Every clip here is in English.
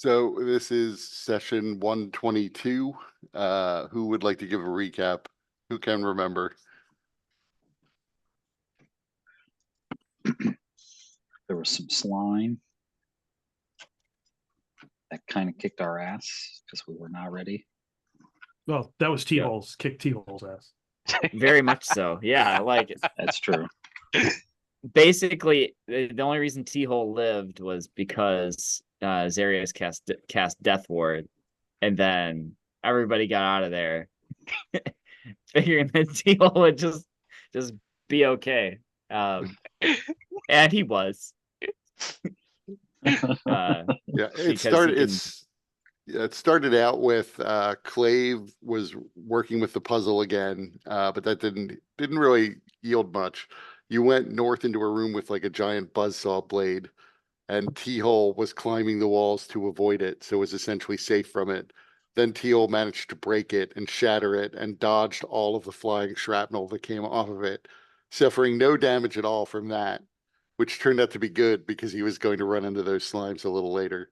So this is session 122. Who would like to give a recap? Who can remember? There was some slime that kind of kicked our ass because we were not ready. Well, that was T-Hole's, kick T-Hole's ass. Very much so. Yeah, I like it. That's true. Basically, the only reason T-Hole lived was because Zarius cast Death Ward, and then everybody got out of there, figuring that T-Hole would just be okay. And he was. Yeah, it started out with Clave was working with the puzzle again, but that didn't really yield much. You went north into a room with like a giant buzzsaw blade, and T-Hole was climbing the walls to avoid it, so was essentially safe from it. Then T-Hole managed to break it and shatter it and dodged all of the flying shrapnel that came off of it, suffering no damage at all from that, which turned out to be good because he was going to run into those slimes a little later.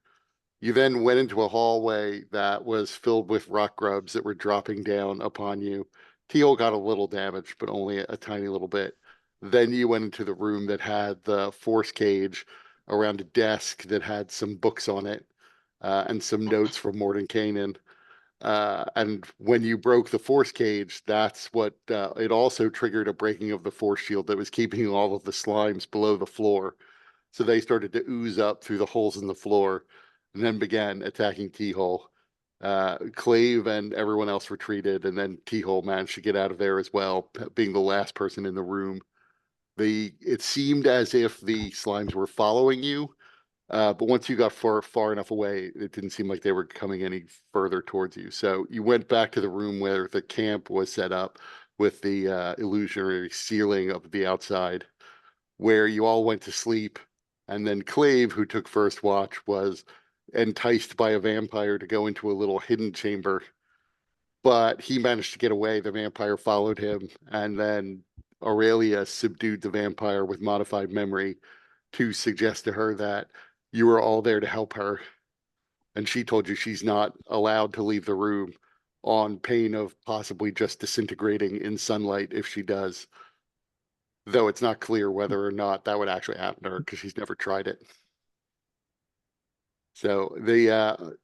You then went into a hallway that was filled with rock grubs that were dropping down upon you. Teal got a little damage, but only a tiny little bit. Then you went into the room that had the force cage around a desk that had some books on it and some notes from Mordenkainen. And when you broke the force cage, that's what it also triggered a breaking of the force shield that was keeping all of the slimes below the floor. So they started to ooze up through the holes in the floor and then began attacking T-Hole. Clave and everyone else retreated, and then T-Hole managed to get out of there as well, being the last person in the room. It seemed as if the slimes were following you, but once you got far enough away, it didn't seem like they were coming any further towards you. So you went back to the room where the camp was set up with the illusionary ceiling of the outside, where you all went to sleep. And then Clave, who took first watch, was enticed by a vampire to go into a little hidden chamber. But he managed to get away. The vampire followed him, and then Aurelia subdued the vampire with modified memory to suggest to her that you were all there to help her. And she told you she's not allowed to leave the room on pain of possibly just disintegrating in sunlight if she does. Though it's not clear whether or not that would actually happen to her because she's never tried it. So the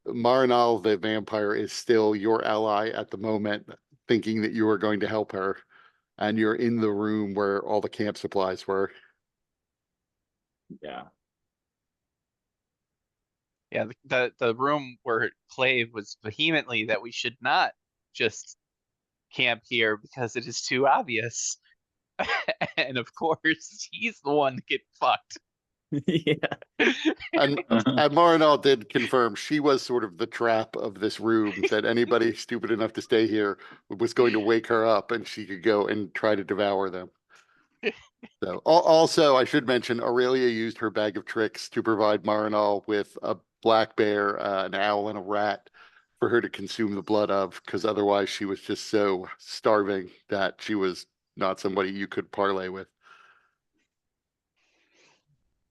Marinal, the vampire, is still your ally at the moment, thinking that you are going to help her, and you're in the room where all the camp supplies were. Yeah. Yeah, the room where Clave was vehemently that we should not just camp here because it is too obvious. And of course, he's the one to get fucked. Yeah. And Marinal did confirm she was sort of the trap of this room, that anybody stupid enough to stay here was going to wake her up and she could go and try to devour them. So also, I should mention, Aurelia used her bag of tricks to provide Marinal with a black bear, an owl, and a rat for her to consume the blood of, because otherwise she was just so starving that she was not somebody you could parlay with.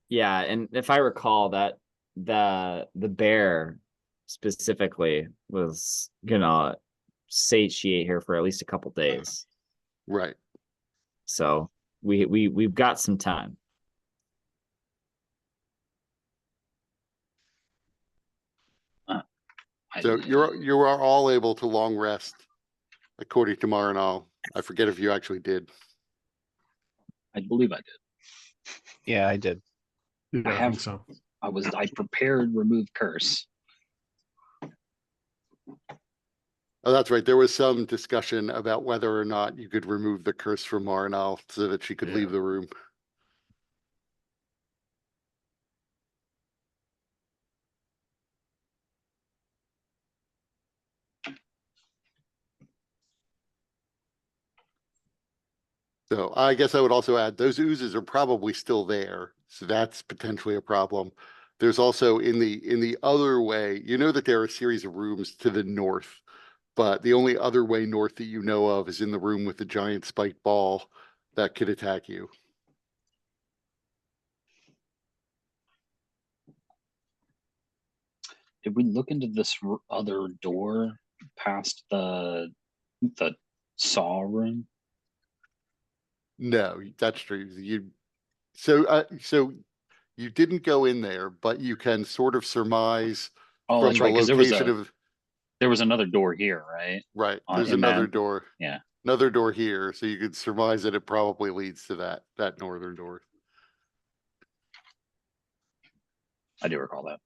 Yeah, and if I recall, that the bear specifically was gonna satiate her for at least a couple days. Right. So we've got some time. So you are all able to long rest, according to Marinal. I forget if you actually did. I believe I did. Yeah, I did. Yeah, I think so. I prepared remove curse. Oh, that's right. There was some discussion about whether or not you could remove the curse from Marinal so that she could leave the room. So I guess I would also add those oozes are probably still there. So that's potentially a problem. There's also in the other way, you know that there are a series of rooms to the north, but the only other way north that you know of is in the room with the giant spiked ball that could attack you. Did we look into this other door past the saw room? No, that's true. So you didn't go in there, but you can sort of surmise Oh, from that's the right, because location of, there was another door here, right? right, there's in another that- door. yeah. Another door here, so you could surmise that it probably leads to that northern door. I do recall that.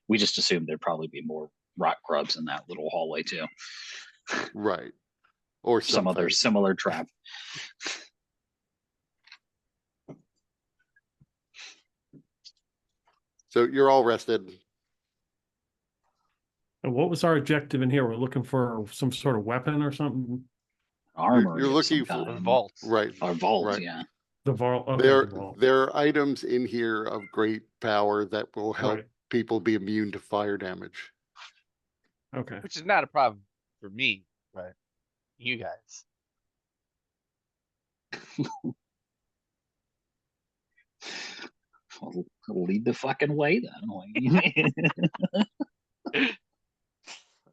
We just assumed there'd probably be more rock grubs in that little hallway too. Right. Or Some other something. similar trap. So you're all rested. And what was our objective in here? We're looking for some sort of weapon or something? Armory you're of some looking for- A kind. vault. Right. A vault, Right. yeah. The vault, okay, There, the vault. there are items in here of great power that will help Right, people be immune to fire damage. okay. Which is not a problem for me, but you guys. Well, lead the fucking way then.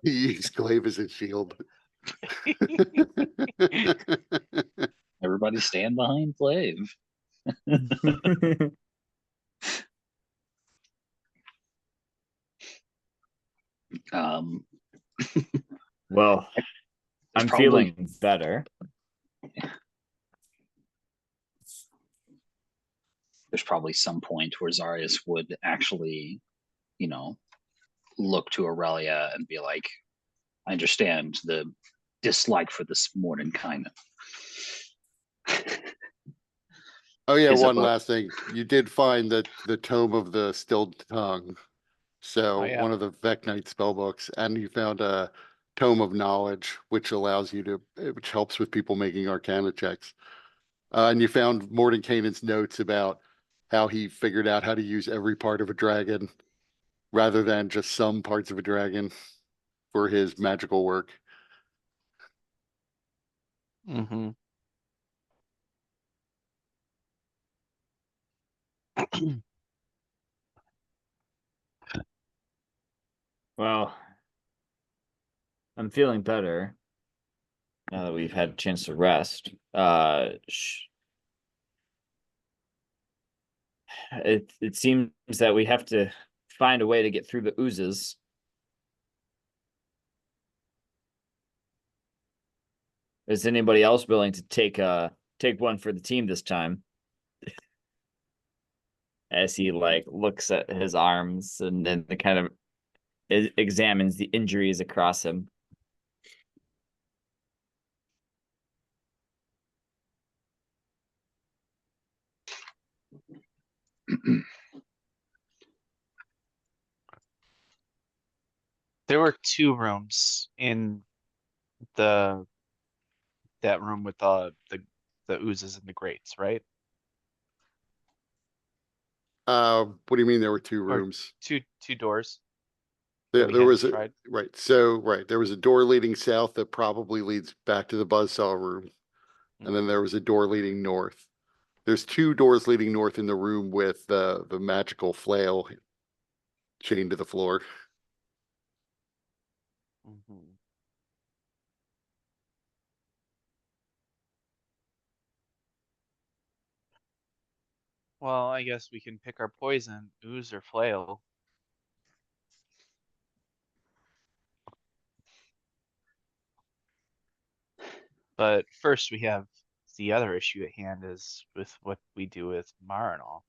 He used glaive as his shield. Everybody stand behind Flav. Um, Well, I'm probably- feeling better. there's probably some point where Zarius would actually, look to Aurelia and be like, I understand the dislike for this Mordenkainen. Oh yeah, Is it one what- last thing. You did find that the Tome of the Stilled Tongue. So Oh, yeah. one of the Veknight spell books, and you found a Tome of Knowledge, which allows you to, which helps with people making Arcana checks. And you found Mordenkainen's notes about how he figured out how to use every part of a dragon rather than just some parts of a dragon for his magical work. Mm-hmm. Well, I'm feeling better now that we've had a chance to rest. It seems that we have to find a way to get through the oozes. Is anybody else willing to take one for the team this time? As he looks at his arms and then the kind of examines the injuries across him. There were two rooms in that room with the oozes and the grates, right? What do you mean there were two Or rooms? two doors. There, we there was hadn't a, tried. right. So, right. There was a door leading south that probably leads back to the buzzsaw room. And then there was a door leading north. There's two doors leading north in the room with the magical flail chained to the floor. Mhm. Well, I guess we can pick our poison, ooze or flail. But first we have the other issue at hand is with what we do with Marinol.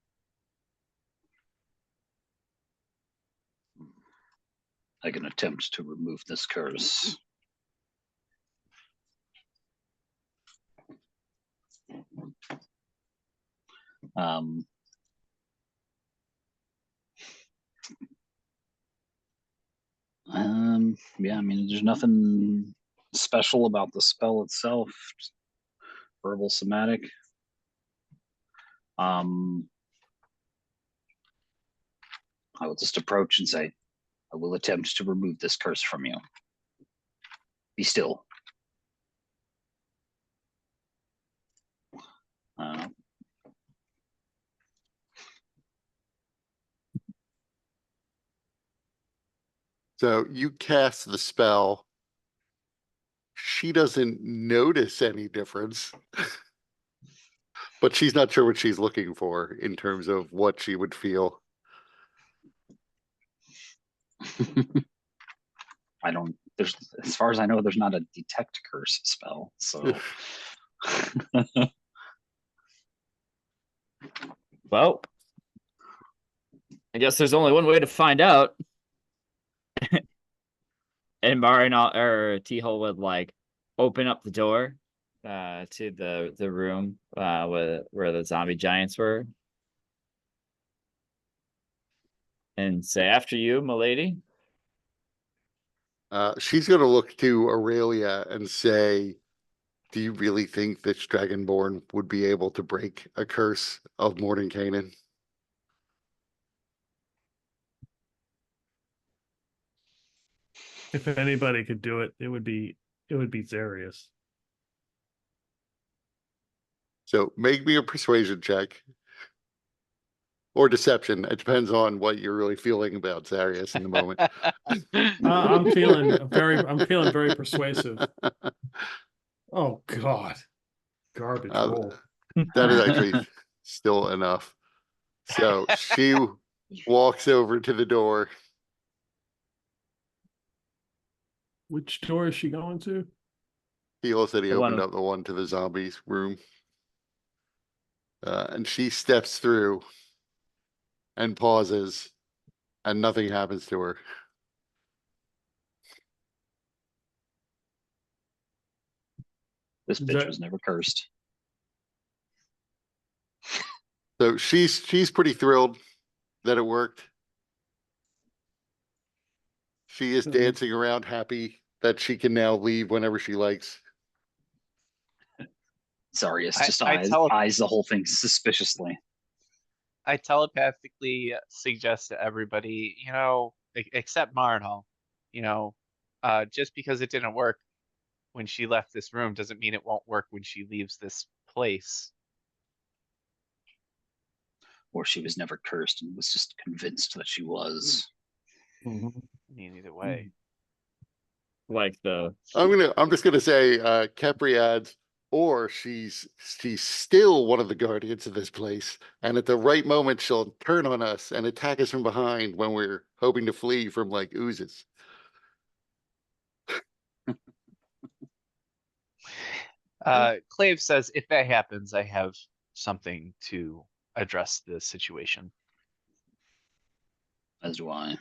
I can attempt to remove this curse. Um, yeah, I mean, there's nothing special about the spell itself. Just verbal somatic. I will just approach and say, I will attempt to remove this curse from you. Be still. So you cast the spell. She doesn't notice any difference. But she's not sure what she's looking for in terms of what she would feel. I don't, there's, as far as I know, there's not a detect curse spell, so. Well, I guess there's only one way to find out. And Marino or T-Hole would like open up the door to the room where the zombie giants were. And say, after you, milady. She's going to look to Aurelia and say, do you really think this Dragonborn would be able to break a curse of Mordenkainen? If anybody could do it, it would be Zarius. So make me a persuasion check. Or deception. It depends on what you're really feeling about Zarius in the moment. I'm feeling very persuasive. Oh God, garbage roll. That is actually still enough. So she walks over to the door. Which door is she going to? He said he The one opened with- up the one to the zombies room. And she steps through and pauses, and nothing happens to her. This Is bitch that- was never cursed. So she's pretty thrilled that it worked. She is Mhm. dancing around, happy that she can now leave whenever she likes. Zarius I- just I tele- eyes the whole thing suspiciously. I telepathically suggest to everybody, except Marnhall, just because it didn't work when she left this room doesn't mean it won't work when she leaves this place. Or she was never cursed and was just convinced that she was. Mhm. I mean, either way. Like the I'm just gonna say Kepri adds, or she's still one of the guardians of this place, and at the right moment she'll turn on us and attack us from behind when we're hoping to flee from like oozes. Clave says, if that happens, I have something to address the situation. As do I.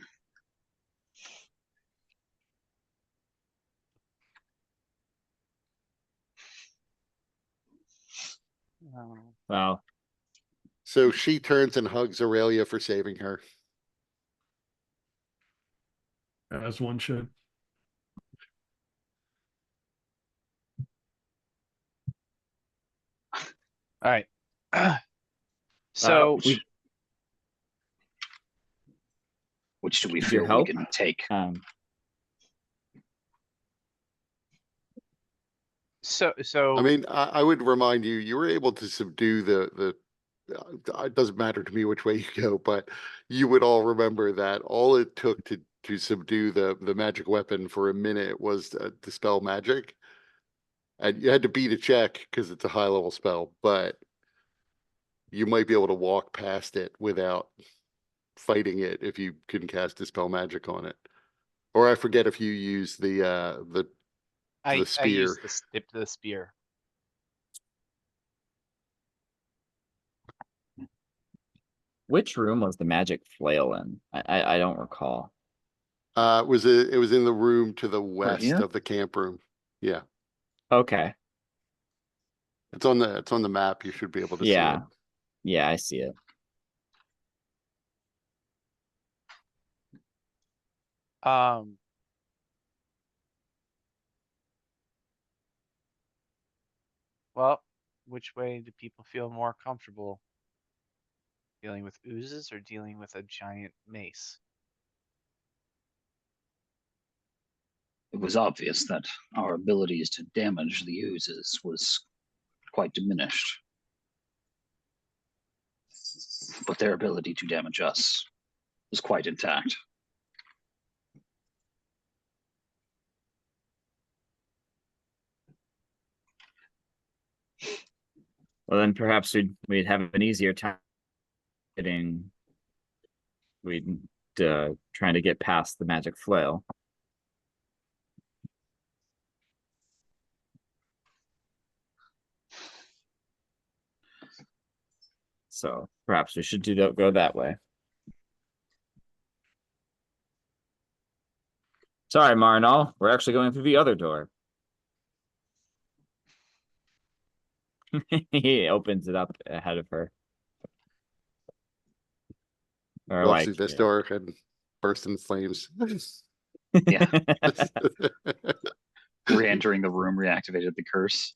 well, So she turns and hugs Aurelia for saving her. As one should. All right. So we Which do we Need your feel we help? can take? I mean, I would remind you, you were able to subdue the it doesn't matter to me which way you go, but you would all remember that all it took to subdue the magic weapon for a minute was to dispel magic. And you had to beat a check because it's a high level spell, but you might be able to walk past it without fighting it if you can cast dispel magic on it. Or I forget if you use the I spear. use the spear. which room was the magic flail in? I don't recall. It was in the room to the west here? of the camp room. Yeah. Okay. It's on the map. You should be able to see Yeah. it. Yeah, I see it. Well, which way do people feel more comfortable? Dealing with oozes or dealing with a giant mace? It was obvious that our abilities to damage the oozes was quite diminished. But their ability to damage us was quite intact. Well, then perhaps we'd have an easier time getting, we'd trying to get past the magic flail. So perhaps we should go that way. Sorry, Marinol, we're actually going through the other door. He opens it up ahead of her. Or Walks like, through this door and burst in flames. Yeah. Re-entering the room reactivated the curse.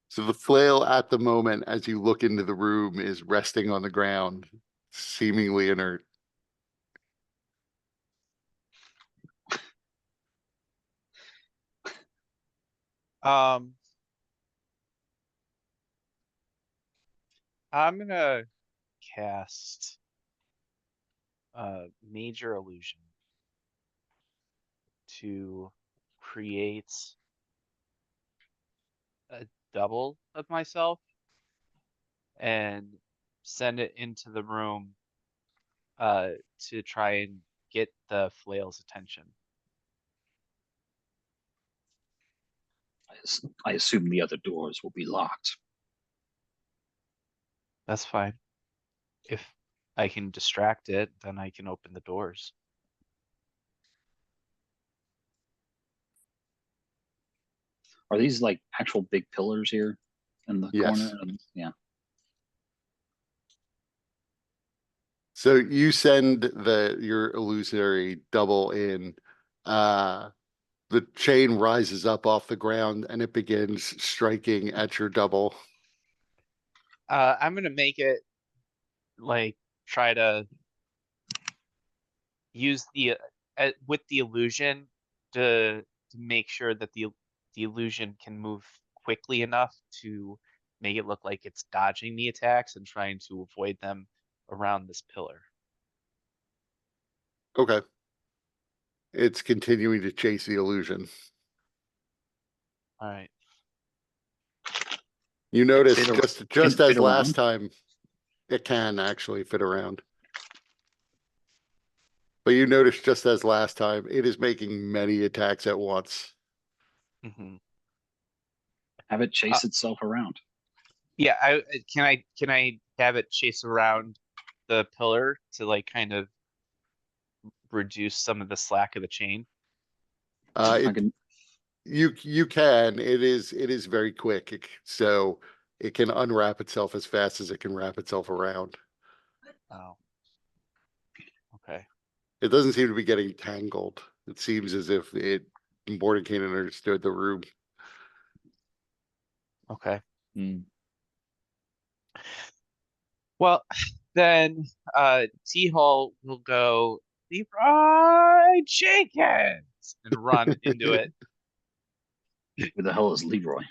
So the flail at the moment, as you look into the room, is resting on the ground, seemingly inert. Um, I'm gonna cast major illusion to create a double of myself and send it into the room to try and get the flail's attention. I assume the other doors will be locked. That's fine. If I can distract it, then I can open the doors. Are these like actual big pillars here in the Yes. corner? Yeah. So you send your illusionary double in. The chain rises up off the ground and it begins striking at your double. I'm gonna make it like try to use the with the illusion to make sure that the illusion can move quickly enough to make it look like it's dodging the attacks and trying to avoid them around this pillar. Okay. It's continuing to chase the illusion. All right. You notice Fit ar- just can it as fit last around? time, it can actually fit around. But you notice just as last time, it is making many attacks at once. Mm-hmm. Have it chase itself around. Yeah, can I have it chase around the pillar to like kind of reduce some of the slack of the chain? I It can. you can. It is very quick, so it can unwrap itself as fast as it can wrap itself around. Oh. Okay. It doesn't seem to be getting tangled. It seems as if Mordecai understood the room. Okay. Hmm. Well, then T-Hall will go Leroy Jenkins and run into it. Who the hell is Leroy?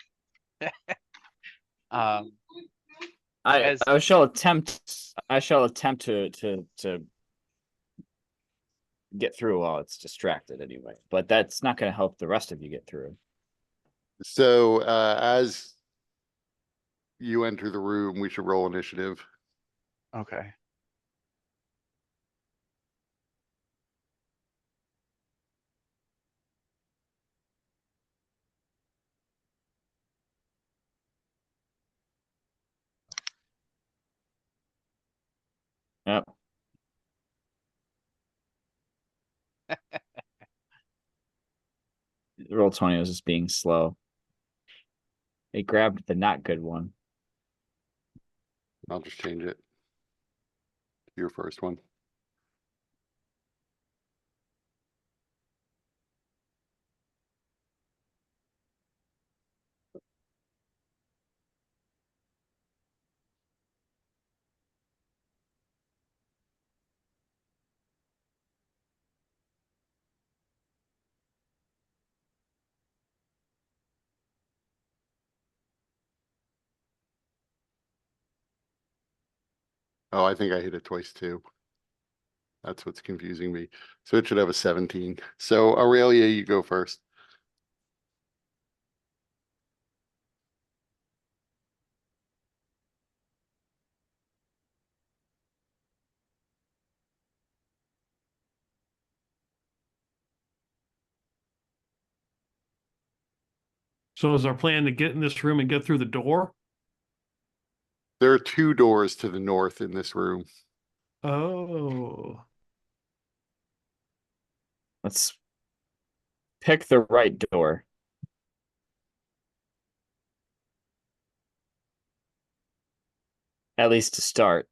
Um, I as shall attempt to get through while it's distracted anyway. But that's not going to help the rest of you get through. So as you enter the room, we should roll initiative. okay. Yep. Roll 20 was just being slow. They grabbed the not good one. I'll just change it to your first one. Oh, I think I hit it twice too. That's what's confusing me. So it should have a 17. So Aurelia, you go first. So is our plan to get in this room and get through the door? There are 2 doors to the north in this room. Oh, Let's pick the right door. At least to start.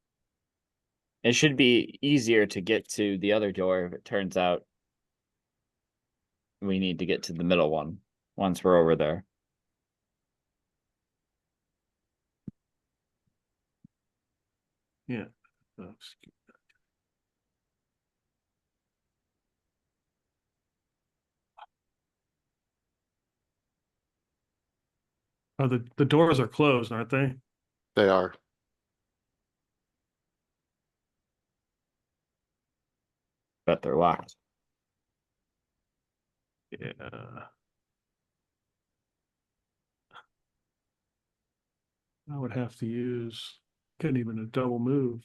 It should be easier to get to the other door if it turns out we need to get to the middle one once we're over there. yeah. Oh, the doors are closed, aren't they? They are. Bet they're locked. Yeah. I would have to use, couldn't even a double move.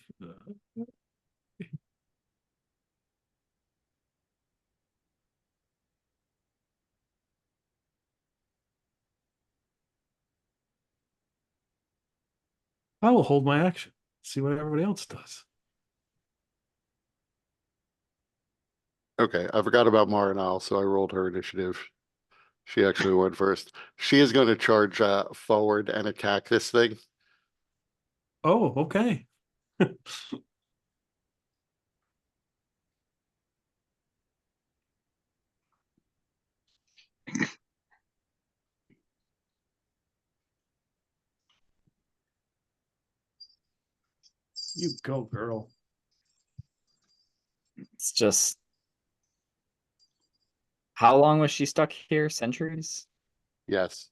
I will hold my action. See what everybody else does. Okay, I forgot about Marinal, so I rolled her initiative. She actually went first. She is going to charge forward and attack this thing. Oh, okay. You go, girl. It's just how long was she stuck here? Centuries? Yes.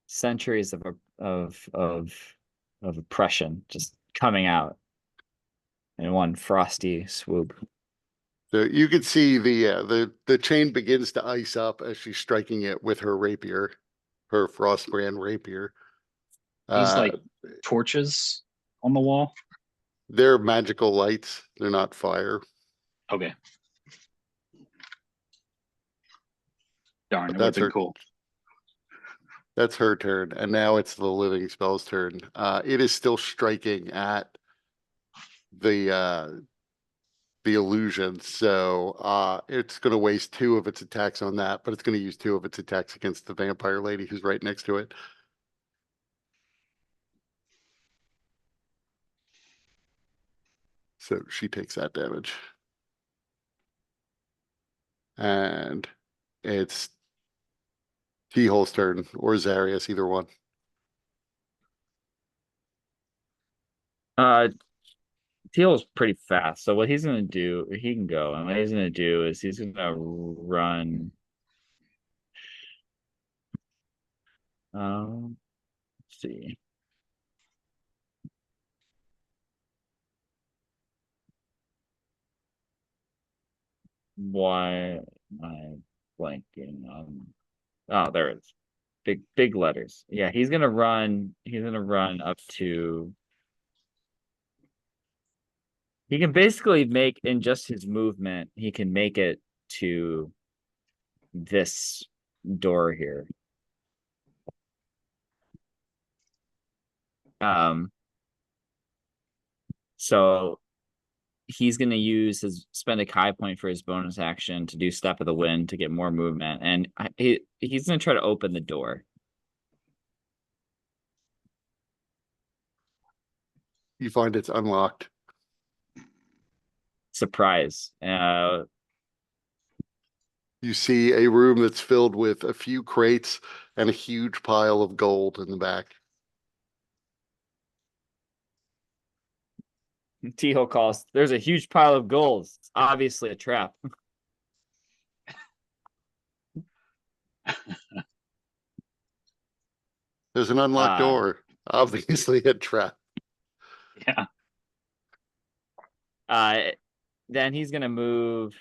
Centuries of oppression just coming out in one frosty swoop. So you can see the chain begins to ice up as she's striking it with her rapier, her Frostbrand rapier. These Uh, like torches on the wall. they're magical lights. They're not fire. Okay. Darn, But it would have that's been her. cool. That's her turn, and now it's the living spell's turn. It is still striking at the illusion, so it's going to waste 2 of its attacks on that, but it's going to use 2 of its attacks against the vampire lady who's right next to it. So she takes that damage. And it's T-Hole's turn, or Zarius, either one. Teal's pretty fast, so what he's gonna do, he can go, and what he's gonna do is he's gonna run. Let's see. Why am I blanking on? Oh, there it is. Big letters. Yeah, he's gonna run. He's gonna run up to. He can basically make in just his movement. He can make it to this door here. So he's going to use his spend a Kai point for his bonus action to do Step of the Wind to get more movement, and he's going to try to open the door. You find it's unlocked. Surprise! You see a room that's filled with a few crates and a huge pile of gold in the back. T-Ho calls. There's a huge pile of gold. It's obviously a trap. There's an unlocked door. Obviously a trap. Yeah. Then he's gonna move.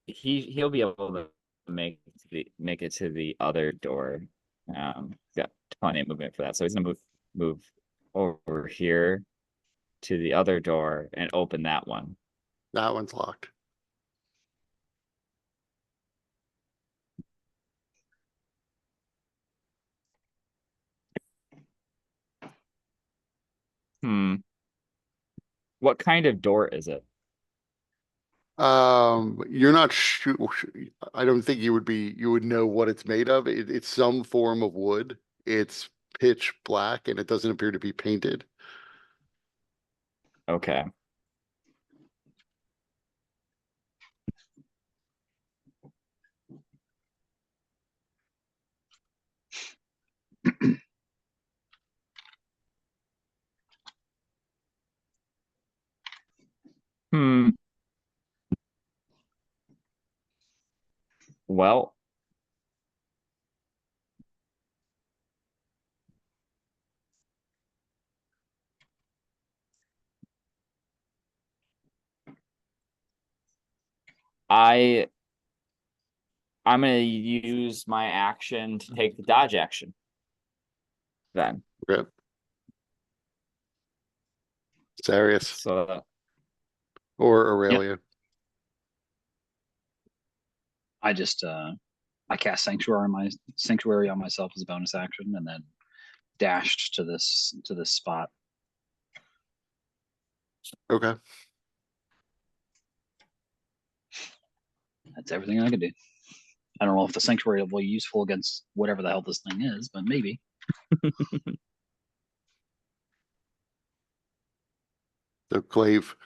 He'll be able to make it to the other door. Got plenty of movement for that, so he's gonna move over here to the other door and open that one. That one's locked. What kind of door is it? You're not sure. I don't think you would know what it's made of. It's some form of wood. It's pitch black and it doesn't appear to be painted. Okay. Hmm. Well, I I'm gonna use my action to take the dodge action. Then. Okay. Sarius So or Aurelia. I just I cast sanctuary on myself as a bonus action, and then dashed to this spot. Okay. That's everything I can do. I don't know if the sanctuary will be useful against whatever the hell this thing is, but maybe. So Clave.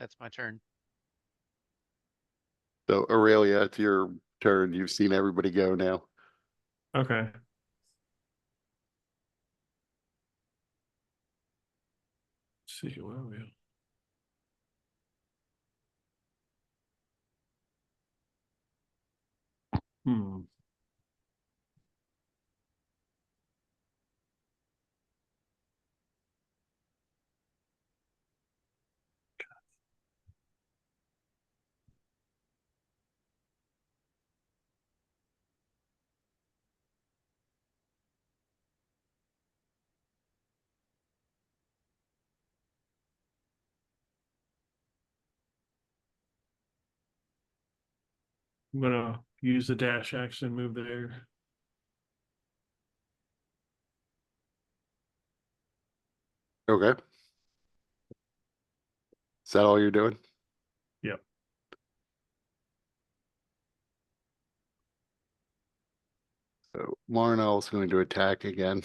That's my turn. So Aurelia, it's your turn. You've seen everybody go now. Okay. Let's see, where are we? Hmm. I'm gonna use the dash action, move there. Okay. Is that all you're doing? Yep. So Marnell's going to attack again.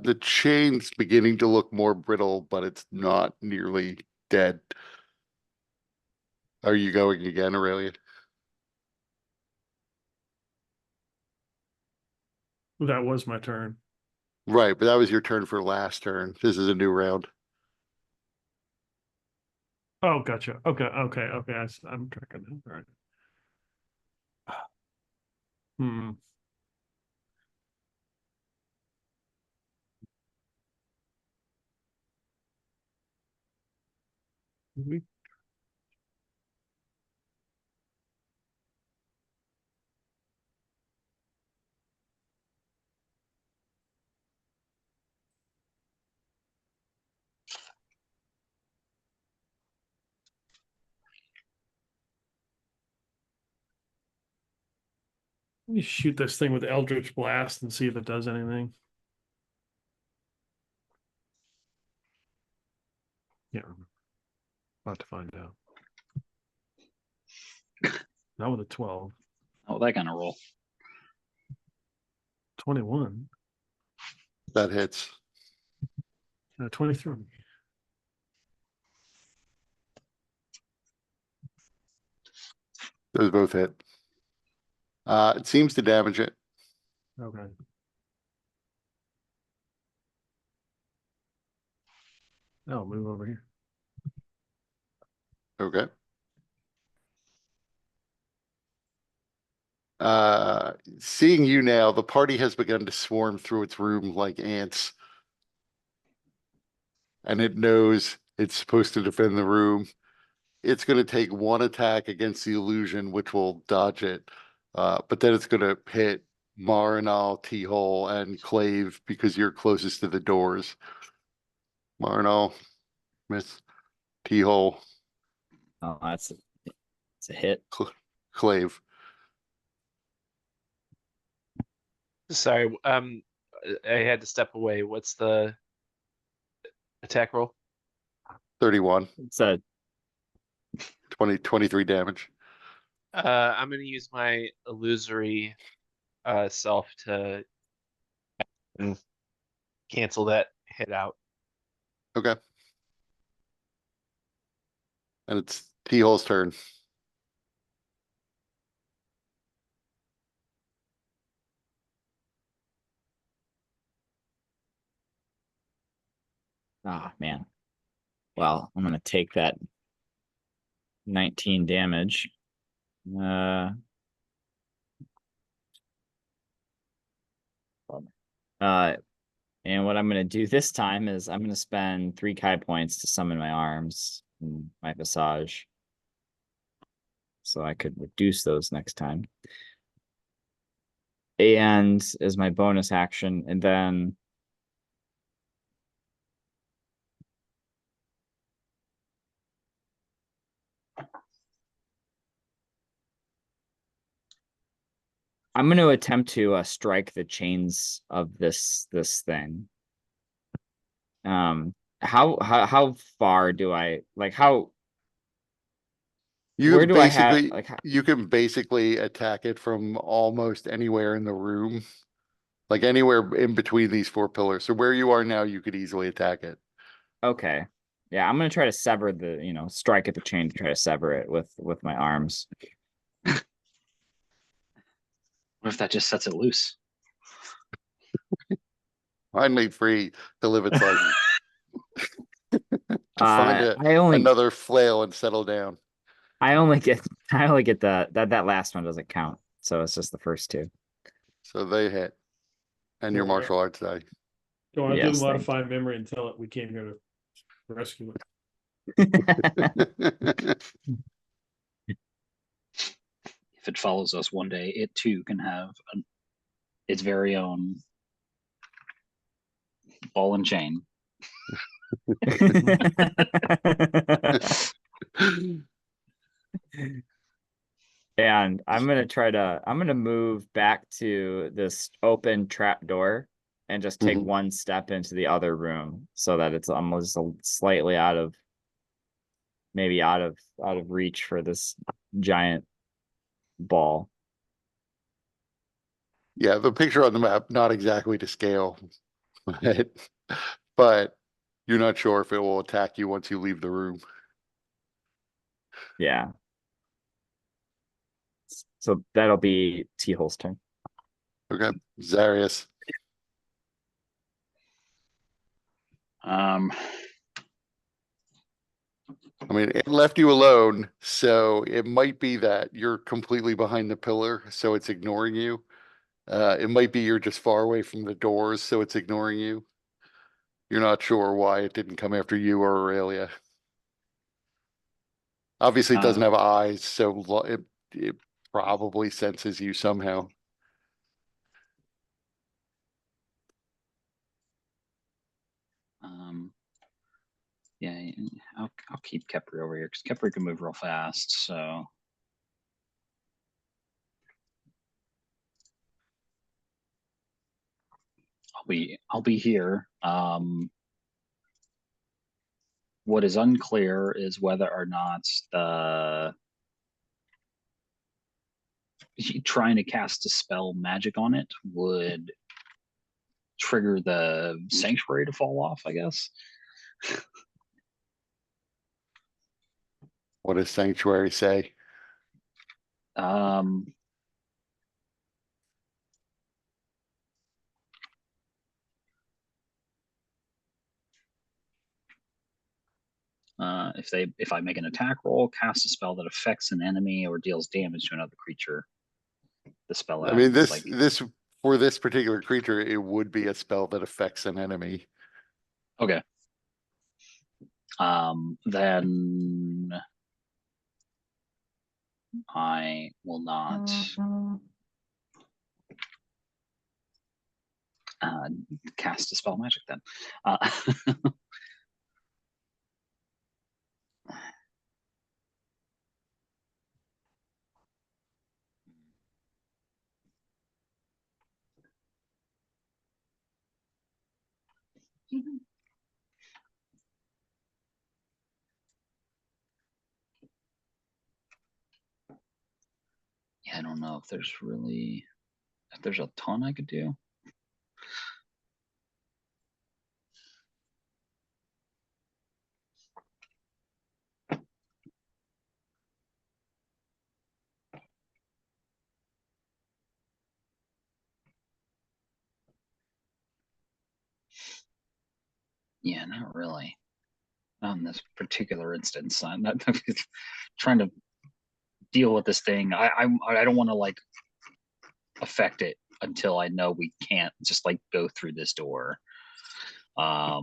The chain's beginning to look more brittle, but it's not nearly dead. Are you going again, Aurelia? That was my turn. Right, but that was your turn for last turn. This is a new round. Oh, gotcha. Okay. I'm tracking it. All right. Hmm. We Let me shoot this thing with Eldritch Blast and see if it does anything. Yeah. About to find out. Not with a 12. Oh, that kind of roll. 21. That hits. 23. Those both hit. It seems to damage it. Okay. I'll move over here. Okay. Seeing you now, the party has begun to swarm through its room like ants. and it knows it's supposed to defend the room. It's gonna take one attack against the illusion, which will dodge it. But then it's gonna hit Marinal, T-Hole, and Clave because you're closest to the doors. Marinal, miss. T-Hole, Oh, it's a hit. Clave. Sorry, I had to step away. What's the attack roll? 31, It's a 23 damage. I'm gonna use my illusory self to cancel that hit out. Okay. And it's T-Hole's turn. oh man. Well, I'm gonna take that 19 damage. And what I'm gonna do this time is I'm gonna spend 3 Kai points to summon my arms and my visage. So I could reduce those next time. And as my bonus action, and then I'm going to attempt to strike the chains of this thing. How far do I like how You where can do I have basically like you can basically attack it from almost anywhere in the room. Like anywhere in between these 4 pillars. So where you are now, you could easily attack it. okay. Yeah, I'm gonna try to sever the, strike at the chain to try to sever it with my arms. What if that just sets it loose? Finally free to live its life. To find another flail and settle down. I only get that last one doesn't count. So it's just the first 2. So they hit. And your Well, martial arts die. Don't want to Yes, do thank modify memory and tell it we came here to rescue it. If it follows us one day, it too can have its very own ball and chain. And I'm gonna move back to this open trap door and just take Mhm. one step into the other room so that it's almost slightly maybe out of reach for this giant ball. Yeah, the picture on the map, not exactly to scale. But you're not sure if it will attack you once you leave the room. Yeah. So that'll be T-Hole's turn. Okay. Zarius. Um, I mean, it left you alone, so it might be that you're completely behind the pillar, so it's ignoring you. It might be you're just far away from the doors, so it's ignoring you. You're not sure why it didn't come after you or Aurelia. Obviously, it doesn't have eyes, so it probably senses you somehow. yeah, I'll keep Kepri over here because Kepri can move real fast. So I'll be here. What is unclear is whether or not trying to cast a spell magic on it would trigger the sanctuary to fall off, I guess. What does Sanctuary say? If I make an attack roll, cast a spell that affects an enemy or deals damage to another creature, the spell. I mean, this for this particular creature, it would be a spell that affects an enemy. Okay. Then I will not cast a spell magic then. Yeah, I don't know if there's a ton I could do. Yeah, not really. Not in this particular instance. I'm not trying to deal with this thing. I don't want to like affect it until I know we can't just like go through this door. Let's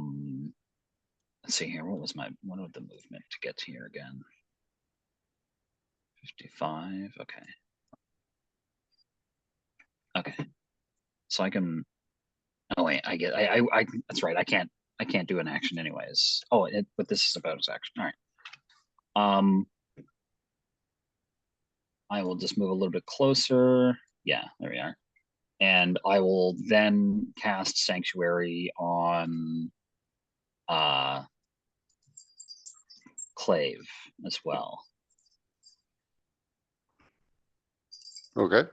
see here. What was the movement to get here again? 55. Okay. Okay. So I can. Oh wait, I get. I. That's right. I can't do an action anyways. Oh, but this is a bonus action. All right. I will just move a little bit closer. Yeah, there we are. And I will then cast Sanctuary on Clave as well. Okay.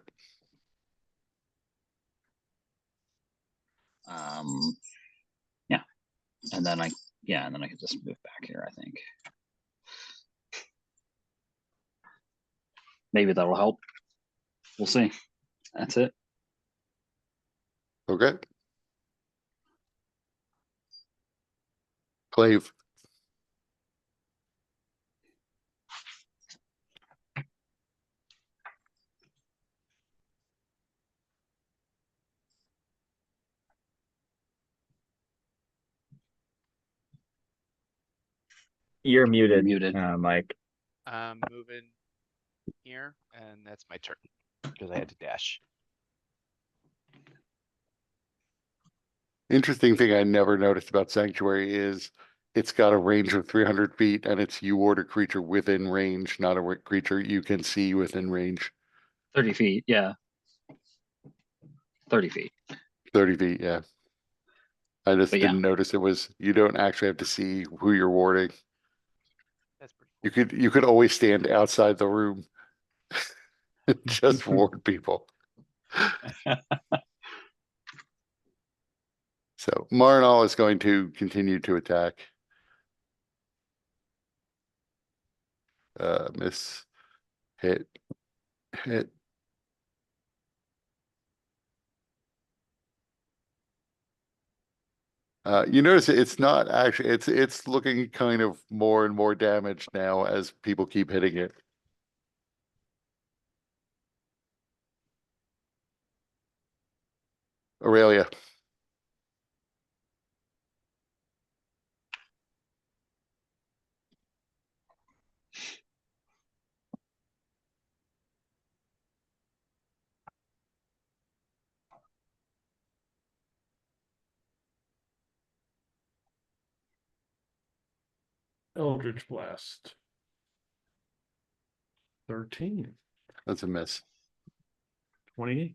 Yeah. And then I can just move back here, I think. Maybe that'll help. We'll see. That's it. Okay. Clave. You're muted, muted. Mike. I'm moving here, and that's my turn because I had to dash. Interesting thing I never noticed about Sanctuary is it's got a range of 300 feet and it's you order creature within range, not a creature you can see within range. 30 feet. Yeah. 30 feet. 30 feet, yeah. I just But yeah. didn't notice you don't actually have to see who you're warding. That's pretty cool. You could always stand outside the room and just ward people. So Marinol is going to continue to attack. Miss, hit. You notice it's not actually, it's looking kind of more and more damaged now as people keep hitting it. Aurelia. Eldritch Blast. 13. That's a miss. 28.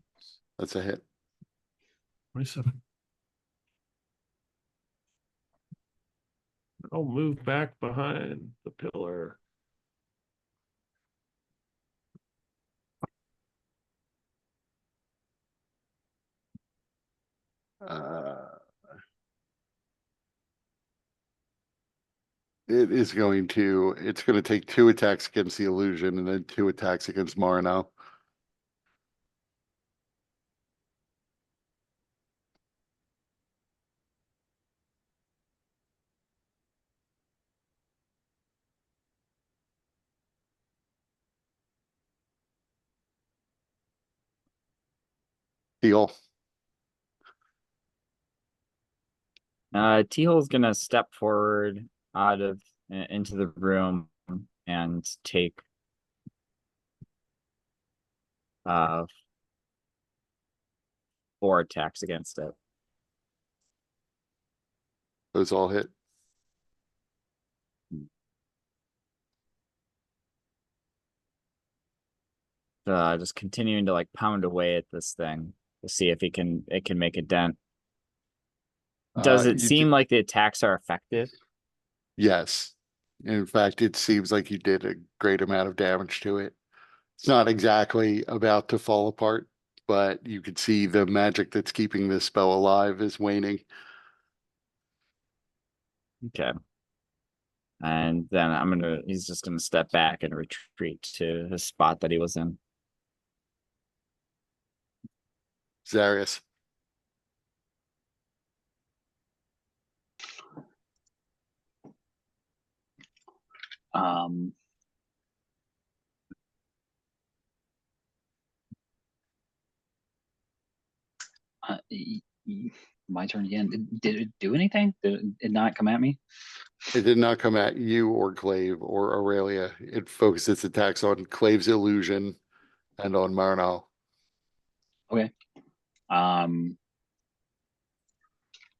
That's a hit. 27. I'll move back behind the pillar. It's going to take 2 attacks against the illusion and then 2 attacks against Marinol. Heal. T-Hole's gonna step forward out of into the room and take uh 4 attacks against it. Those all hit. Just continuing to like pound away at this thing to see if it can make a dent. Does it You seem like the attacks are effective? Yes. In fact, it seems like you did a great amount of damage to it. It's not exactly about to fall apart, but you could see the magic that's keeping this spell alive is waning. Okay. And then he's just gonna step back and retreat to the spot that he was in. Zarius. Um, my turn again. Did it do anything? Did it not come at me? It did not come at you or Clave or Aurelia. It focused its attacks on Clave's illusion and on Marnal. Okay.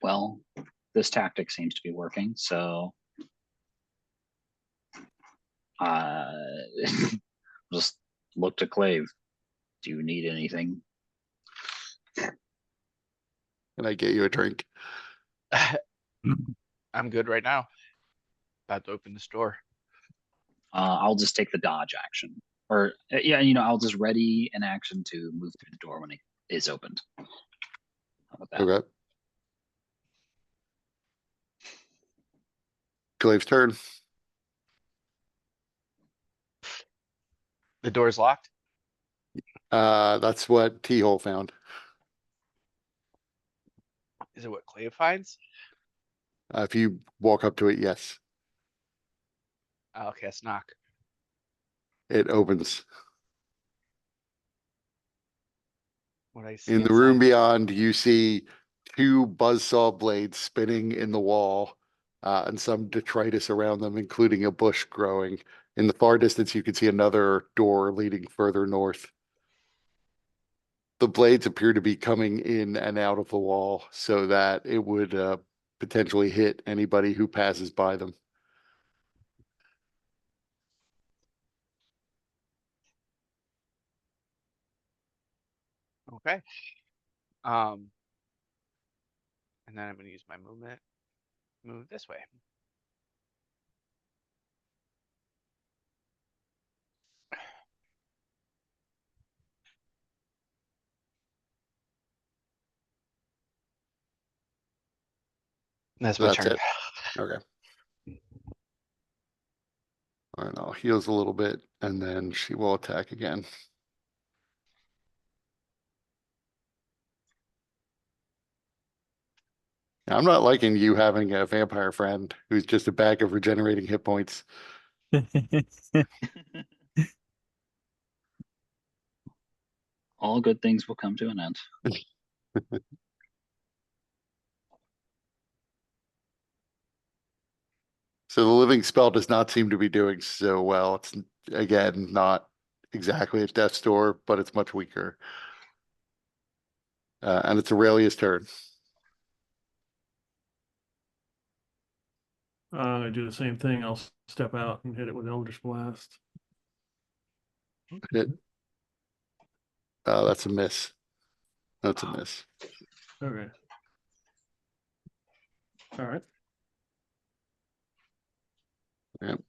Well, this tactic seems to be working, so just look to Clave. Do you need anything? Can I get you a drink? I'm good right now. About to open this door. I'll just take the dodge action. Or yeah, I'll just ready an action to move through the door when it is opened. How about that? Okay. Clave's turn. The door's locked. That's what T-Hole found. Is it what Clay finds? If you walk up to it, yes, I'll cast knock. it opens. What I see In the room inside. beyond, you see 2 buzzsaw blades spinning in the wall, and some detritus around them, including a bush growing. In the far distance, you can see another door leading further north. The blades appear to be coming in and out of the wall so that it would potentially hit anybody who passes by them. Okay. And then I'm gonna use my movement. Move this way. That's So my that's turn. it. Okay. All right, I'll heals a little bit and then she will attack again. Now, I'm not liking you having a vampire friend who's just a bag of regenerating hit points. All good things will come to an end. So the living spell does not seem to be doing so well. It's again not exactly a death's door, but it's much weaker. And it's Aurelia's turn. I'm gonna do the same thing. I'll step out and hit it with Eldritch Blast. Hit. That's a miss. That's a miss. Okay. All right. Yep.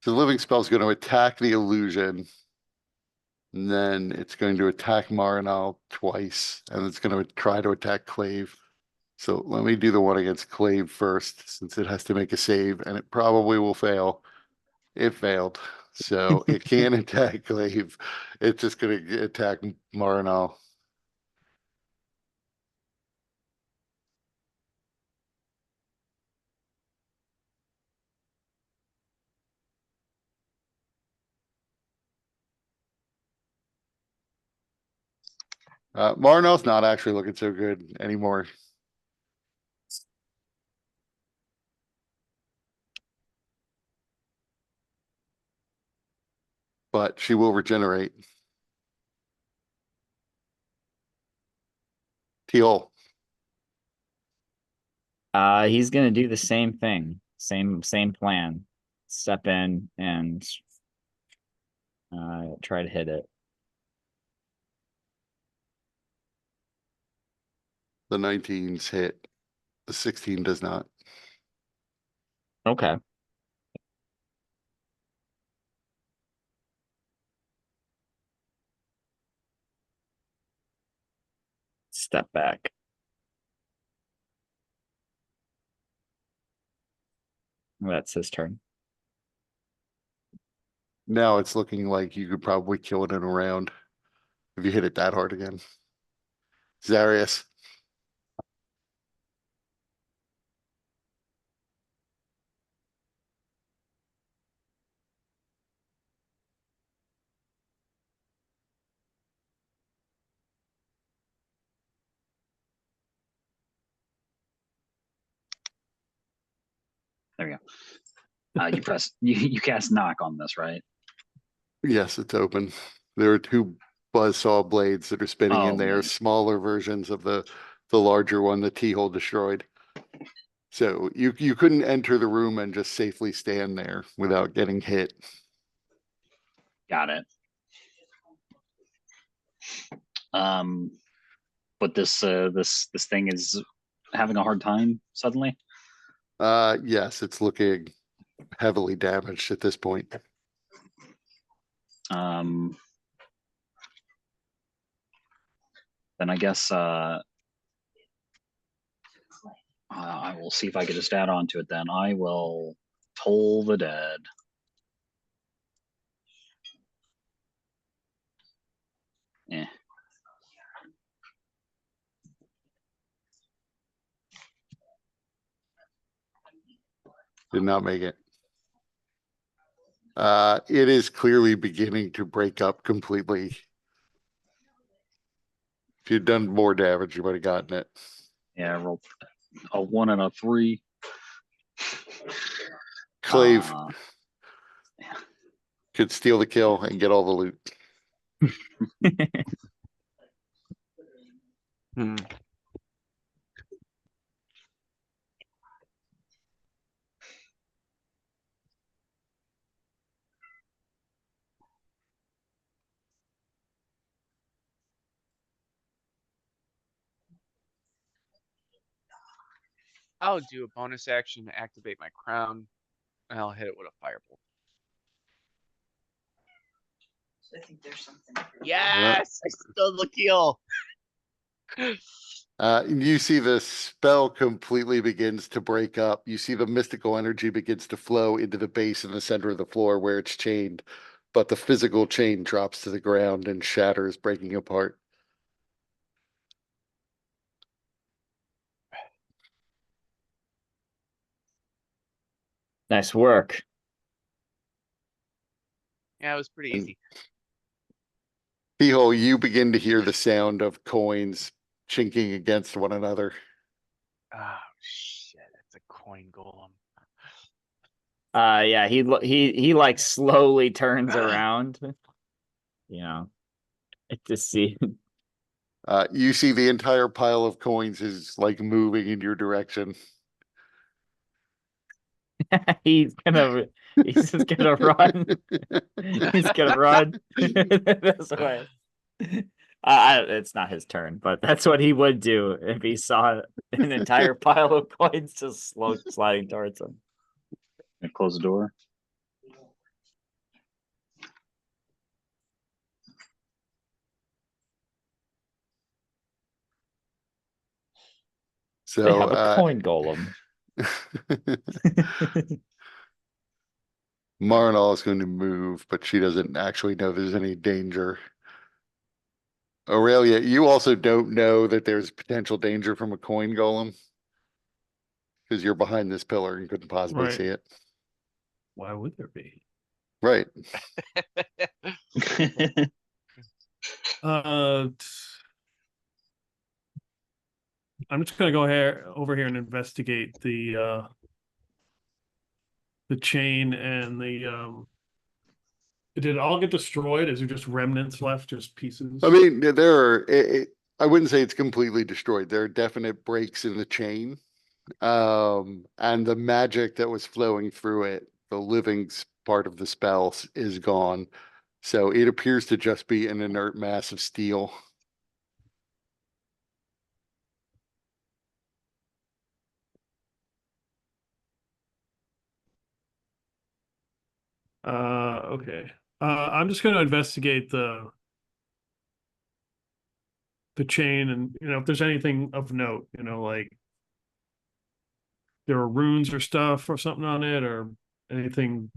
So the living spell is going to attack the illusion. And then it's going to attack Marinal twice, and it's going to try to attack Clave. So let me do the one against Clave first, since it has to make a save, and it probably will fail. It failed. So it can attack Clave. It's just going to attack Marinal. Marnell's not actually looking so good anymore. But she will regenerate. Teal. He's gonna do the same thing, same plan. Step in and try to hit it. The 19's hit. The 16 does not. Okay. Step back. That's his turn. Now it's looking like you could probably kill it in a round if you hit it that hard again. Zarius. There we go. You press, you cast knock on this, right? Yes, it's open. There are two buzzsaw blades that are spinning in Oh, there, man. smaller versions of the larger one the T-hole destroyed. So you couldn't enter the room and just safely stand there without getting hit. Got it. But this thing is having a hard time suddenly. Yes, it's looking heavily damaged at this point. Then I guess I will see if I get a stat onto it. Then I will toll the dead. Eh. Did not make it. It is clearly beginning to break up completely. If you'd done more damage, you might have gotten it. Yeah, I rolled a 1 and a 3. Clave Yeah. could steal the kill and get all the loot. Hmm. I'll do a bonus action to activate my crown, and I'll hit it with a firebolt. I think there's something. Yes, I stole the kill. You see the spell completely begins to break up. You see the mystical energy begins to flow into the base in the center of the floor where it's chained, but the physical chain drops to the ground and shatters, breaking apart. Nice work. Yeah, it was pretty And- easy. Behold, you begin to hear the sound of coins chinking against one another. Oh shit, it's a coin golem. Yeah, he like slowly turns around. You know, to see. You see the entire pile of coins is like moving in your direction. He's just gonna run. He's gonna run this way. It's not his turn, but that's what he would do if he saw an entire pile of coins just sliding towards him. And close the door. So They have a coin golem. Marinol is going to move, but she doesn't actually know there's any danger. Aurelia, you also don't know that there's potential danger from a coin golem because you're behind this pillar and couldn't possibly Right. see it. Why would there be? Right. Uh, I'm just gonna go here over here and investigate the chain and did it all get destroyed? Is there just remnants left, just pieces? I mean, there are, I wouldn't say it's completely destroyed. There are definite breaks in the chain. And the magic that was flowing through it, the living part of the spell is gone. So it appears to just be an inert mass of steel. Okay. I'm just gonna investigate the chain and, if there's anything of note, like there are runes or stuff or something on it or anything.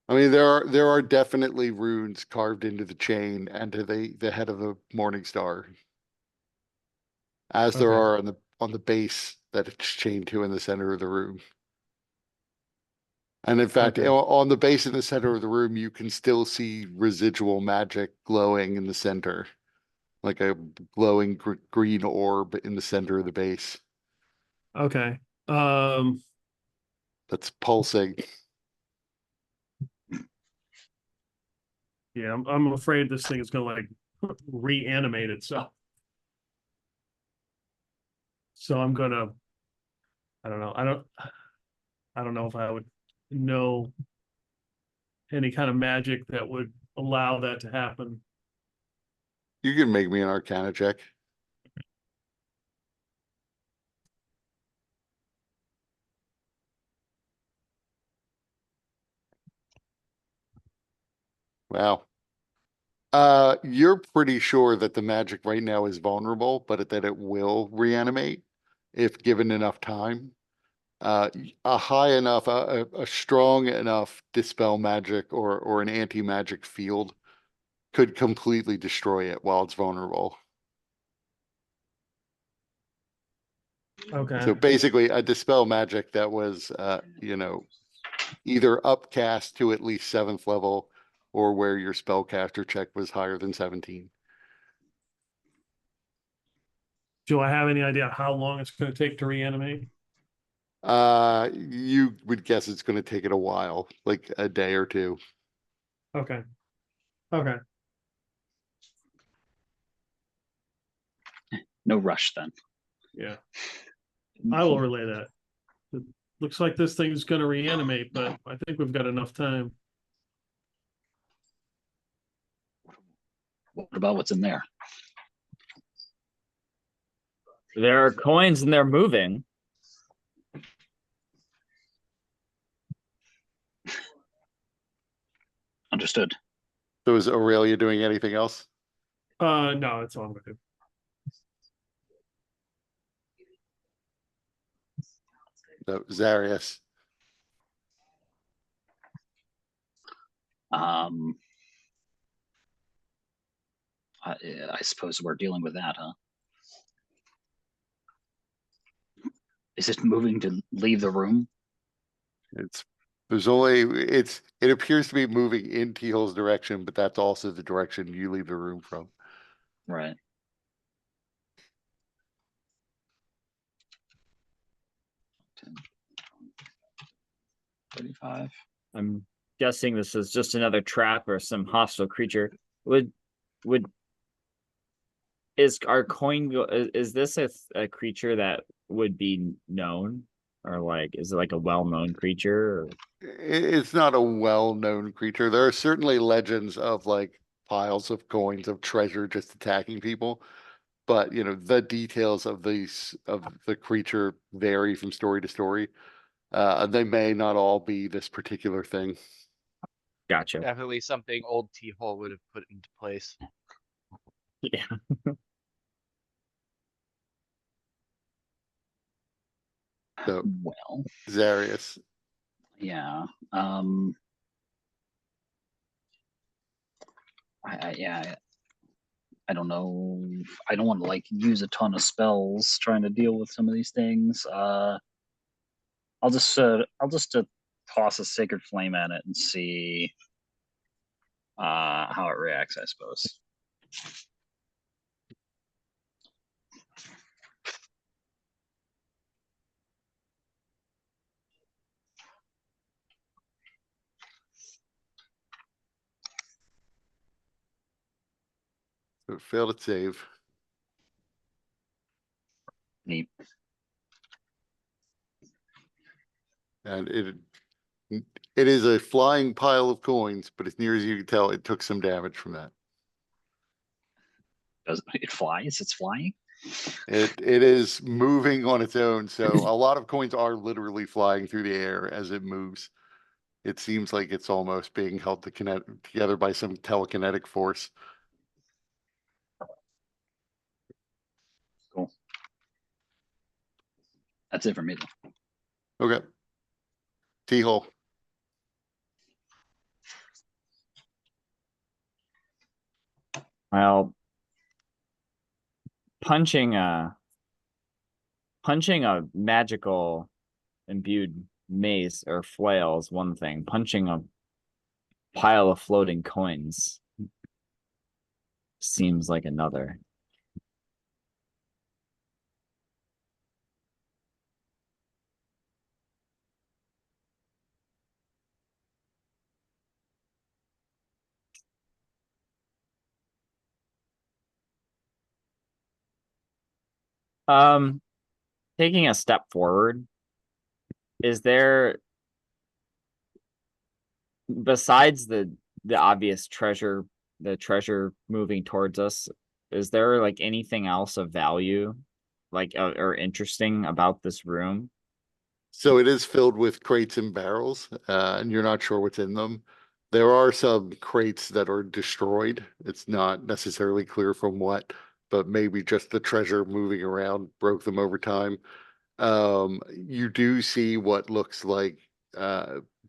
I mean, there are definitely runes carved into the chain and to the head of the morning star, as there Okay. are on the base that it's chained to in the center of the room. And in fact, Okay. on the base in the center of the room, you can still see residual magic glowing in the center, like a glowing green orb in the center of the base Okay. that's pulsing. Yeah, I'm afraid this thing is gonna like reanimate itself. So I'm gonna, I don't know. I don't know if I would know any kind of magic that would allow that to happen. You can make me an Arcana check. Wow. You're pretty sure that the magic right now is vulnerable, but that it will reanimate if given enough time. A high enough, a strong enough dispel magic or an anti-magic field could completely destroy it while it's vulnerable. Okay. So basically, a dispel magic that was, either upcast to at least 7th level or where your spellcaster check was higher than 17. Do I have any idea how long it's gonna take to reanimate? You would guess it's going to take it a while, like a day or two. Okay. Okay. No rush then. Yeah. I will relay that. It looks like this thing's gonna reanimate, but I think we've got enough time. What about what's in there? There are coins and they're moving. Understood. So is Aurelia doing anything else? No, it's all I'm gonna do. No, Zarius. Um, I suppose we're dealing with that, huh? Is it moving to leave the room? It appears to be moving in Teal's direction, but that's also the direction you leave the room from. Right. $10, 35. I'm guessing this is just another trap or some hostile creature. Would is our coin is this a creature that would be known, or like is it like a well-known creature? Or... It's not a well-known creature. There are certainly legends of like piles of coins of treasure just attacking people, but the details of the creature vary from story to story. They may not all be this particular thing. Gotcha. Definitely something old T-Hole would have put into place. Yeah. So Well, Zarius. yeah. I don't know. I don't want to like use a ton of spells trying to deal with some of these things. I'll just toss a sacred flame at it and see how it reacts, I suppose. It failed its save. Neat. And it is a flying pile of coins, but as near as you can tell, it took some damage from that. Does it flies? It's flying? It is moving on its own, so a lot of coins are literally flying through the air as it moves. It seems like it's almost being held together by some telekinetic force. Cool. That's it for me though. Okay. T-hole. Well, punching a magical imbued mace or flail is one thing. Punching a pile of floating coins seems like another. Taking a step forward, is there, besides the obvious treasure, the treasure moving towards us, is there like anything else of value, like or interesting about this room? So it is filled with crates and barrels, and you're not sure what's in them. There are some crates that are destroyed. It's not necessarily clear from what, but maybe just the treasure moving around broke them over time. You do see what looks like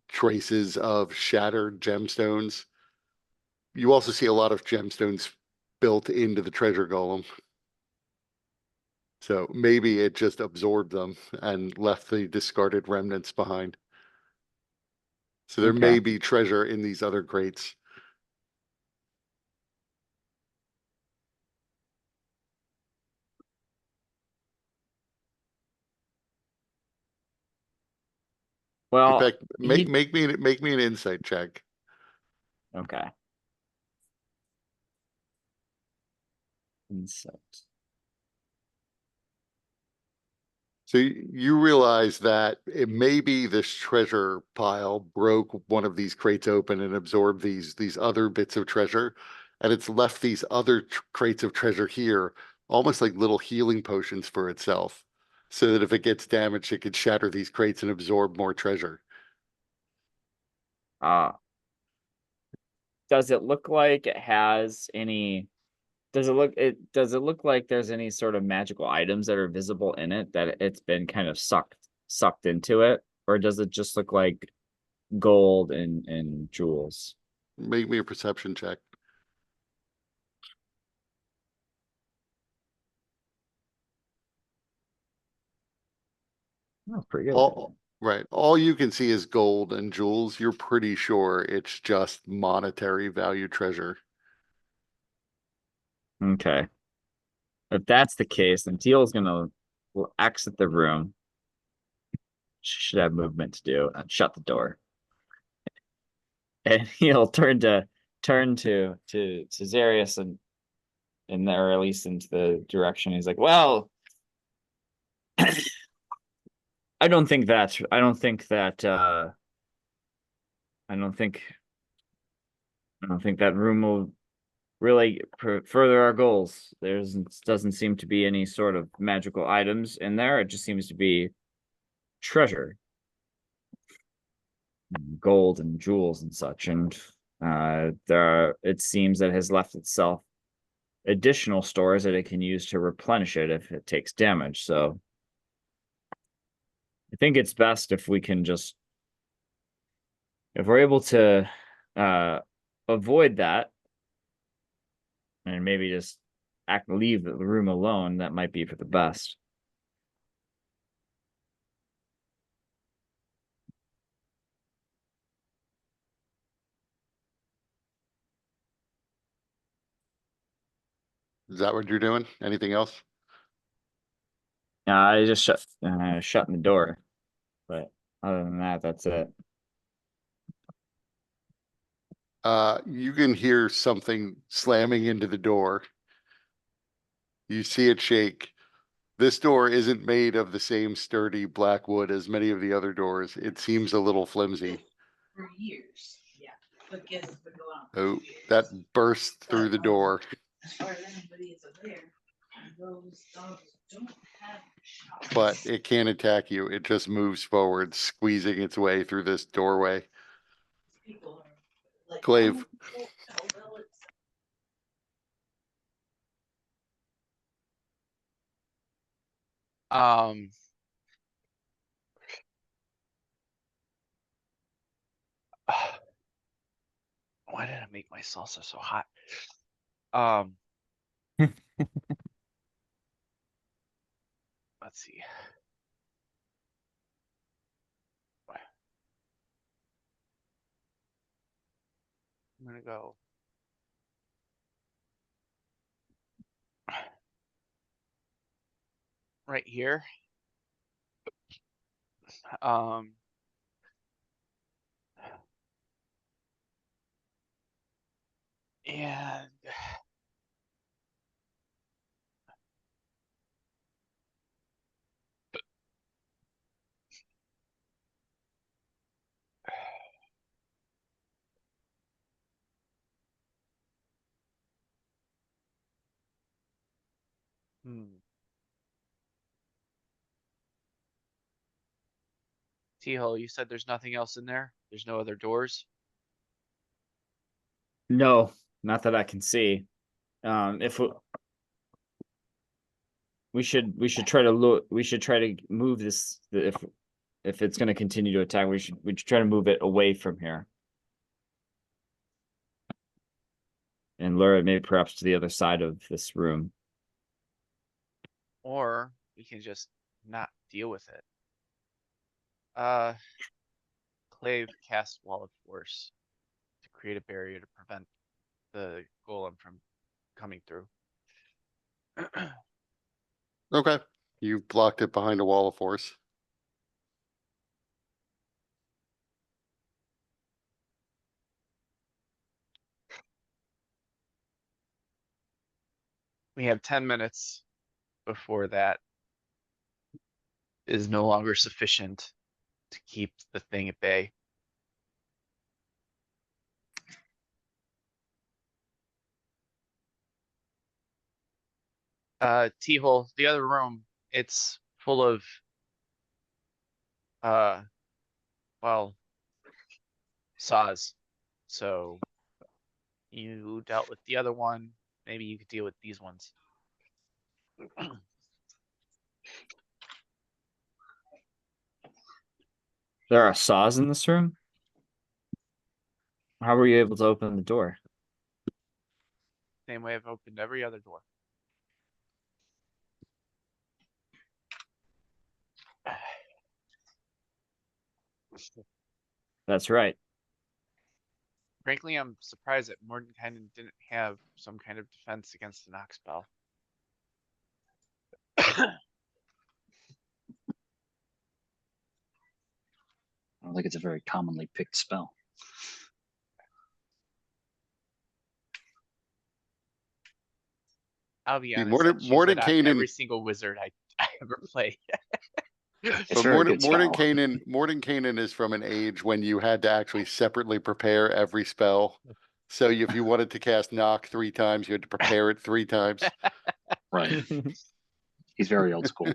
traces of shattered gemstones. You also see a lot of gemstones built into the treasure golem. So maybe it just absorbed them and left the discarded remnants behind. So there may Okay. be treasure in these other crates. In Well, fact, he make me an insight check. okay. Insight. So you realize that it may be this treasure pile broke one of these crates open and absorbed these other bits of treasure, and it's left these other crates of treasure here, almost like little healing potions for itself, so that if it gets damaged, it could shatter these crates and absorb more treasure. Does it look like it has any? Does it look like there's any sort of magical items that are visible in it, that it's been kind of sucked into it, or does it just look like gold and jewels? Make me a perception check. Oh, pretty good. All you can see is gold and jewels. You're pretty sure it's just monetary value treasure. Okay. If that's the case, then Teal's will exit the room. Should have movement to do and shut the door. And he'll turn to Zarius and or at least into the direction. He's like, well, I don't think that I don't think that I don't think that room will really further our goals. Doesn't seem to be any sort of magical items in there. It just seems to be treasure, gold and jewels and such. And it seems that it has left itself additional stores that it can use to replenish it if it takes damage. So I think it's best if we can just, if we're able to avoid that and maybe just leave the room alone, that might be for the best. Is that what you're doing? Anything else? I just shutting the door, but other than that, that's it. You can hear something slamming into the door, You see it shake. This door isn't made of the same sturdy black wood as many of the other doors. It seems a little flimsy. For years, yeah, but guess it's been going on. Oh, for years. that burst through the door. As far as anybody is aware, those dogs don't have shots. But it can't attack you. It just moves forward, squeezing its way through this doorway. People are like, Clave. oh, well, it's Um. Why did I make my salsa so hot? Um. Let's see. I'm gonna go. Right here. Um. And T-Hole, you said there's nothing else in there? There's no other doors? No, not that I can see. If we should try to look, we should try to move this, if it's going to continue to attack, we should try to move it away from here. And lure it maybe perhaps to the other side of this room. Or we can just not deal with it. Clave cast Wall of Force to create a barrier to prevent the golem from coming through. Okay. You've blocked it behind a wall of force. We have 10 minutes before that is no longer sufficient to keep the thing at bay. T-Hole, the other room, it's full of well, saws. So you dealt with the other one, maybe you could deal with these ones. There are saws in this room? How were you able to open the door? Same way I've opened every other door. That's right. Frankly, I'm surprised that Mordenkainen didn't have some kind of defense against the knock spell. I don't think it's a very commonly picked spell. I'll be See, honest, I'd use it on Mordenkainen- every single wizard I ever play. It's But very good spell. Mordenkainen is from an age when you had to actually separately prepare every spell. So if you wanted to cast knock 3 times, you had to prepare it 3 times. Right. He's very old school.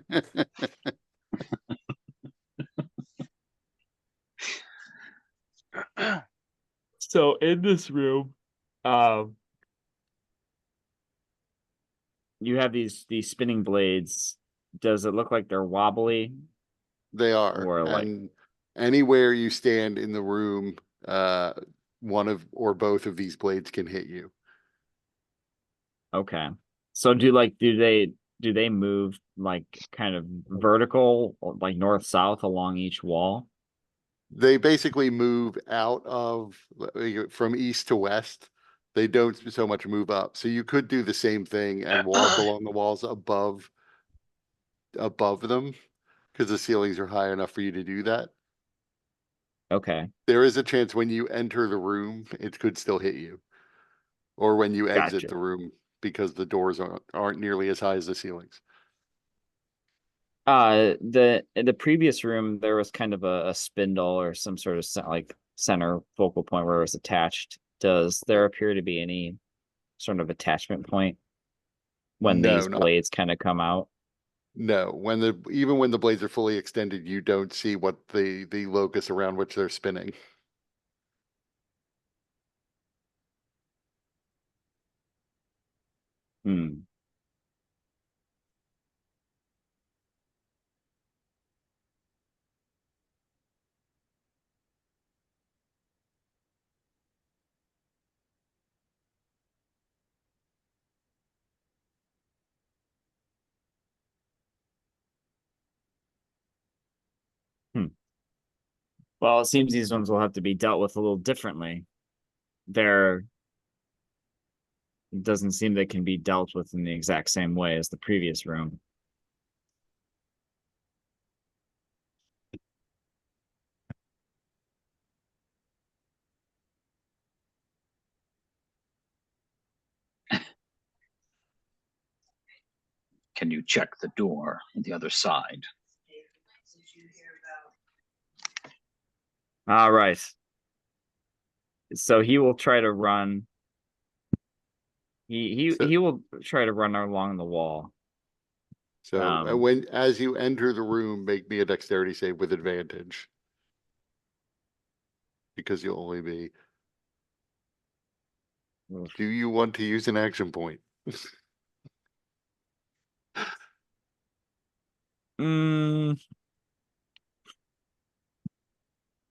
So in this room, you have these spinning blades. Does it look like they're wobbly? They are. Or like- And anywhere you stand in the room, one of or both of these blades can hit you. Okay. So do they move like kind of vertical, like north south along each wall? They basically move out of from east to west. They don't so much move up. So you could do the same thing and walk along the walls above them because the ceilings are high enough for you to do that. Okay. There is a chance when you enter the room, it could still hit you. Or when you exit Gotcha. the room. because the doors aren't nearly as high as the ceilings. In the previous room there was kind of a spindle or some sort of like center focal point where it was attached. Does there appear to be any sort of attachment point when No, these not blades kind of come out? no. Even when the blades are fully extended, you don't see what the locus around which they're spinning. Hmm. Hmm. Well, it seems these ones will have to be dealt with a little differently. They're It doesn't seem they can be dealt with in the exact same way as the previous room. Can you check the door on the other side? All right. So he will try to run. So, He will try to run along the wall. as you enter the room, make me a dexterity save with advantage. Because you'll only be. Do you want to use an action point?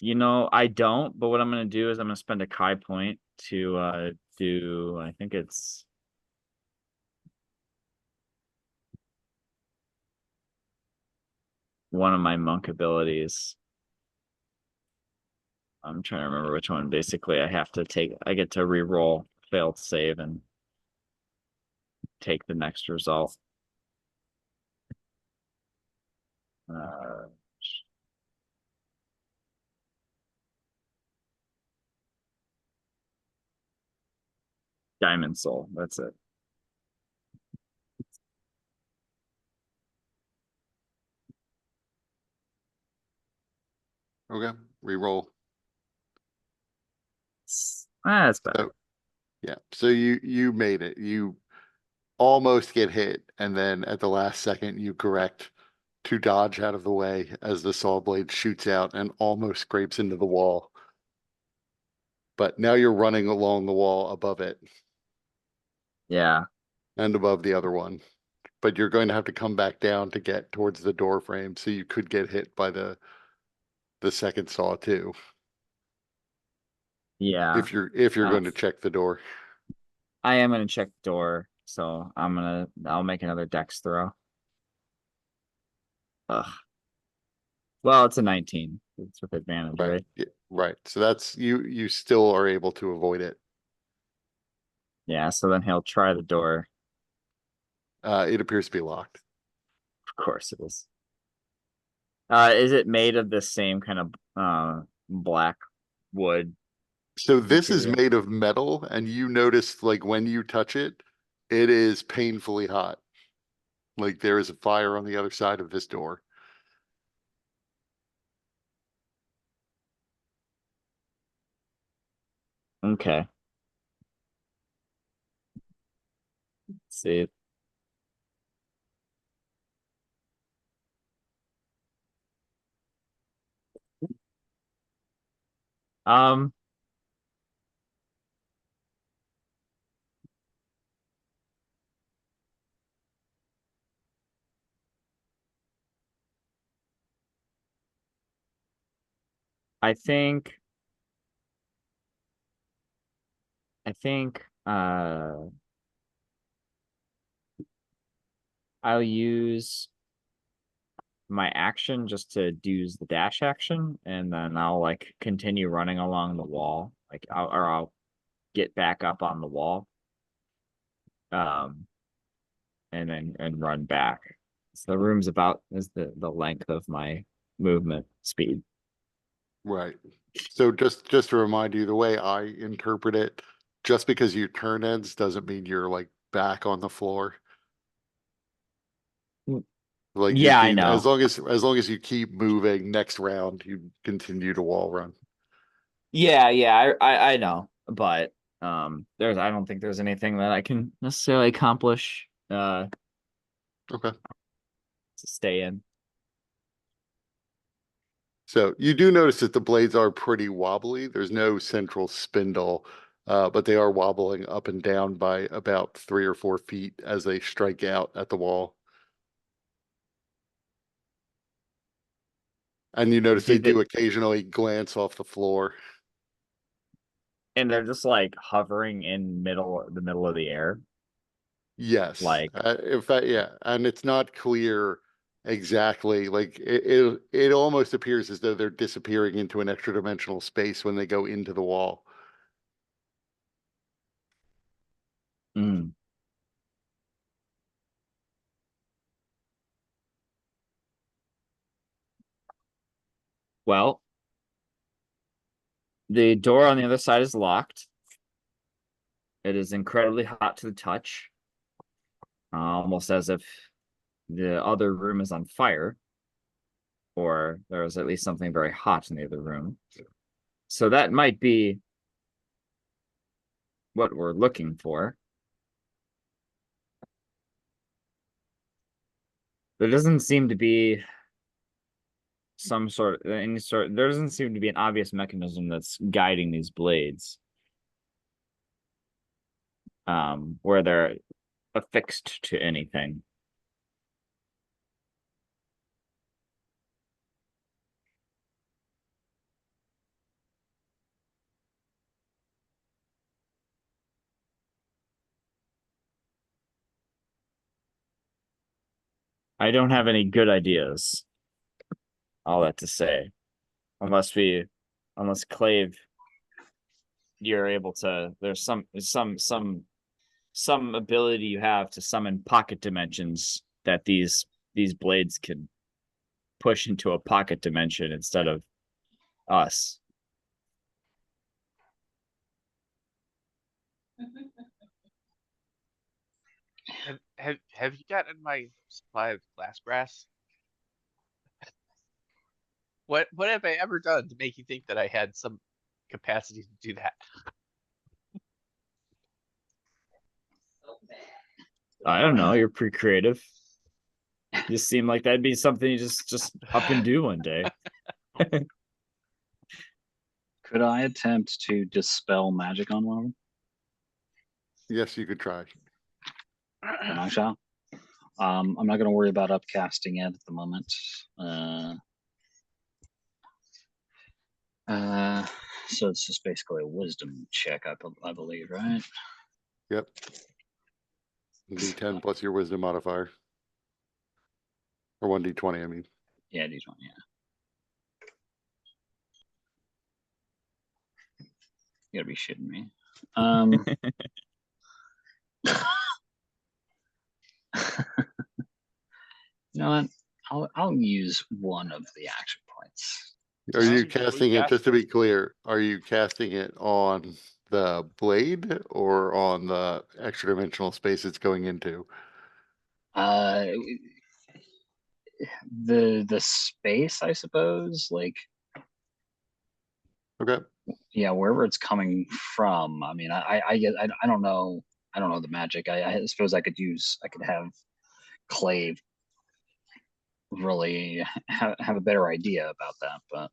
You know, I don't, but what I'm gonna do is I'm gonna spend a Chi point to do, I think it's one of my monk abilities. I'm trying to remember which one. Basically, I get to re-roll failed save and take the next result. Diamond Soul, that's it. Okay, reroll. That's better. So, yeah, so you made it. You almost get hit, and then at the last second, you correct to dodge out of the way as the saw blade shoots out and almost scrapes into the wall. But now you're running along the wall above it Yeah. and above the other one. But you're going to have to come back down to get towards the door frame, so you could get hit by the second saw too. Yeah. If you're going to check the door. I am gonna check the door, so I'll make another dex throw. Ugh. Well, it's a 19. It's with advantage, right? Yeah, right. So that's you still are able to avoid it. Yeah, so then he'll try the door. It appears to be locked. Of course it is. Is it made of the same kind of black wood? So this is Material. made of metal, and you notice like when you touch it, it is painfully hot. Like there is a fire on the other side of this door. Okay. Let's see. Um, I think I'll use my action just to do the dash action, and then I'll like continue running along the wall. I'll get back up on the wall. And then run back. So the room's about is the length of my movement speed. Right. So just to remind you, the way I interpret it, just because you turn ends doesn't mean you're like back on the floor. Mm. Like Yeah, I as know. long as you keep moving, next round you continue to wall run. Yeah, I know, but there's I don't think there's anything that I can necessarily accomplish Okay. to stay in. So you do notice that the blades are pretty wobbly. There's no central spindle, but they are wobbling up and down by about 3 or 4 feet as they strike out at the wall. And you notice Do they they- do occasionally glance off the floor. And they're just like hovering in the middle of the air. Yes. Like- In fact, yeah. And it's not clear exactly. Like it almost appears as though they're disappearing into an extra dimensional space when they go into the wall. Mm. Well, the door on the other side is locked. It is incredibly hot to the touch, almost as if the other room is on fire, or there is at least something very hot in the other room. So that might be what we're looking for. There doesn't seem to be there doesn't seem to be an obvious mechanism that's guiding these blades. Where they're affixed to anything. I don't have any good ideas. All that to say. Unless Clave, you're able to, there's some ability you have to summon pocket dimensions that these blades can push into a pocket dimension instead of us. Have you gotten my supply of glass brass? What have I ever done to make you think that I had some capacity to do that? So bad. I don't know, you're pretty creative. You seem like that'd be something you just up and do one day. Could I attempt to dispel magic on one of them? Yes, you could try. Then I shall. I'm not going to worry about upcasting it at the moment. So it's just basically a wisdom check, I believe, right? Yep. D10 plus your wisdom modifier. Or 1d20, I mean. Yeah, D20, yeah. You gotta be shitting me. You know what? I'll use one of the action points. Are you Well, casting it, just to be clear, are you casting it on the blade or on the extra dimensional space it's going into? Uh, the space, I suppose. Like, Okay. yeah, wherever it's coming from. I mean, I don't know. I don't know the magic. I suppose I could have Clave really have a better idea about that, but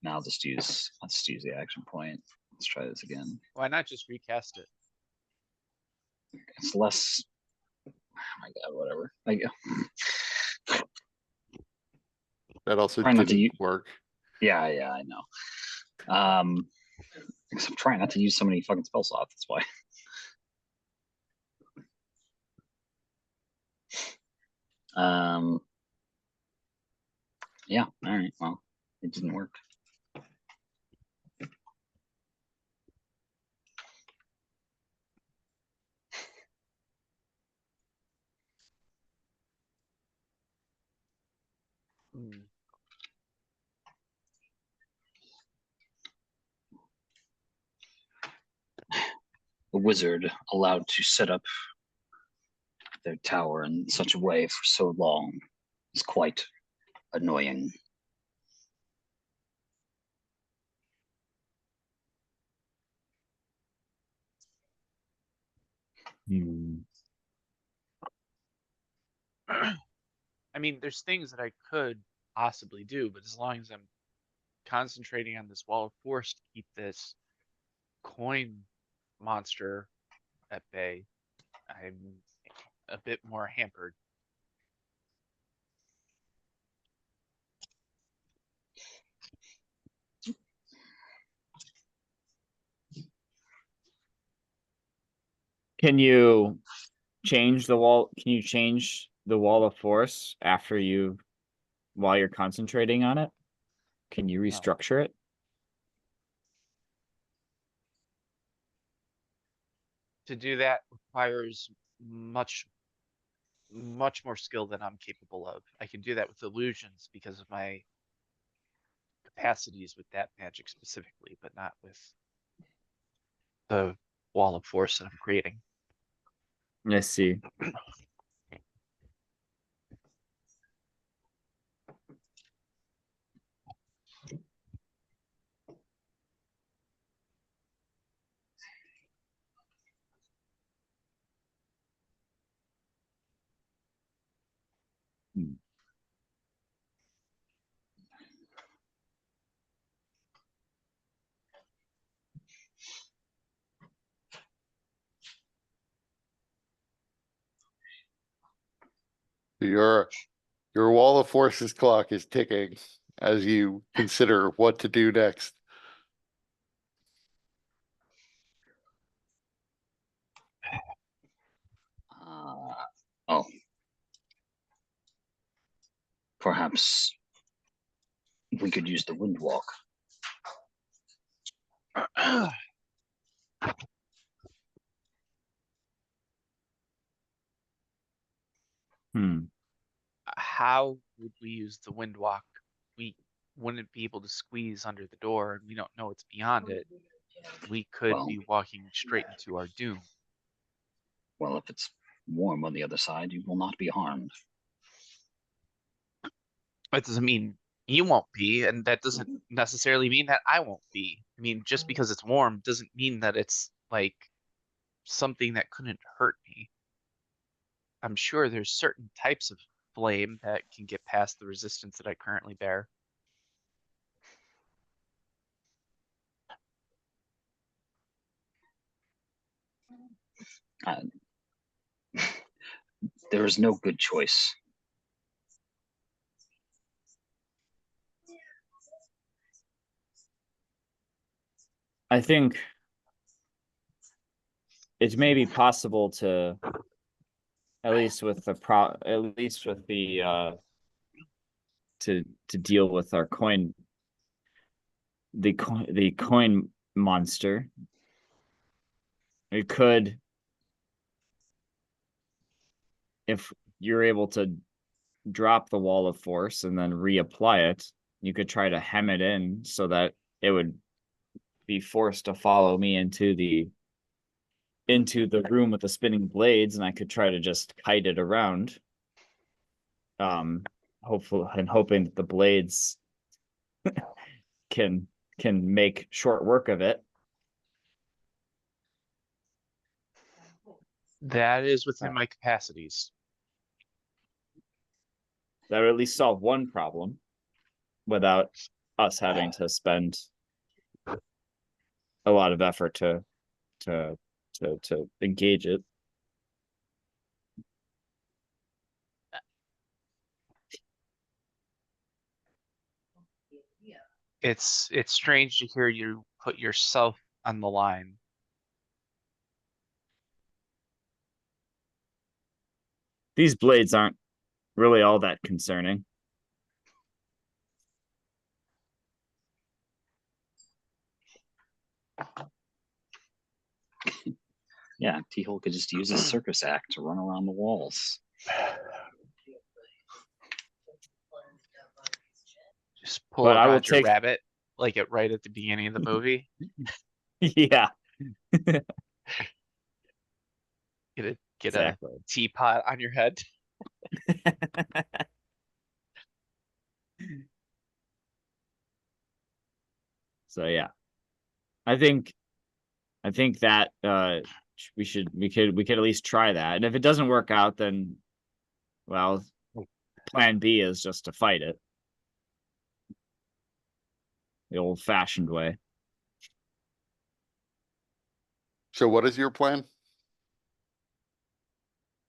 now let's just use the action point. Let's try this again. Why not just recast it? It's less. Oh my god, whatever. That also Try not to didn't work. Yeah, I know. Because I'm trying not to use so many fucking spell slots. That's why. Yeah. All right. Well, it didn't work. wizard allowed to set up their tower in such a way for so long is quite annoying. Hmm. I mean, there's things that I could possibly do, but as long as I'm concentrating on this wall of force to keep this coin monster at bay, I'm a bit more hampered. Can you change the wall? Can you change the wall of force after you, while you're concentrating on it? Can you restructure it? To do that requires much more skill than I'm capable of. I can do that with illusions because of my capacities with that magic specifically, but not with the wall of force that I'm creating. Let's see. Hmm. Your wall of forces clock is ticking as you consider what to do next. Oh. Perhaps we could use the wind walk. Hmm. How would we use the wind walk? We wouldn't be able to squeeze under the door, and we don't know what's beyond it. We could Well- be walking straight into our doom. Well, if it's warm on the other side, you will not be harmed. That doesn't mean you won't be, and that doesn't necessarily mean that I won't be. I mean, just because it's warm doesn't mean that it's like something that couldn't hurt me. I'm sure there's certain types of flame that can get past the resistance that I currently bear. Uh, there is no good choice. I think it may be possible to, at least with the to deal with our coin, the coin monster. We could, if you're able to drop the wall of force and then reapply it, you could try to hem it in so that it would be forced to follow me into the room with the spinning blades, and I could try to just kite it around. Hoping that the blades can make short work of it. That is within my capacities. That would at least solve one problem without us having to spend a lot of effort to engage it. It's strange to hear you put yourself on the line. These blades aren't really all that concerning. Yeah, T-Hole could just use his circus act to run around the walls. Just pull But a I will Roger take- Rabbit, like it right at the beginning of the movie. Yeah. Get a Exactly. teapot on your head. So yeah, I think that we could at least try that. And if it doesn't work out, then well, plan B is just to fight it the old-fashioned way. So what is your plan?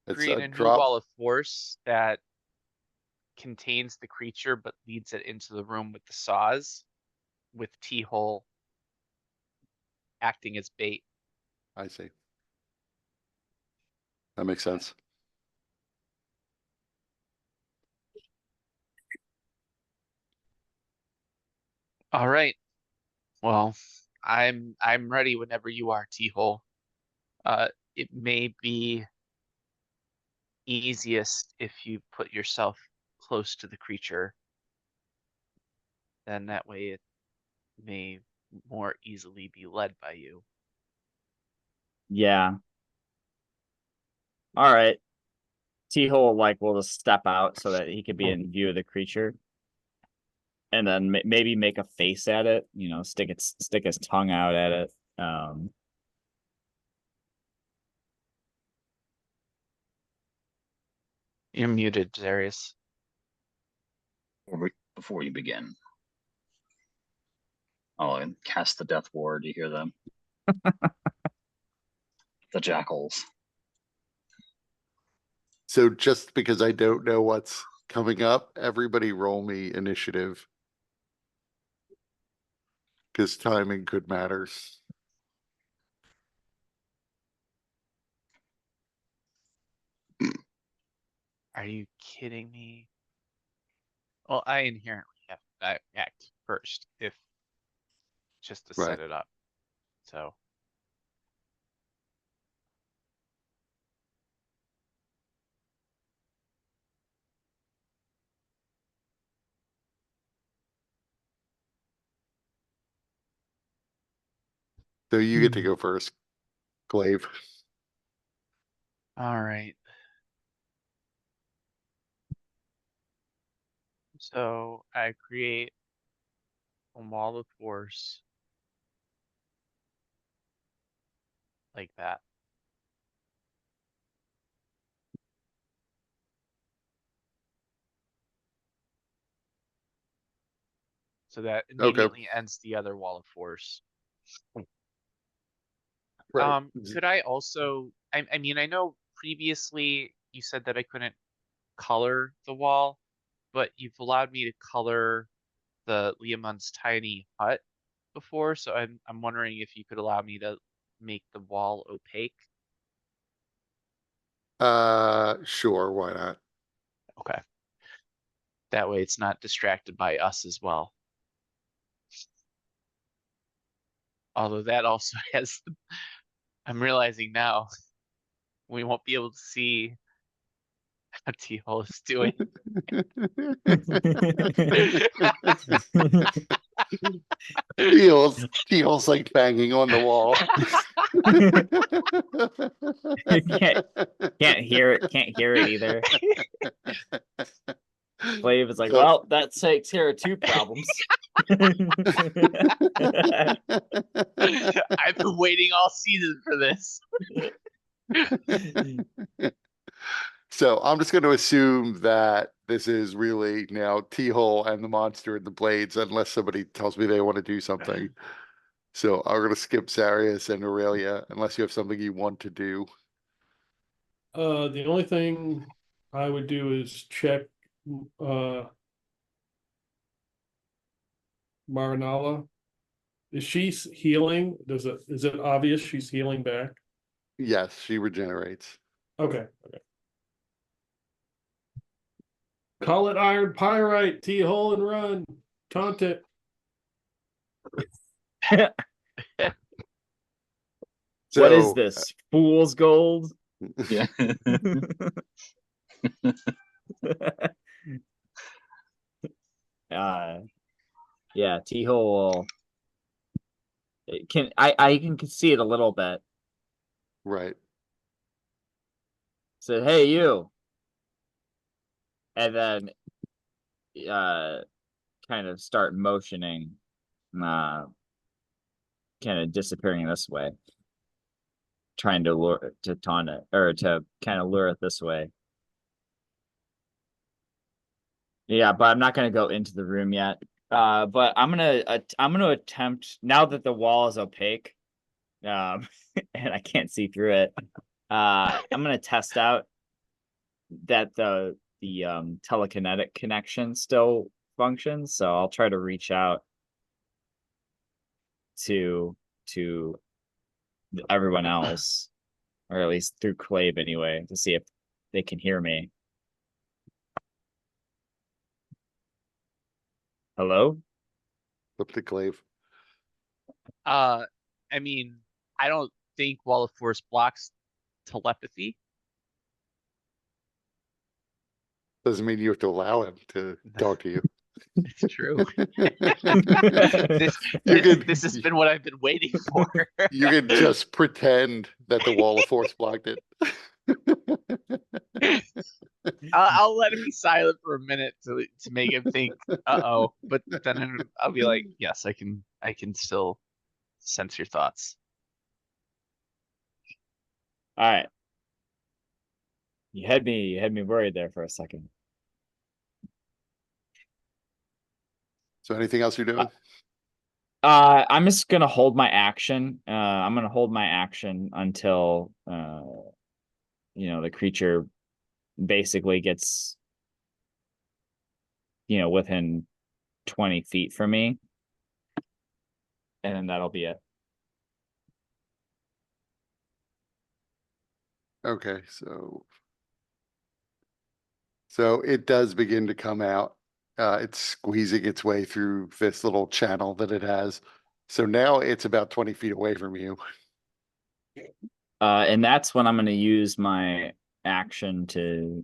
It's Create a a new drop. wall of force that contains the creature but leads it into the room with the saws, with T-hole acting as bait. I see. That makes sense. All right. Well, I'm ready whenever you are, T-hole. It may be easiest if you put yourself close to the creature. Then that way it may more easily be led by you. Yeah. All right. T-hole will just step out so that he could be in view of the creature, and then maybe make a face at it. Stick his tongue out at it. You're muted, Darius. Before you begin, I'll cast the death ward. You hear them? The jackals. So just because I don't know what's coming up, everybody roll me initiative. Because timing could matter. Are you kidding me? Well, I inherently have to act first, if just to Right. set it up. So So you get to go first, Glaive. all right. So I create a wall of force like that. So that Okay. immediately ends the other wall of force. Right. Could I also, I mean, I know previously you said that I couldn't color the wall, but you've allowed me to color the Liamon's tiny hut before, so I'm wondering if you could allow me to make the wall opaque. Sure, why not? Okay. That way it's not distracted by us as well. Although that also has, I'm realizing now, we won't be able to see what T-hole is doing. Teal's like banging on the wall. Can't hear it. Can't hear it either. Glaive is like, So- well, that takes care of two problems. I've been waiting all season for this. So I'm just going to assume that this is really now T-hole and the monster and the blades, unless somebody tells me they want to do something. So I'm going to skip Zarius and Aurelia, unless you have something you want to do. The only thing I would do is check Marinala. Is she healing? Is it obvious she's healing back? Yes, she regenerates. Okay. Call it Iron Pyrite, T-hole and run. Taunt it. What is So, this? Fool's gold? Yeah. Yeah, T-hole I can see it a little bit. right. said, "Hey, you," and then kind of start motioning, kind of disappearing this way, trying to lure to taunt it or to kind of lure it this way. Yeah, but I'm not gonna go into the room yet. But I'm gonna attempt now that the wall is opaque, and I can't see through it. I'm gonna test out that the telekinetic connection still functions. So I'll try to reach out to everyone else, or at least through Clave anyway, to see if they can hear me. Hello? Flip the clave. I mean, I don't think Wall of Force blocks telepathy. Doesn't mean you have to allow him to talk to you. It's true. This You could- this has been what I've been waiting for. You can just pretend that the wall of force blocked it. I'll let him be silent for a minute to make him think, uh-oh. But then I'll be like, yes, I can still sense your thoughts. All right. You had me worried there for a second. So anything else you're doing? I'm just gonna hold my action. I'm gonna hold my action until the creature basically gets within 20 feet from me, and then that'll be it. Okay, so it does begin to come out. It's squeezing its way through this little channel that it has. So now it's about 20 feet away from you. And that's when I'm gonna use my action to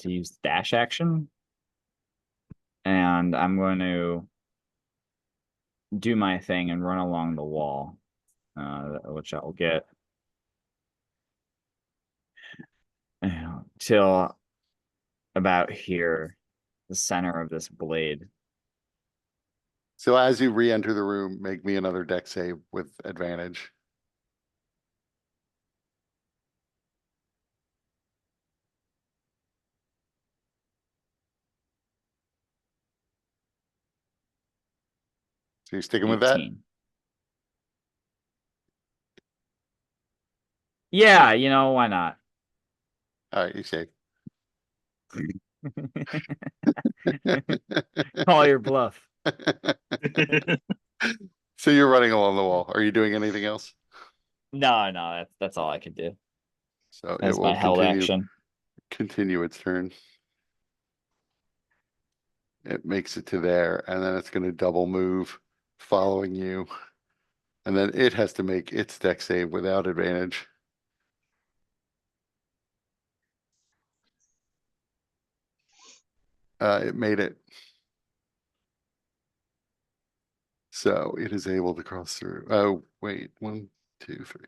use dash action, and I'm going to do my thing and run along the wall, which I'll get till about here, the center of this blade. So as you re-enter the room, make me another deck save with advantage. So you're sticking with that? 18. Yeah, why not? All right, you safe. Call your bluff. So you're running along the wall. Are you doing anything else? No, that's all I could do. So That's it my will held action. continue its turn. It makes it to there, and then it's going to double move following you. And then it has to make its deck save without advantage. It made it. So it is able to cross through. Oh, wait. 1, 2, 3.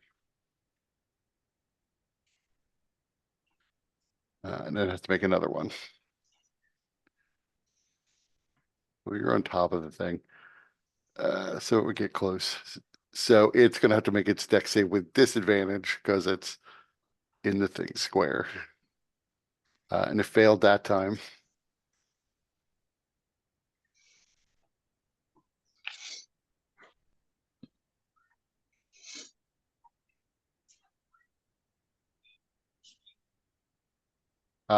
And then it has to make another one. Well, you're on top of the thing. So it would get close. So it's going to have to make its deck save with disadvantage because it's in the thing square. And it failed that time.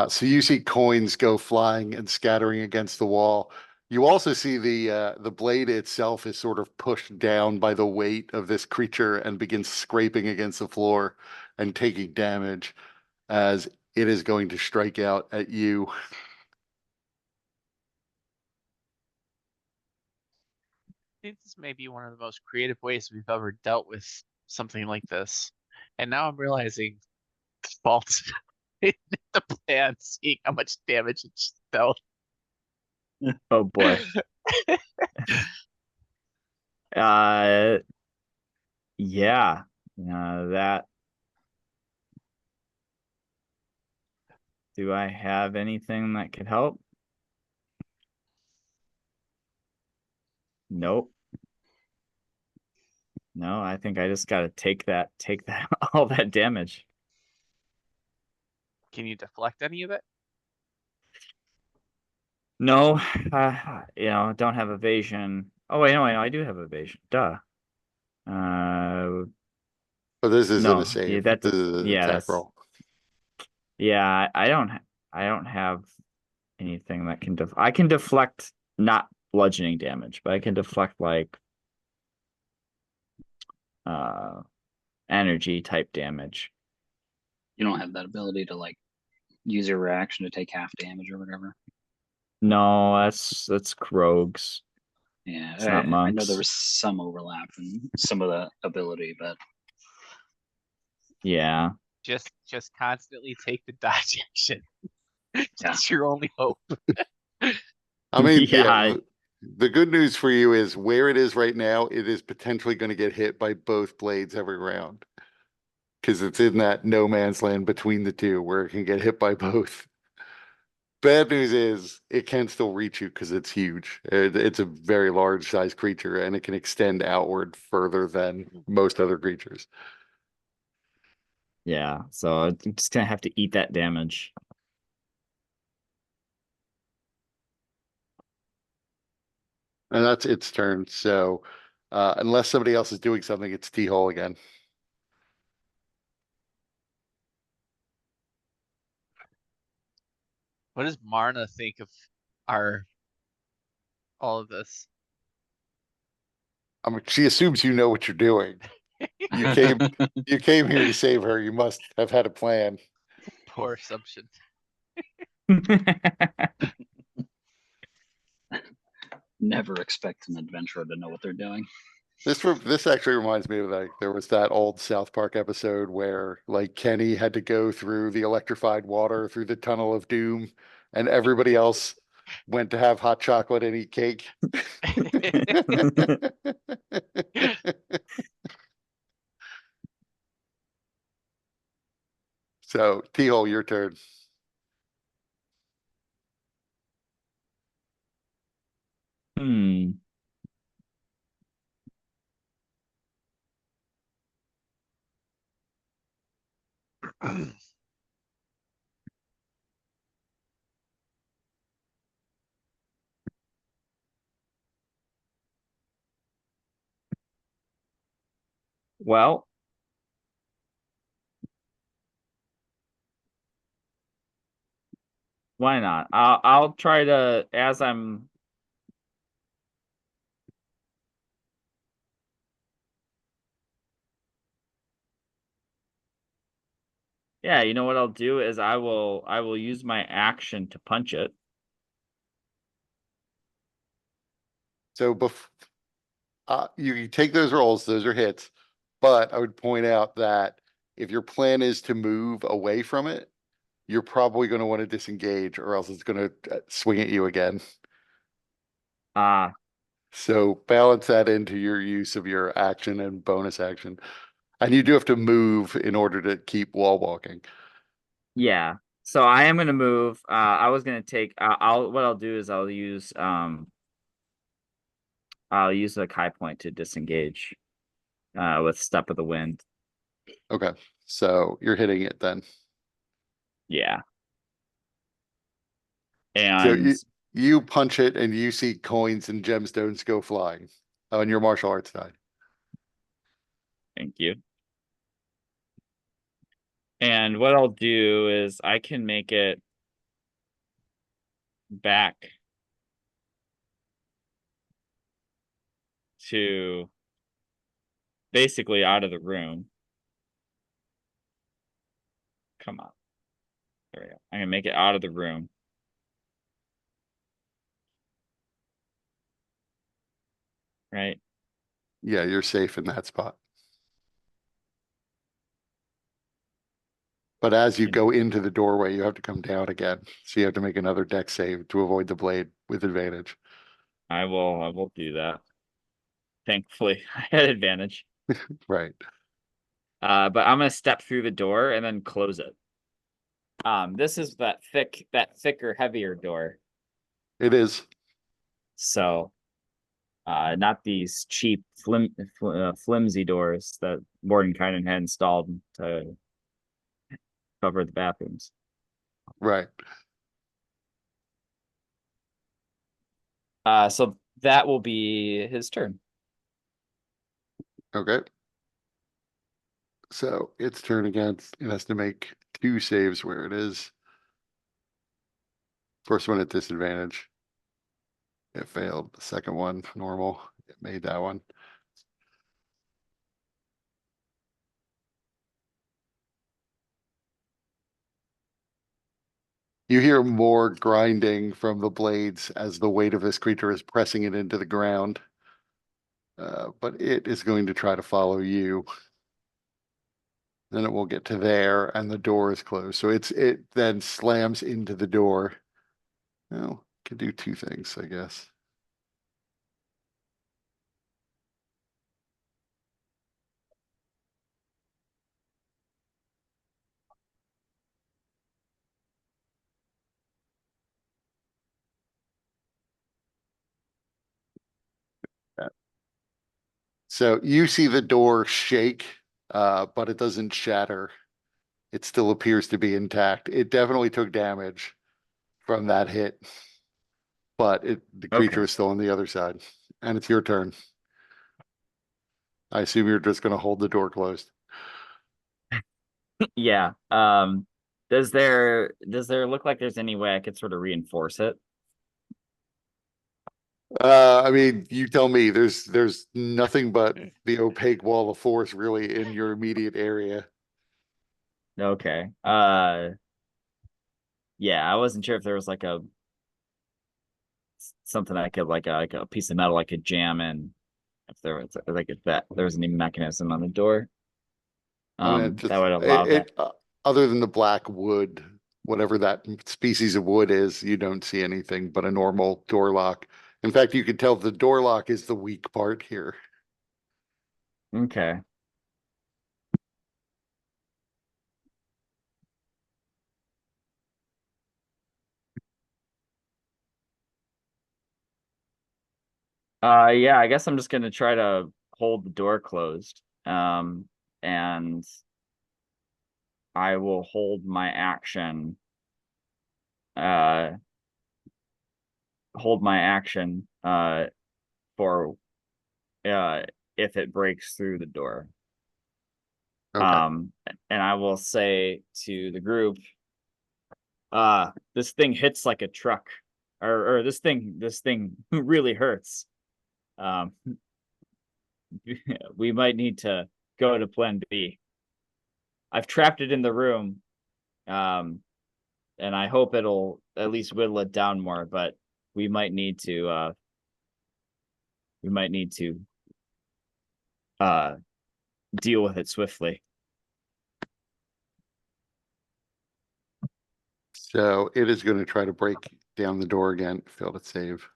So you see coins go flying and scattering against the wall. You also see the blade itself is sort of pushed down by the weight of this creature and begins scraping against the floor and taking damage as it is going to strike out at you. I think this may be one of the most creative ways we've ever dealt with something like this. And now I'm realizing the fault in the plan, seeing how much damage it's dealt. Oh boy. Yeah. That Do I have anything that could help? Nope. No, I think I just gotta take that all that damage. Can you deflect any of it? No, don't have evasion. Oh wait, no, I do have evasion. Duh. But this isn't a No, yeah, save. that's This is an yeah, attack that's roll. yeah. I don't have anything that can I can deflect not bludgeoning damage, but I can deflect like uh energy type damage. You don't have that ability to like use your reaction to take half damage or whatever. No, that's Krogs. Yeah, It's not I know monks. there was some overlap in some of the ability, but Yeah. Just constantly take the dodge action. Yeah. That's your only hope. I mean, Yeah. the good news for you is where it is right now, it is potentially going to get hit by both blades every round. Because it's in that no man's land between the two where it can get hit by both. Bad news is it can still reach you because it's huge. It's a very large size creature and it can extend outward further than most other creatures. Yeah. So I'm just gonna have to eat that damage. And that's its turn. So unless somebody else is doing something, it's T-hole again. What does Marna think of our all of this? I mean, she assumes you know what you're doing. You came you came here to save her. You must have had a plan. Poor assumption. never expect an adventurer to know what they're doing. This actually reminds me of like there was that old South Park episode where like Kenny had to go through the electrified water through the tunnel of doom, and everybody else went to have hot chocolate and eat cake. So T-hole, your turn. Hmm. Well, why not? I'll try to as I'm Yeah, you know what I'll do is I will use my action to punch it. So you take those rolls; those are hits. But I would point out that if your plan is to move away from it, you're probably going to want to disengage, or else it's going to swing at you again. Ah, So balance that into your use of your action and bonus action. And you do have to move in order to keep wall walking. yeah. So I am gonna move. I was gonna take. What I'll do is I'll use a Kai point to disengage. With Step of the Wind. Okay. So you're hitting it then. Yeah. So And you punch it and you see coins and gemstones go flying on your martial arts die. thank you. And what I'll do is I can make it back to basically out of the room. Come on. There we go. I'm gonna make it out of the room. Right? Yeah, you're safe in that spot. But as you go into the doorway, you have to come down again. So you have to make another deck save to avoid the blade with advantage. I will do that. Thankfully, I had advantage. Right. But I'm gonna step through the door and then close it. This is that thicker, heavier door. It is. So, not these cheap, flimsy doors that Mordenkainen had installed to cover the bathrooms. Right. So that will be his turn. Okay. So its turn again. It has to make 2 saves where it is. First one at disadvantage. It failed. The second one, normal. It made that one. You hear more grinding from the blades as the weight of this creature is pressing it into the ground. But it is going to try to follow you. Then it will get to there and the door is closed. So it then slams into the door. Well, can do 2 things, I guess. So you see the door shake, but it doesn't shatter. It still appears to be intact. It definitely took damage from that hit, but the creature Okay. is still on the other side. And it's your turn. I assume you're just going to hold the door closed. Yeah. Does there look like there's any way I could sort of reinforce it? I mean, you tell me. There's nothing but the opaque wall of force really in your immediate area. Okay. Yeah, I wasn't sure if there was like something I could like a piece of metal I could jam in if there was like if there was any mechanism on the door. I mean, it That just would allow that. other than the black wood, whatever that species of wood is, you don't see anything but a normal door lock. In fact, you could tell the door lock is the weak part here. Okay. Yeah, I guess I'm just gonna try to hold the door closed. And I will hold my action. Uh, hold my action. For if it breaks through the door. Okay. And I will say to the group, this thing hits like a truck, or this thing really hurts. We might need to go to plan B. I've trapped it in the room, and I hope it'll at least whittle it down more, but we might need to deal with it swiftly. So it is going to try to break down the door again. Failed its save.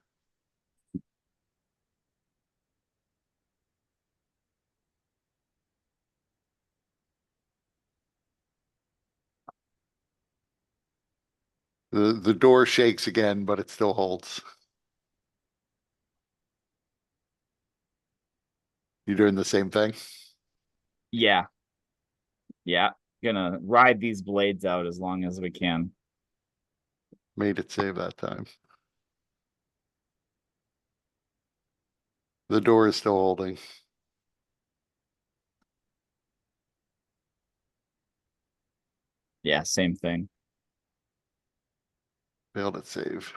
The door shakes again, but it still holds. You doing the same thing? Yeah. Yeah. Gonna ride these blades out as long as we can. Made it save that time. The door is still holding. Yeah, same thing. Failed its save.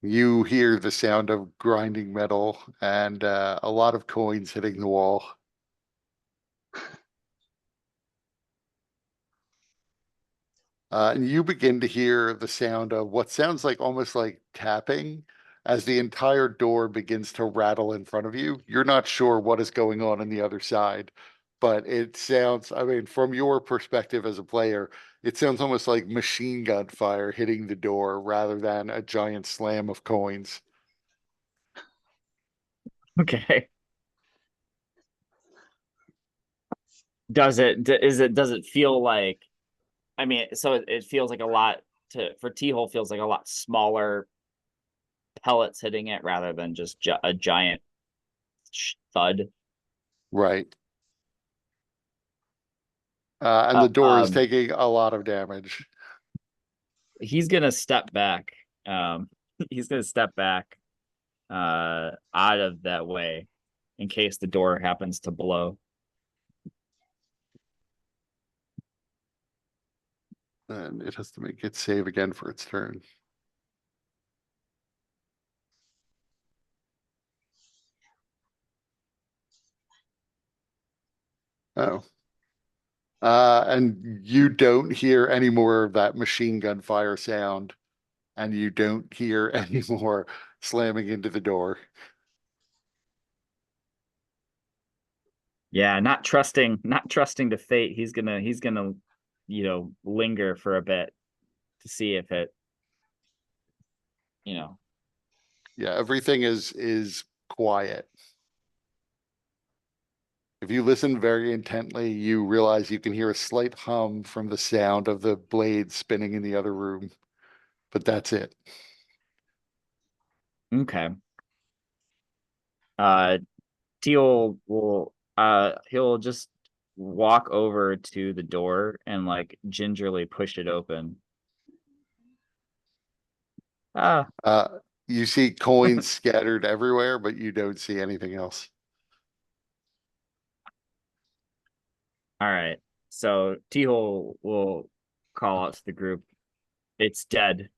You hear the sound of grinding metal and a lot of coins hitting the wall. And you begin to hear the sound of what sounds like almost like tapping as the entire door begins to rattle in front of you. You're not sure what is going on the other side, but it sounds, I mean, from your perspective as a player, it sounds almost like machine gun fire hitting the door rather than a giant slam of coins. Okay. Does it feel like, I mean, so it feels like a lot for T-hole feels like a lot smaller pellets hitting it rather than just a giant thud. Right. And the door is Um, taking a lot of damage. he's gonna step back. He's gonna step back out of that way in case the door happens to blow. And it has to make its save again for its turn. Oh. And you don't hear any more of that machine gun fire sound, and you don't hear any more slamming into the door. Yeah, not trusting to fate. He's gonna, linger for a bit to see if it, you know. Yeah, everything is quiet. If you listen very intently, you realize you can hear a slight hum from the sound of the blade spinning in the other room, but that's it. Okay. Uh, Teal will, he'll just walk over to the door and like gingerly push it open. Ah, You see coins scattered everywhere, but you don't see anything else. all right. So T-hole will call out to the group. It's dead.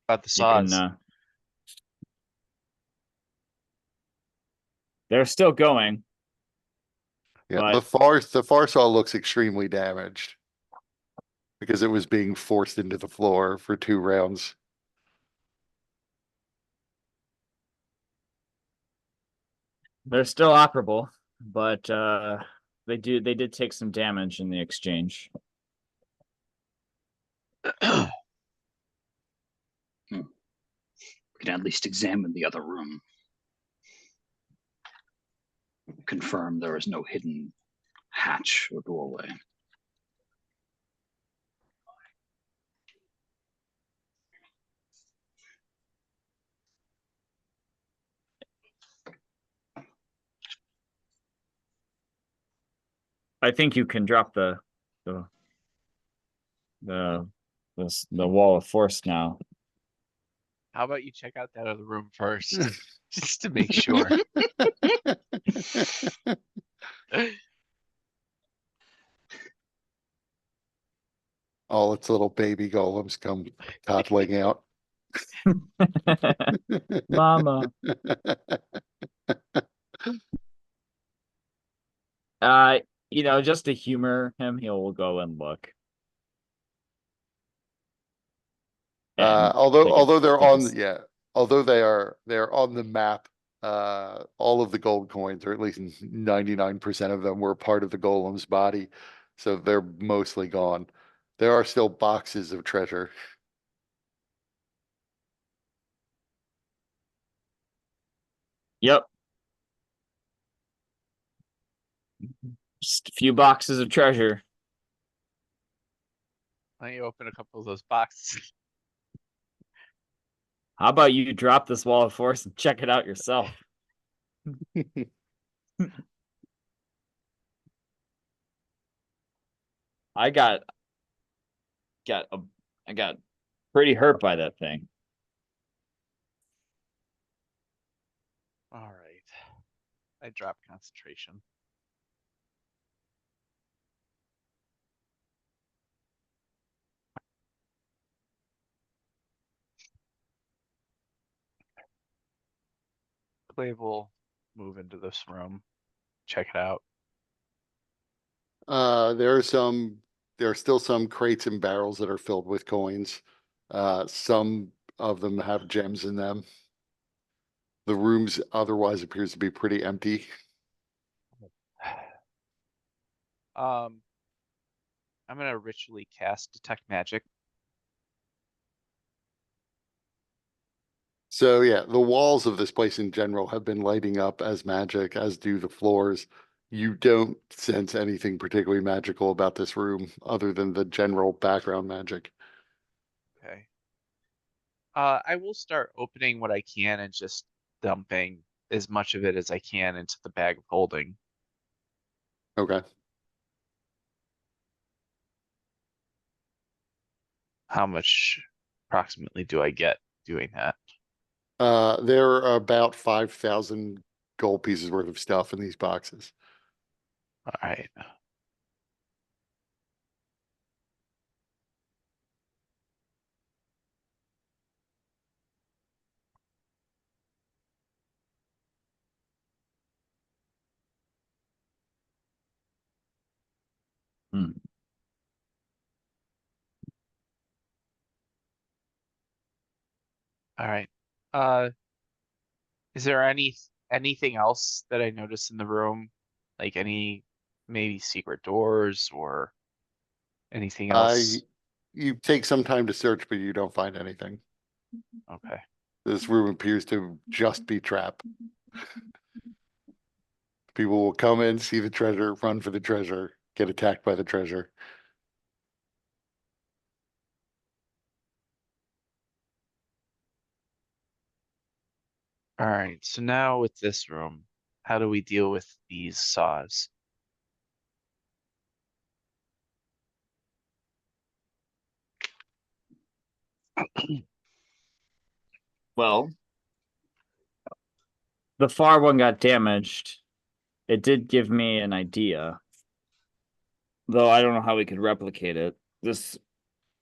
About the You can, saws. they're still going, Yeah, but the far saw looks extremely damaged because it was being forced into the floor for 2 rounds. they're still operable. But they did take some damage in the exchange. We can at least examine the other room. Confirm there is no hidden hatch or doorway. I think you can drop the the the wall of force now. How about you check out that other room first, just to make sure. All its little baby golems come toddling out. Mama. Just to humor him, he'll go and look. And Although they're take on, yeah, although they're on the map, all of the gold coins, or at least 99% of them, were part of the golem's body, so they're mostly gone. There are still boxes of treasure. Yep. Just a few boxes of treasure. Why don't you open a couple of those boxes? How about you drop this wall of force and check it out yourself? I got I got pretty hurt by that thing. All right. I dropped concentration. Clave will move into this room, check it out. There are still some crates and barrels that are filled with coins. Some of them have gems in them. The rooms otherwise appears to be pretty empty. I'm gonna ritually cast detect magic. So yeah, the walls of this place in general have been lighting up as magic, as do the floors. You don't sense anything particularly magical about this room other than the general background magic. Okay. I will start opening what I can and just dumping as much of it as I can into the bag of holding. Okay. How much approximately do I get doing that? There are about 5,000 gold pieces worth of stuff in these boxes. All right. Hmm. All right. Is there anything else that I noticed in the room? Like any maybe secret doors or anything else? You take some time to search, but you don't find anything. Okay. This room appears to just be trap. People will come in, see the treasure, run for the treasure, get attacked by the treasure. All right. So now with this room, how do we deal with these saws? Well, the far one got damaged. It did give me an idea, though I don't know how we could replicate it.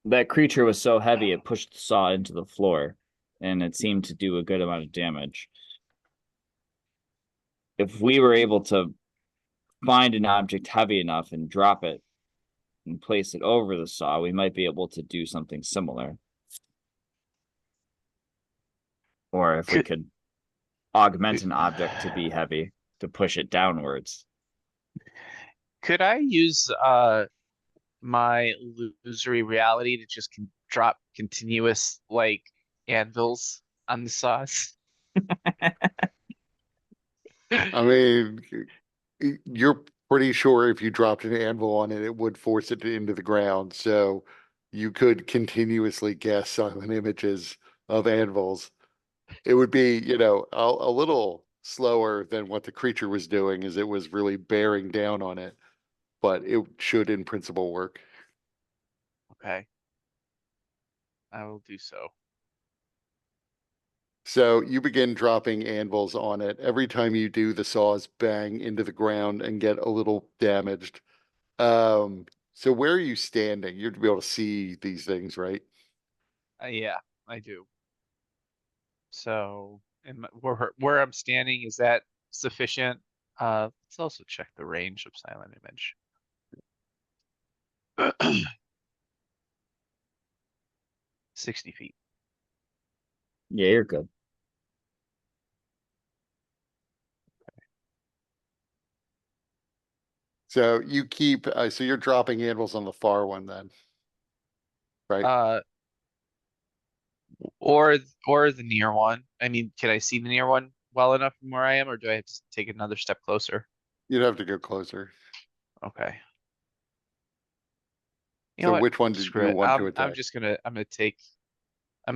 That creature was so heavy it pushed the saw into the floor, and it seemed to do a good amount of damage. If we were able to find an object heavy enough and drop it and place it over the saw, we might be able to do something similar. Or if we Could, could augment an object to be heavy to push it downwards. could I use my illusory reality to just drop continuous like anvils on the saws? I mean, you're pretty sure if you dropped an anvil on it, it would force it into the ground. So you could continuously guess silent images of anvils. It would be, a little slower than what the creature was doing, as it was really bearing down on it, but it should in principle work. Okay. I will do so. So you begin dropping anvils on it. Every time you do, the saws bang into the ground and get a little damaged. So where are you standing? You'd be able to see these things, right? Yeah, I do. So, where I'm standing, is that sufficient? Let's also check the range of silent image. 60 feet. Yeah, you're good. So you keep, so you're dropping anvils on the far one then, right? Uh, or the near one. I mean, can I see the near one well enough from where I am, or do I have to take another step closer? You'd have to go closer. Okay. You know So what? which one did Screw you it. want to I'm attack? just gonna I'm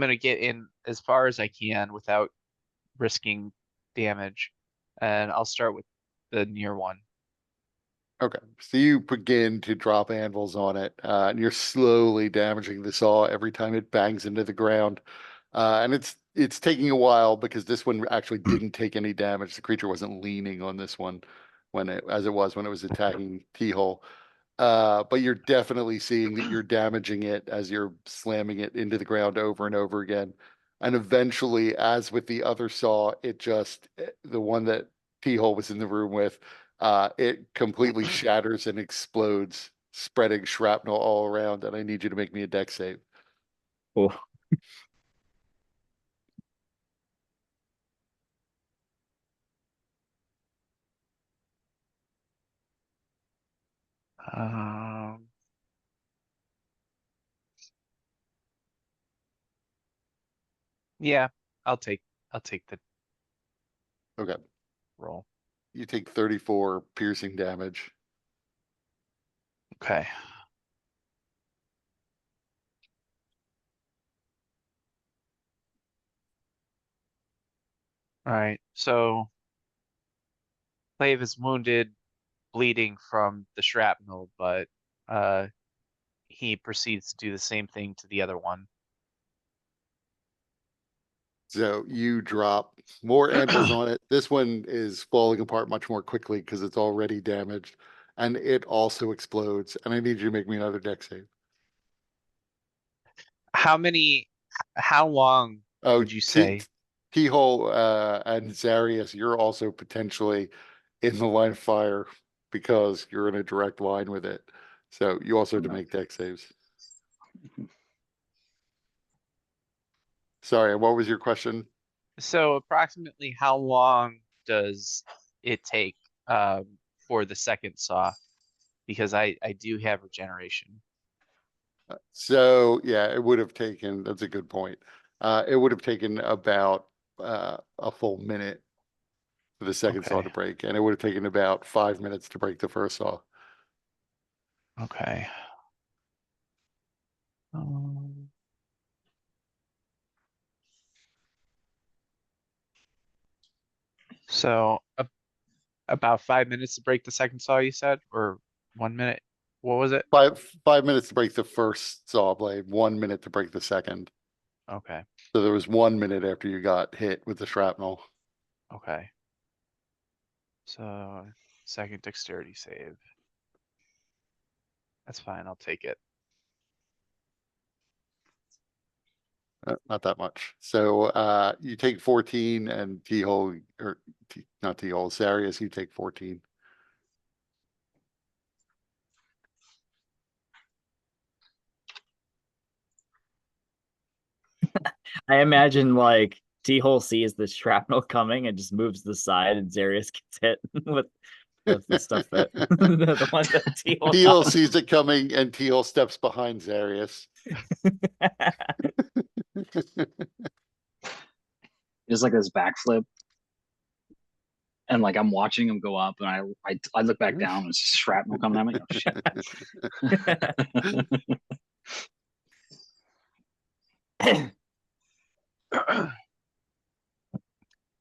gonna get in as far as I can without risking damage, and I'll start with the near one. Okay, so you begin to drop anvils on it, and you're slowly damaging the saw every time it bangs into the ground. And it's taking a while because this one actually didn't take any damage. The creature wasn't leaning on this one as it was when it was attacking T-hole. But you're definitely seeing that you're damaging it as you're slamming it into the ground over and over again. And eventually, as with the other saw, the one that T-hole was in the room with, it completely shatters and explodes, spreading shrapnel all around. And I need you to make me a deck save. Oh, Um, yeah, I'll take I'll take the Okay, roll. you take 34 piercing damage. Okay. Alright, so Clave is wounded, bleeding from the shrapnel, but he proceeds to do the same thing to the other one. So you drop more anvils on it. This one is falling apart much more quickly because it's already damaged, and it also explodes. And I need you to make me another deck save. How long Oh, would you say? Keyhole and Zarius, you're also potentially in the line of fire because you're in a direct line with it. So you also have to Okay. make deck saves. Sorry, what was your question? So approximately how long does it take for the second saw? Because I do have regeneration. So yeah, it would have taken, that's a good point. It would have taken about a full minute for the second saw Okay. to break, and it would have taken about 5 minutes to break the first saw. Okay. So about 5 minutes to break the second saw, you said, or 1 minute? What was it? 5 minutes to break the first saw blade, 1 minute to break the second. Okay. So there was 1 minute after you got hit with the shrapnel. Okay. So second dexterity save. That's fine. I'll take it. Not that much. So you take 14 and T-hole, or not T-hole, Sarius, you take 14. I imagine like T-hole sees the shrapnel coming and just moves to the side, and Zarius gets hit with the stuff that the ones that T-hole T-hole found. sees it coming and T-hole steps behind Zarius. It's like this backflip. And like I'm watching him go up, and I look back down, and it's just shrapnel coming at me. Oh, shit.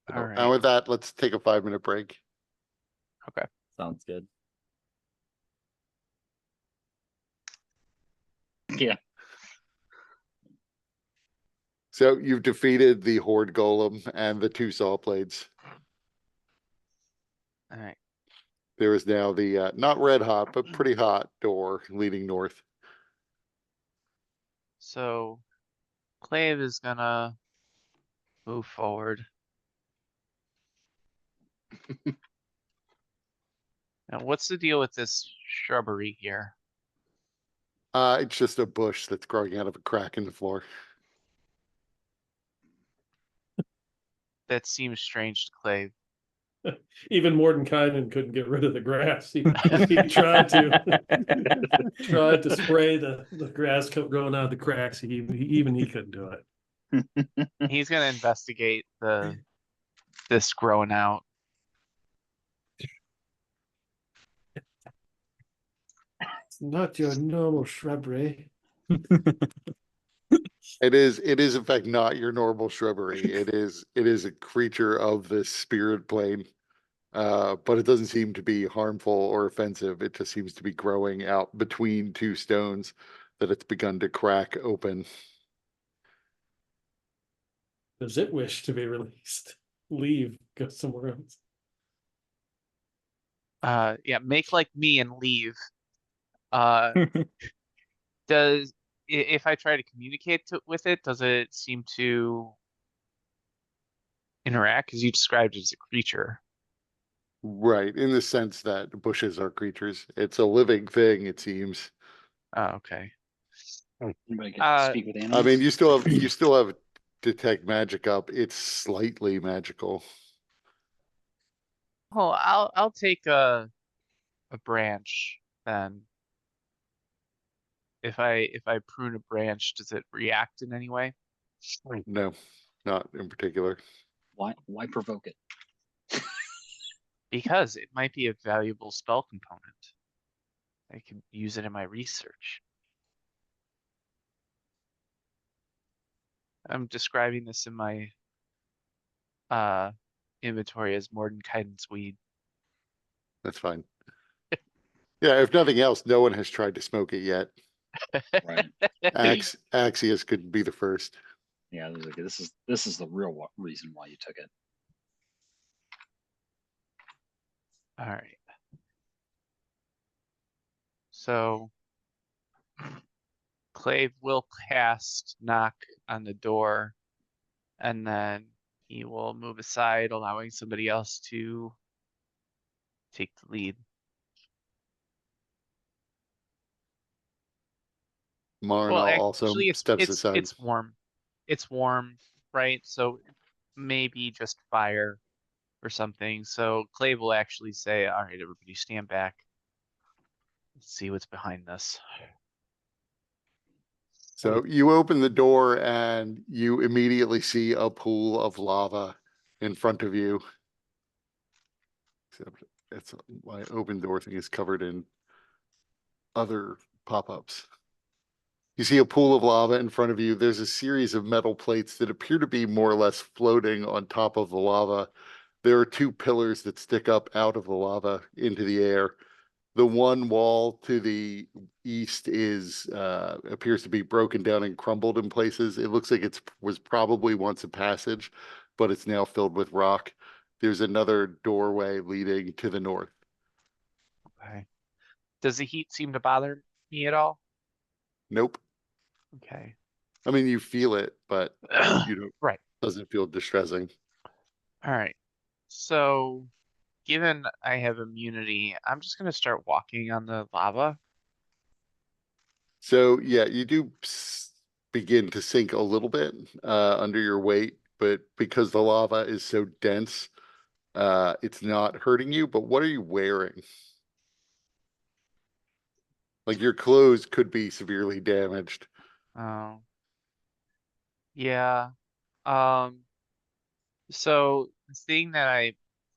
All And right. with that, let's take a 5-minute break. Sounds good. Yeah. So you've defeated the Horde Golem and the two saw blades. All right. There is now the not red hot, but pretty hot door leading north. So Clave is gonna move forward. Now, what's the deal with this shrubbery here? It's just a bush that's growing out of a crack in the floor. That seems strange to Clave. Even Mordenkainen couldn't get rid of the grass. He tried to tried to spray the grass growing out of the cracks. Even he couldn't do it. He's gonna investigate this growing out. It's not your normal shrubbery. It is in fact not your normal shrubbery. It is a creature of the spirit plane. But it doesn't seem to be harmful or offensive. It just seems to be growing out between two stones that it's begun to crack open. Does it wish to be released? Leave, go somewhere else. Yeah, make like me and leave. Uh, if I try to communicate with it, does it seem to interact? Because you described it as a creature. Right, in the sense that bushes are creatures. It's a living thing, it seems. Oh, okay. Anybody can Uh, speak with I animals. mean, you still have detect magic up. It's slightly magical. Oh, I'll take a branch then. If I prune a branch, does it react in any way? No, not in particular. Why provoke it? Because it might be a valuable spell component. I could use it in my research. I'm describing this in my inventory as Mordenkainen's weed. That's fine. Yeah, if nothing else, no one has tried to smoke it yet. Right. Axios could be the first. Yeah. This is the real reason why you took it. All right. So Clave will cast knock on the door, and then he will move aside, allowing somebody else to take the lead. Marna Well, also actually, steps aside. it's warm. It's warm, right? So maybe just fire or something. So Clave will actually say, "All right, everybody, stand back. Let's see what's behind this." So you open the door and you immediately see a pool of lava in front of you. Except it's my open door thing is covered in other pop-ups. You see a pool of lava in front of you. There's a series of metal plates that appear to be more or less floating on top of the lava. There are two pillars that stick up out of the lava into the air. The one wall to the east is appears to be broken down and crumbled in places. It looks like it was probably once a passage, but it's now filled with rock. There's another doorway leading to the north. Okay. Does the heat seem to bother me at all? Nope. Okay. I mean, you feel it, but you don't. Right. Doesn't feel distressing. All right. So, given I have immunity, I'm just gonna start walking on the lava. So yeah, you do begin to sink a little bit under your weight, but because the lava is so dense, it's not hurting you. But what are you wearing? Like your clothes could be severely damaged. Oh, yeah. Um, so the thing that I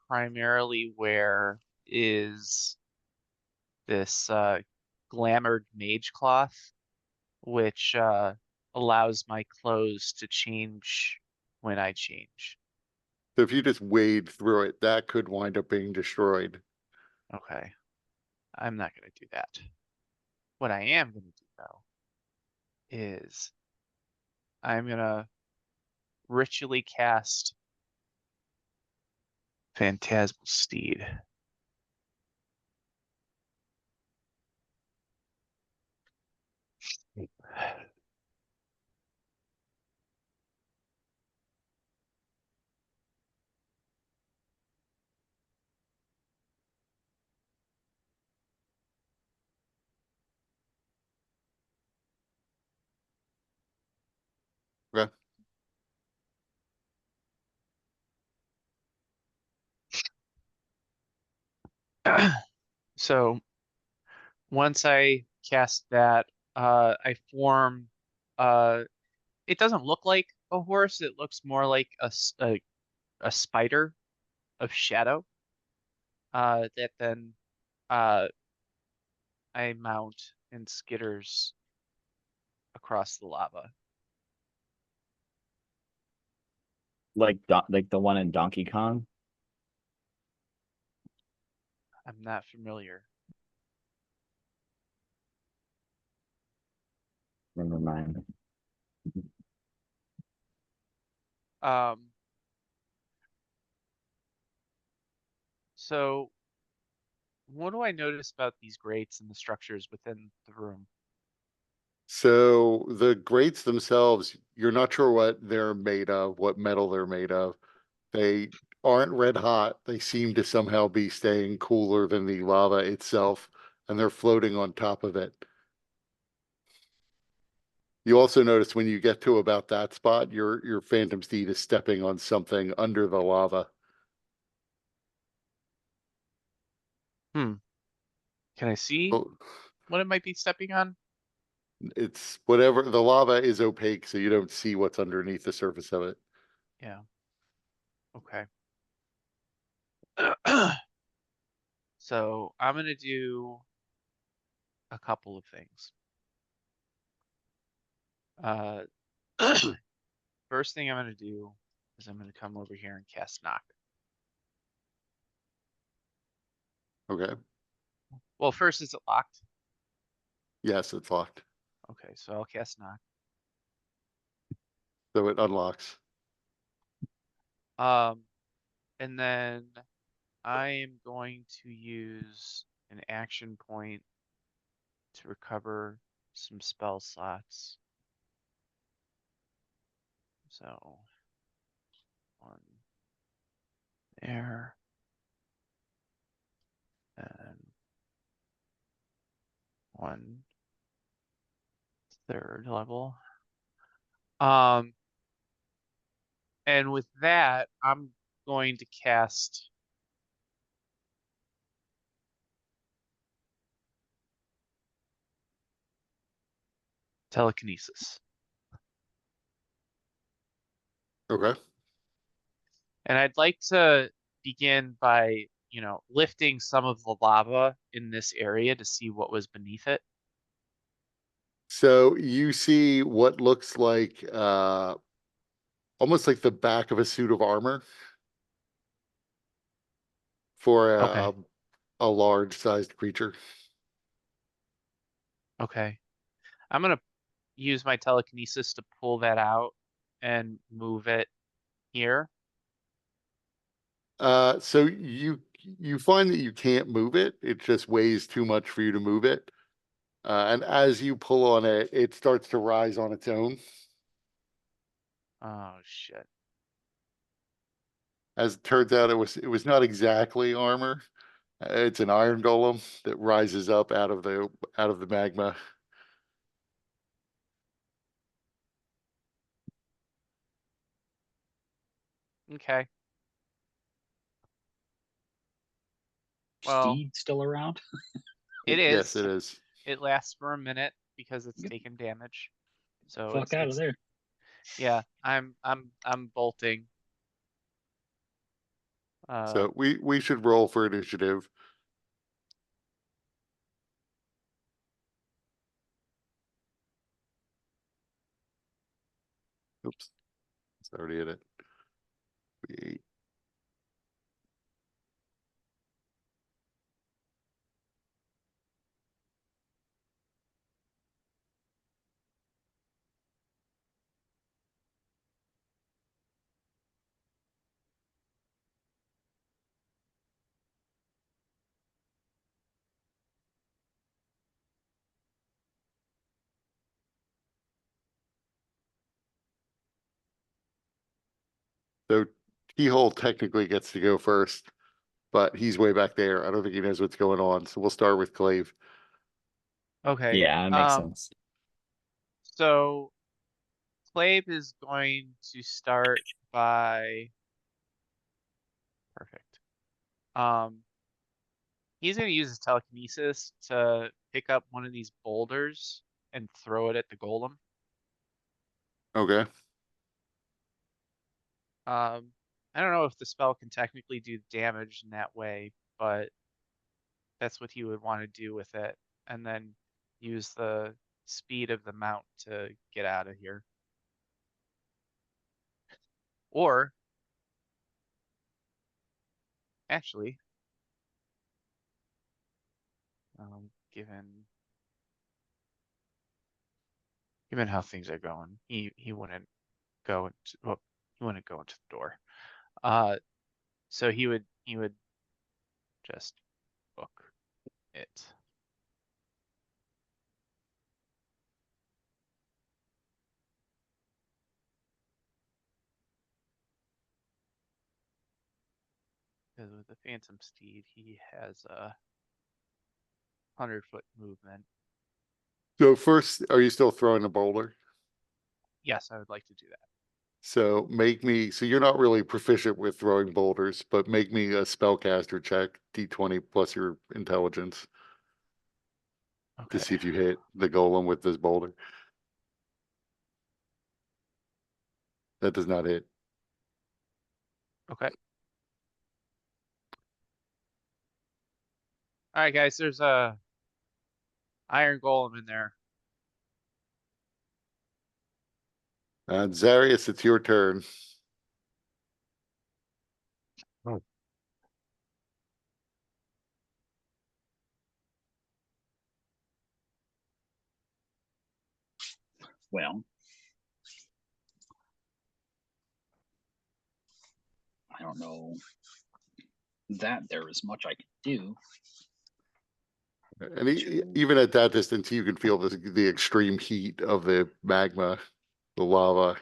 primarily wear is this glamored mage cloth, which allows my clothes to change when I change. So if you just wade through it, that could wind up being destroyed. Okay. I'm not gonna do that. What I am gonna do though is I'm gonna ritually cast Phantasmal Steed. Okay. So once I cast that, I form. It doesn't look like a horse. It looks more like a spider of shadow. That then uh, I mount and skitters across the lava. Like the one in Donkey Kong. I'm not familiar. Never mind. Um, so what do I notice about these grates and the structures within the room? So the grates themselves, you're not sure what they're made of, what metal they're made of. They aren't red hot. They seem to somehow be staying cooler than the lava itself, and they're floating on top of it. You also notice when you get to about that spot, your phantom steed is stepping on something under the lava. Hmm. Can I see Well, what it might be stepping on? it's whatever the lava is opaque, so you don't see what's underneath the surface of it. Yeah. Okay. So I'm gonna do a couple of things. First thing I'm gonna do is I'm gonna come over here and cast knock. Okay. Well, first, is it locked? Yes, it's locked. Okay, so I'll cast knock. So it unlocks. And then I am going to use an action point to recover some spell slots. So one there, and one third level. And with that, I'm going to cast telekinesis. Okay. And I'd like to begin by, lifting some of the lava in this area to see what was beneath it. So you see what looks like almost like the back of a suit of armor for Okay. a large sized creature. Okay. I'm gonna use my telekinesis to pull that out and move it here. So you find that you can't move it. It just weighs too much for you to move it. And as you pull on it, it starts to rise on its own. Oh shit. As it turns out, it was not exactly armor. It's an iron golem that rises up out of the magma. Okay. Well, Steed still around? it Yes, is. it is. It lasts for a minute because it's Get taken damage. So Fuck out of there. yeah, I'm bolting. So we should roll for initiative. Oops, it's already in it. Eight. So Keyhole technically gets to go first, but he's way back there. I don't think he knows what's going on. So we'll start with Clave. Okay. Yeah, it makes sense. So Clave is going to start by perfect. He's going to use his telekinesis to pick up one of these boulders and throw it at the golem. Okay. I don't know if the spell can technically do damage in that way, but that's what he would want to do with it, and then use the speed of the mount to get out of here. Or actually, given how things are going, he wouldn't go into, well, he wouldn't go into the door. So he would just book it. Because with the Phantom Steed, he has a 100-foot movement. So first, are you still throwing a boulder? Yes, I would like to do that. So so you're not really proficient with throwing boulders, but make me a spellcaster check, D20 plus your intelligence, to Okay. see if you hit the golem with this boulder. That does not hit. Okay. Alright, guys, there's a iron golem in there. Zarius, it's your turn. Well, I don't know that there is much I can do. And even at that distance, you can feel the extreme heat of the magma, the lava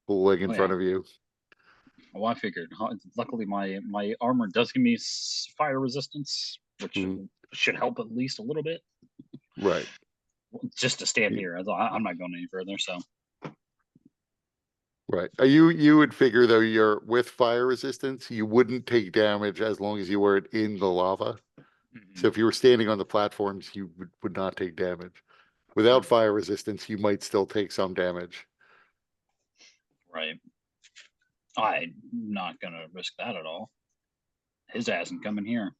pooling in Oh, front yeah. of you. Well, I figured. Luckily, my armor does give me fire resistance, which Mhm. should help at least a little bit. Right. Just to stand Yeah. here, I'm not going any further. So Right. You would figure though you're with fire resistance, you wouldn't take damage as long as you weren't in the lava. So if you were standing on the platforms, you would not take damage. Without fire resistance, you might still take some damage. right, I'm not gonna risk that at all. His ass ain't coming here.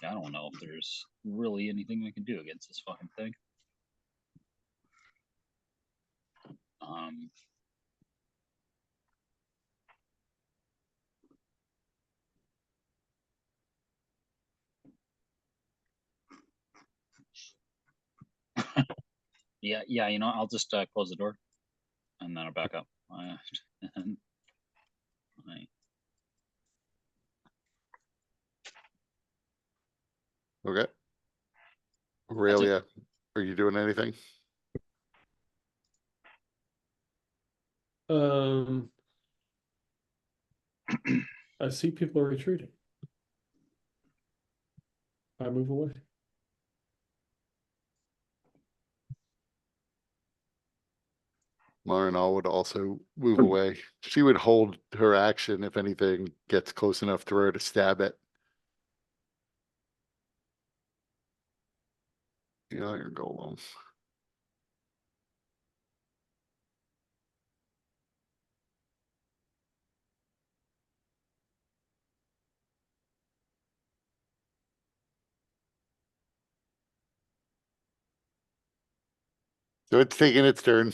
I don't know if there's really anything I can do against this fucking thing. Um, yeah, you know, I'll just close the door and then I'll back up. Right. Okay. Aurelia, are you doing anything? I see people are retreating. I move away. Marinal would also move away. She would hold her action if anything gets close enough to her to stab it. The iron golem. So it's taking its turn.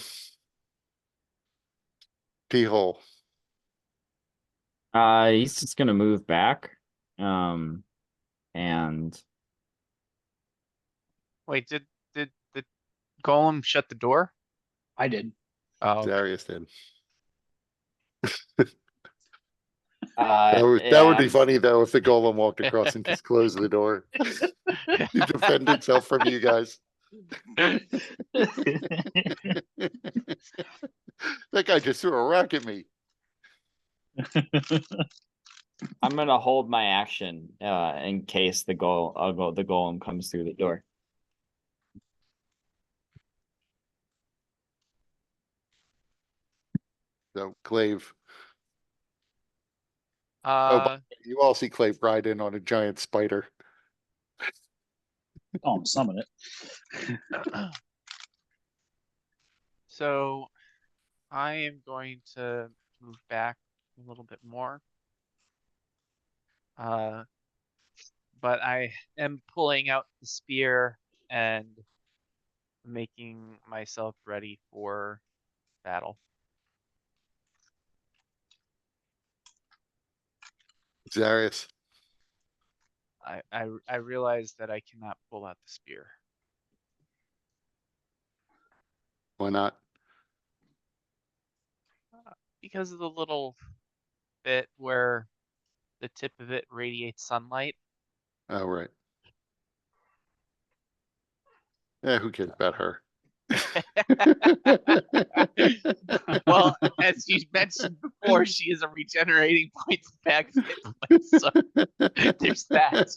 T-hole. He's just gonna move back. And Wait, did the golem shut the door? I did. Oh, okay. Darius did. uh That would be and funny though if the golem walked across and just closed the door to defend itself from you guys. That guy just threw a rock at me. I'm gonna hold my action in case the golem comes through the door. So Clave. Uh, You all see Clave ride in on a giant spider. Oh, I'm summon it. so I am going to move back a little bit more. But I am pulling out the spear and making myself ready for battle. Zarius. I realize that I cannot pull out the spear. Why not? Because of the little bit where the tip of it radiates sunlight. Oh, right. Yeah, who cares about her? Well, as you mentioned before, she is a regenerating point bag of hit points, so there's that.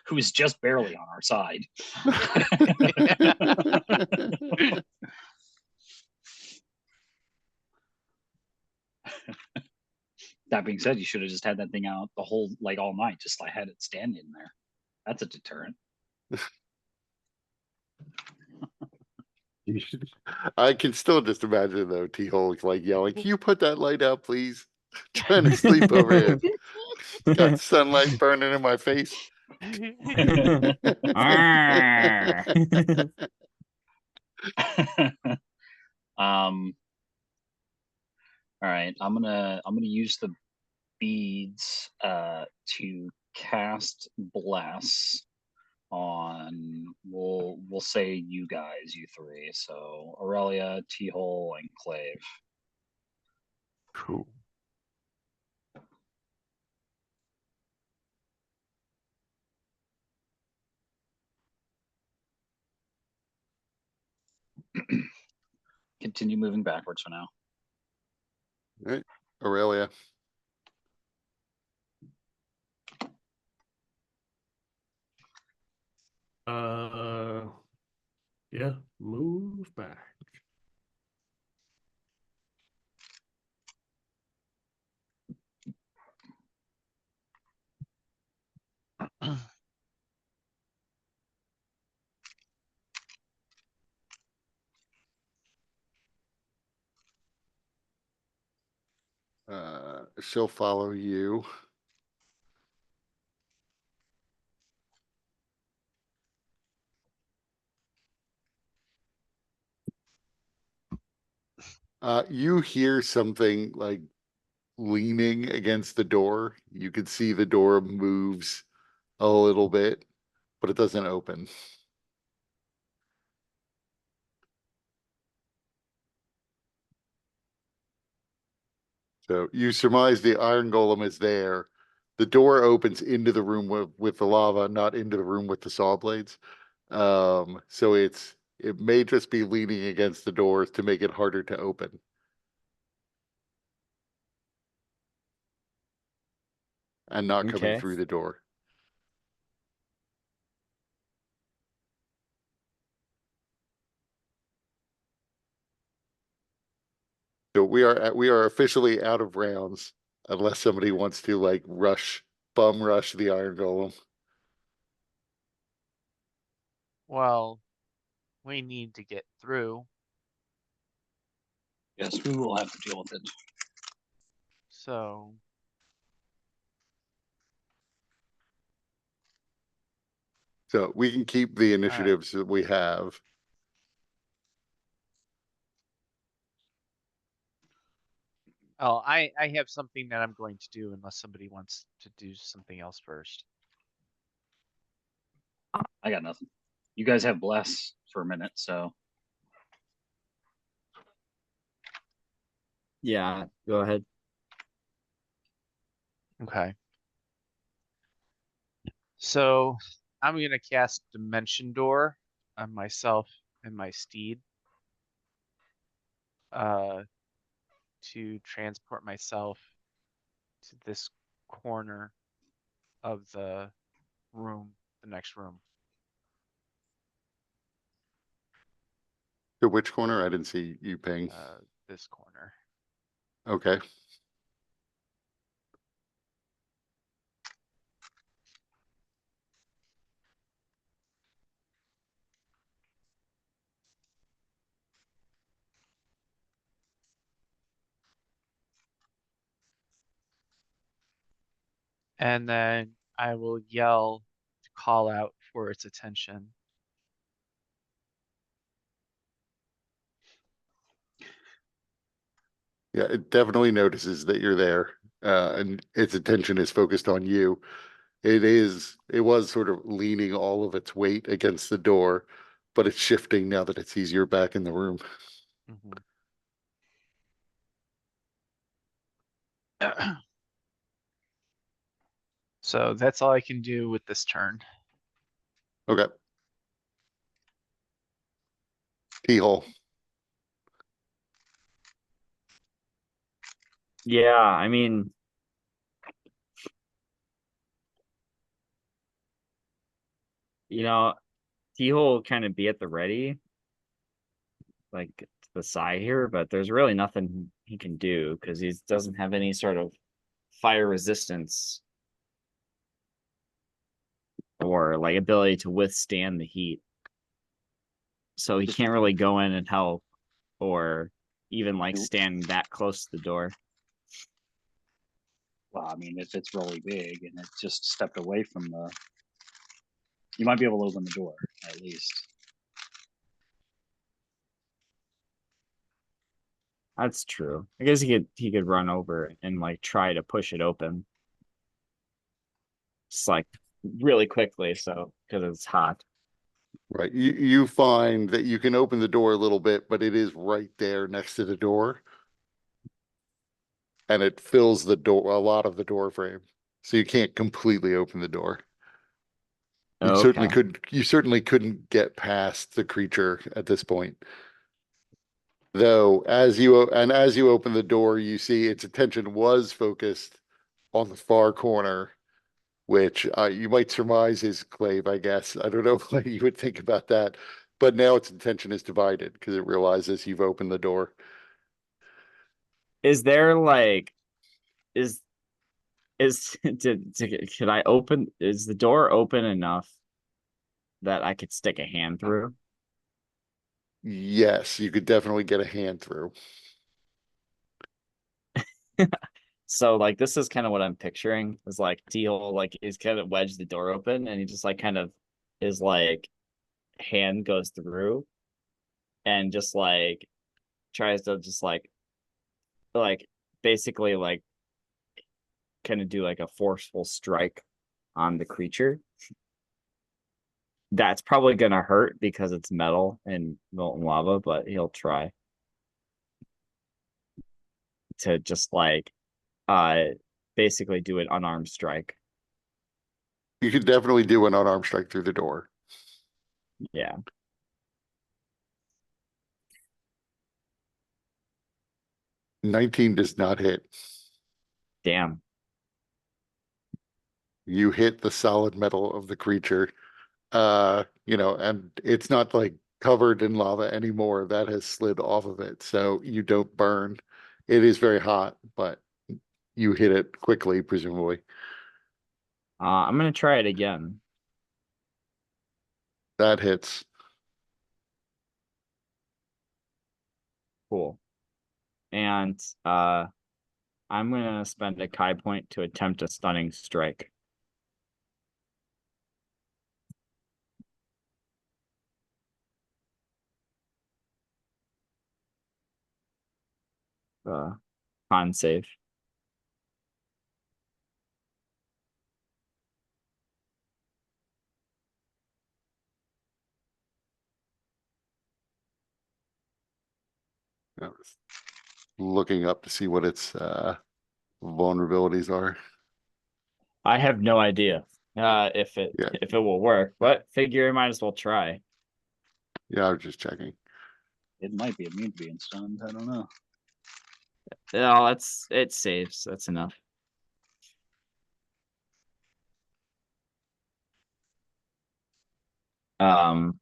Who is just barely on our side. That being said, you should have just had that thing out the whole, like all night, just like had it standing there. That's a deterrent. I can still just imagine though, T-Hole like yelling, "Can you put that light out, please?" Trying to sleep over here. Got sunlight burning in my face. Arr. All right, I'm gonna use the beads to cast bless on we'll say you guys, you three. So Aurelia, T-Hole, and Clave. Cool. Continue moving backwards for now. All right, Aurelia. Yeah, move back. She'll follow you. You hear something like leaning against the door. You can see the door moves a little bit, but it doesn't open. So you surmise the iron golem is there. The door opens into the room with the lava, not into the room with the saw blades. So it may just be leaning against the doors to make it harder to open. And not coming Okay. through the door. So we are officially out of rounds unless somebody wants to like bum rush the iron golem. Well, we need to get through, Yes, we will have to deal with it. so So we can keep the initiatives that we have. oh, I have something that I'm going to do unless somebody wants to do something else first. I got nothing. You guys have bless for a minute, so Yeah, go ahead. Okay. So I'm gonna cast Dimension Door on myself and my steed. To transport myself to this corner of the room, the next room. To which corner? I didn't see you ping. This corner. Okay. And then I will yell to call out for its attention. Yeah, it definitely notices that you're there, and its attention is focused on you. It was sort of leaning all of its weight against the door, but it's shifting now that it sees you're back in the room. Mhm. So that's all I can do with this turn. Okay. T-hole. Yeah, I mean, T-hole kind of be at the ready, like to the side here, but there's really nothing he can do because he doesn't have any sort of fire resistance or like ability to withstand the heat. so he can't really go in and help or even like Nope. stand that close to the door. Well, I mean, if it's really big and it just stepped away from the, you might be able to open the door at least. That's true. I guess he could run over and like try to push it open. Just like really quickly, so because it's hot. Right. You find that you can open the door a little bit, but it is right there next to the door. And it fills the door, a lot of the door frame. So you can't completely open the door. Okay. You certainly couldn't get past the creature at this point. Though as you open the door, you see its attention was focused on the far corner, which you might surmise is Clave, I guess. I don't know what you would think about that. But now its attention is divided because it realizes you've opened the door. Is there like is could I open is the door open enough that I could stick a hand through? Yes, you could definitely get a hand through. So like this is kind of what I'm picturing is like T-hole like he's kind of wedged the door open and he just like kind of his like hand goes through and just like tries to just like basically like kind of do like a forceful strike on the creature. That's probably gonna hurt because it's metal and molten lava, but he'll try to just like uh basically do an unarmed strike. You could definitely do an unarmed strike through the door. Yeah. 19 does not hit. Damn. You hit the solid metal of the creature. And it's not like covered in lava anymore. That has slid off of it, so you don't burn. It is very hot, but you hit it quickly, presumably. I'm gonna try it again. That hits. Cool. And I'm gonna spend a Kai point to attempt a stunning strike. Con save. I was looking up to see what its vulnerabilities are. I have no idea if it Yeah. if it will work, but figure I might as well try. Yeah, I was just checking. It might be immune to being stunned. I don't know. Oh, it saves. That's enough. Um,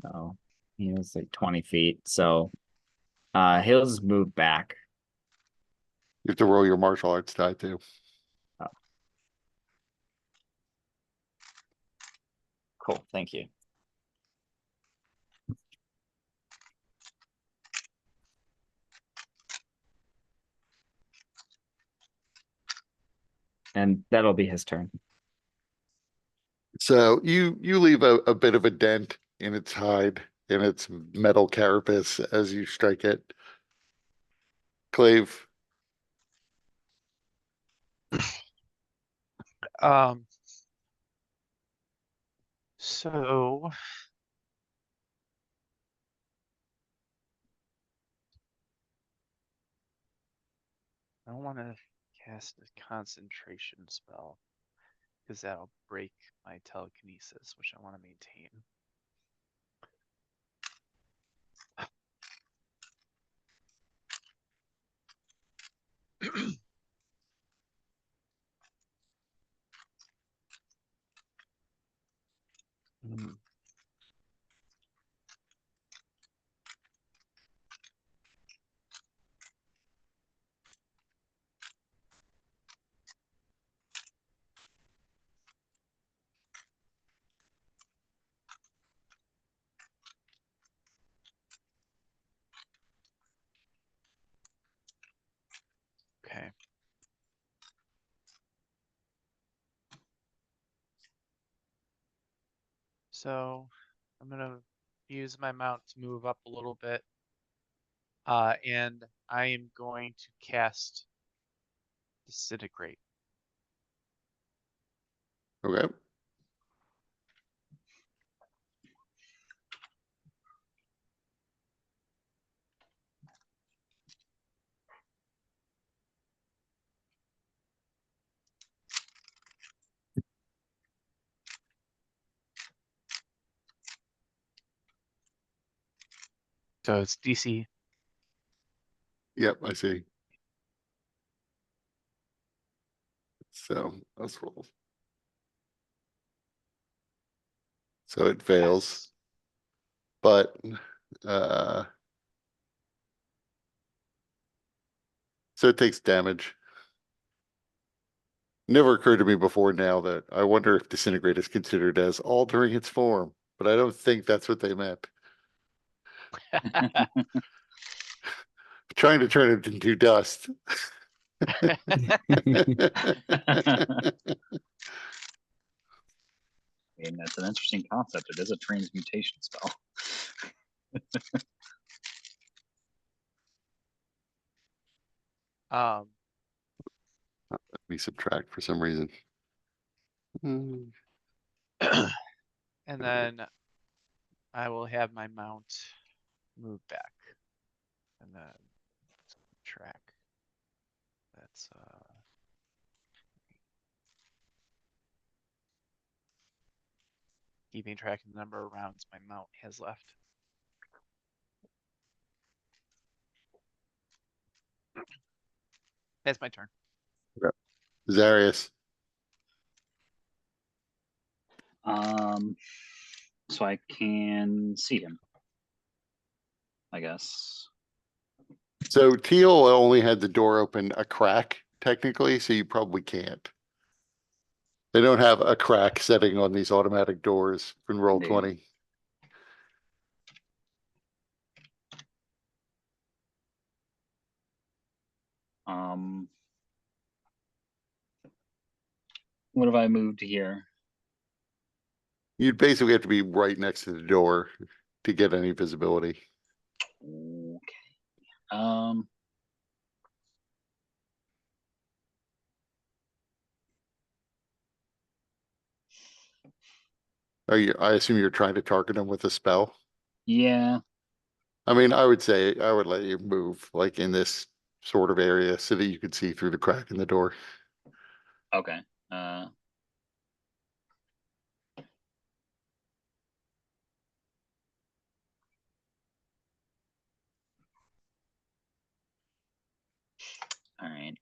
no, he was like 20 feet, so he'll just move back. You have to roll your martial arts die too. Oh. Cool, thank you. And that'll be his turn. So you leave a bit of a dent in its hide, in its metal carapace as you strike it. Clave, Um, so I don't want to cast a concentration spell because that'll break my telekinesis, which I want to maintain. Hmm. So I'm gonna use my mount to move up a little bit. And I am going to cast Disintegrate. Okay. So it's DC. Yep, I see. So let's roll. So it fails, but so it takes damage. Never occurred to me before now that I wonder if disintegrate is considered as altering its form, but I don't think that's what they meant. Trying to turn it into dust. I mean, that's an interesting concept. It is a transmutation spell. um, Let me subtract for some reason. and then I will have my mount move back. And then track. That's keeping track of the number of rounds my mount has left. That's my turn. Zarius. So I can see him, I guess. So Teal only had the door open a crack, technically, so you probably can't. They don't have a crack setting on these automatic doors in roll No. 20. What have I moved here? You'd basically have to be right next to the door to get any visibility. Okay. I assume you're trying to target them with a spell. Yeah. I mean, I would say I would let you move like in this sort of area so that you could see through the crack in the door. Okay. All right.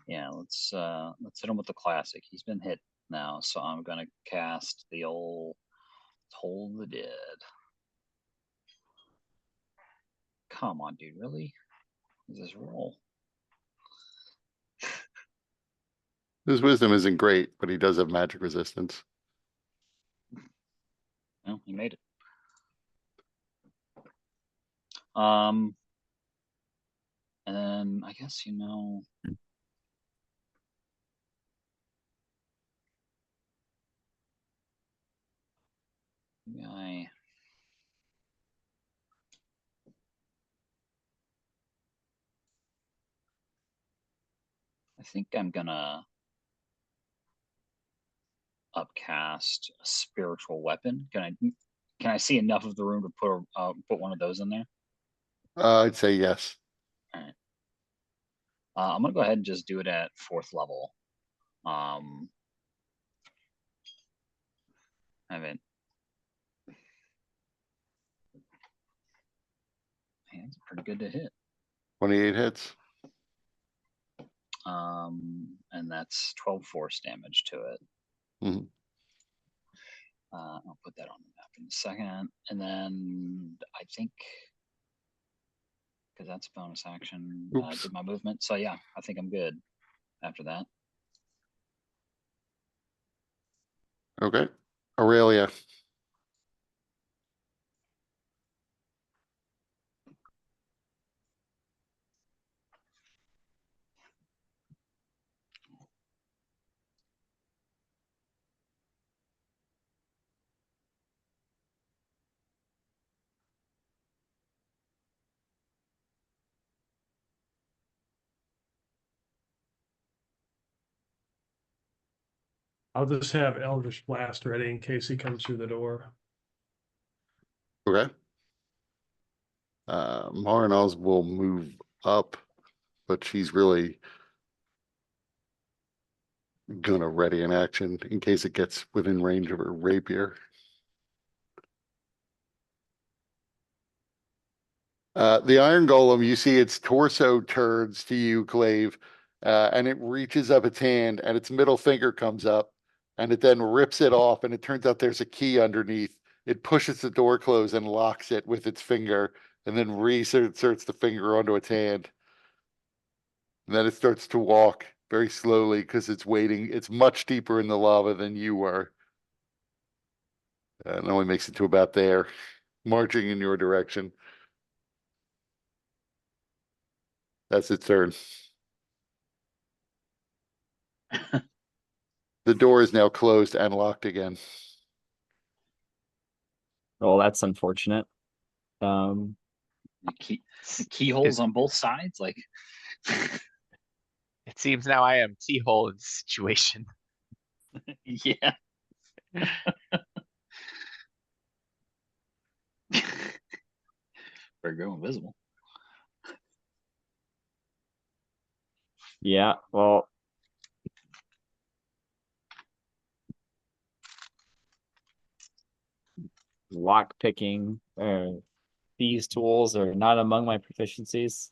Yeah, let's hit him with the classic. He's been hit now, so I'm gonna cast the old Toll the Dead. Come on, dude, really? What is this roll? His wisdom isn't great, but he does have magic resistance. No, he made it. And then I guess maybe I think I'm gonna upcast a spiritual weapon. Can I see enough of the room to put one of those in there? I'd say yes. All right. I'm gonna go ahead and just do it at 4th level. I haven't. Man, it's pretty good to hit. 28 hits. And that's 12 force damage to it. Mhm. I'll put that on the map in a second. And then I think, because that's a bonus action, I Oops. did my movement. So yeah, I think I'm good after that. Okay. Aurelia. I'll just have Eldritch Blast ready in case he comes through the door. Okay. Marinals will move up, but she's really gonna ready an action in case it gets within range of her rapier. The Iron Golem, you see its torso turns to you, Clave, and it reaches up its hand and its middle finger comes up and it then rips it off and it turns out there's a key underneath. It pushes the door closed and locks it with its finger and then reinserts the finger onto its hand. And then it starts to walk very slowly because it's waiting. It's much deeper in the lava than you were. And it only makes it to about there, marching in your direction. That's its turn. The door is now closed and locked again. Well, that's unfortunate. Keyholes on both sides, like. It seems now I am T-hole in this situation. Yeah. Better go invisible. Yeah, well. Lock picking, these tools are not among my proficiencies.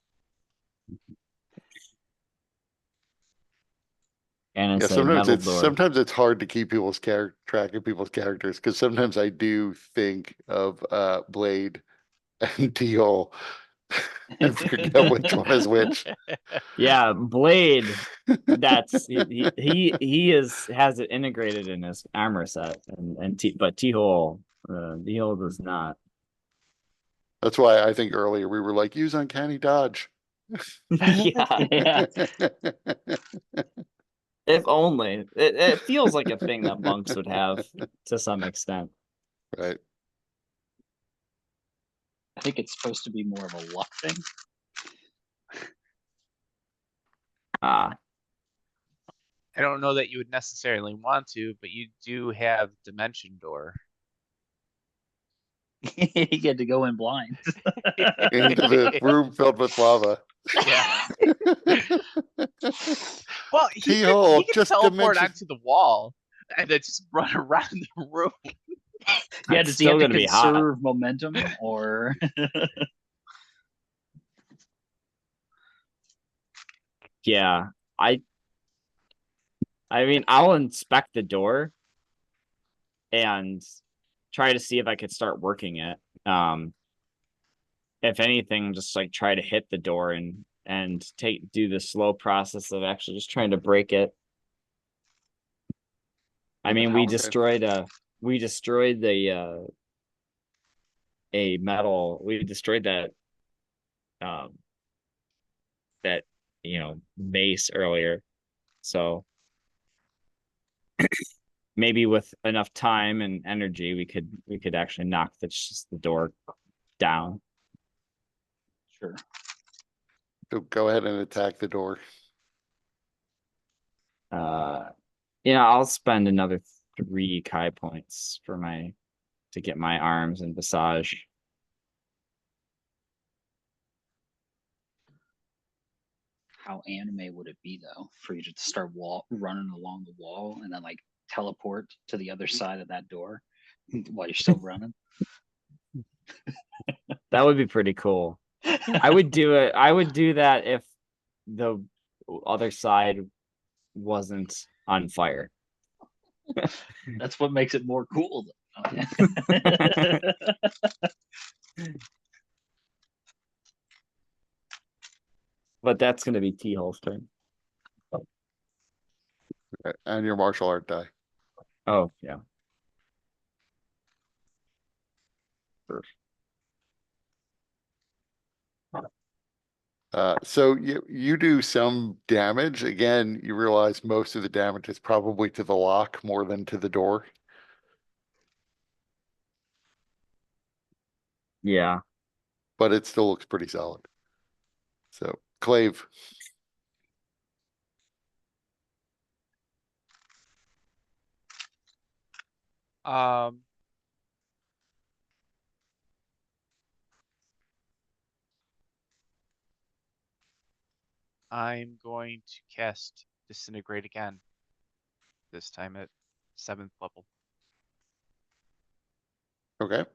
And Yeah, it's a metal door. sometimes it's hard to keep people's track of people's characters because sometimes I do think of Blade and Teal and forget which one is which. Yeah, Blade. That's he has it integrated in his armor set, but T-hole, T-hole does not. That's why I think earlier we were like, use uncanny dodge. Yeah, if only. It feels like a thing that monks would have to some extent. Right. I think it's supposed to be more of a luck thing. Ah, I don't know that you would necessarily want to, but you do have Dimension Door. You get to go in blind. Into the room filled with lava. Yeah. Well, he T-hole, could just teleport dimension. onto the wall and then just run around the room. Yeah, it's does he have still to gonna be hot. conserve momentum or? Yeah, I mean, I'll inspect the door and try to see if I could start working it. If anything, just like try to hit the door and do the slow process of actually just trying to break it. I mean, we Okay. destroyed the a metal. We destroyed that that mace earlier. So maybe with enough time and energy, we could actually knock the door down. Sure. So go ahead and attack the door. I'll spend another 3 Kai points to get my arms and Visage. How anime would it be though for you to start running along the wall and then like teleport to the other side of that door while you're still running? That would be pretty cool. I would do it. I would do that if the other side wasn't on fire. That's what makes it more cool. But that's going to be T-hole's turn. And your martial art die. Oh, yeah. So you do some damage. Again, you realize most of the damage is probably to the lock more than to the door. Yeah. But it still looks pretty solid. So, Clave. Um. I'm going to cast Disintegrate again. This time at 7th level. Okay.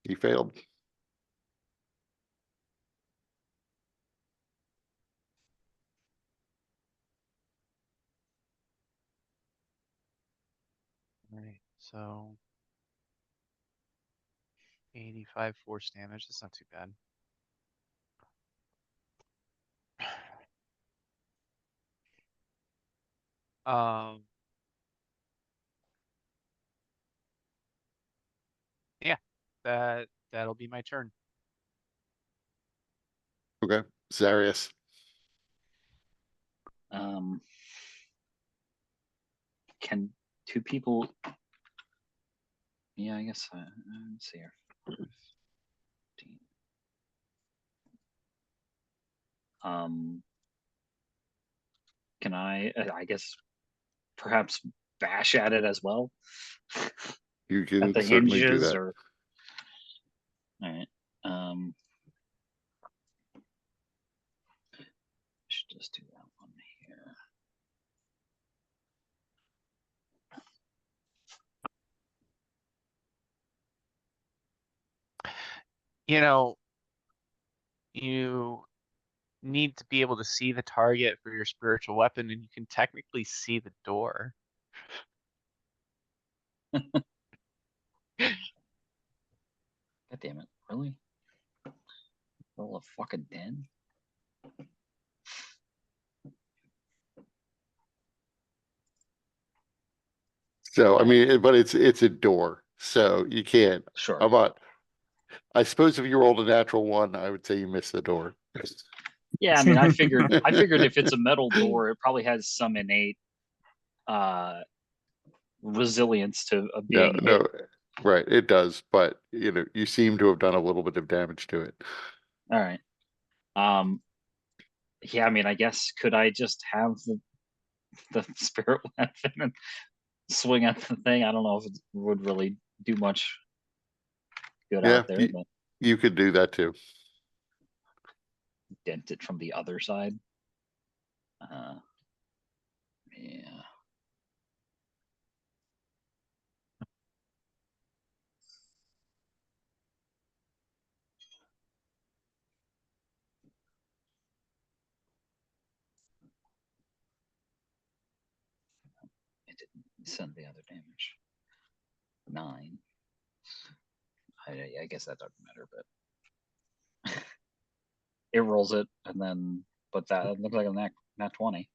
He failed. Alright, so 85 force damage. That's not too bad. Um. Yeah, that'll be my turn. Okay. Zarius. Um, can two people? Yeah, I guess. Let's see here. 15. Can I? I guess perhaps bash at it as well. You At can the certainly do hinges, that. or all right. Should just do that one here. You know, you need to be able to see the target for your spiritual weapon, and you can technically see the door. God damn it! Really? Roll a fucking 10. So, I Right. mean, but it's a door, so you can't. Sure. How about, I suppose if you rolled a natural one, I would say you missed the door. Yeah, I mean, I figured if it's a metal door, it probably has some innate resilience to No, being hit. no, right, it does, but you seem to have done a little bit of damage to it. All right. Yeah, I mean, I guess could I just have the spirit weapon and swing at the thing? I don't know if it would really do much good Yeah, out there, but you could do that too. dent it from the other side. Yeah. It didn't send the other damage. 9. I guess that doesn't matter, but it rolls it, and then but that looks like a nat 20.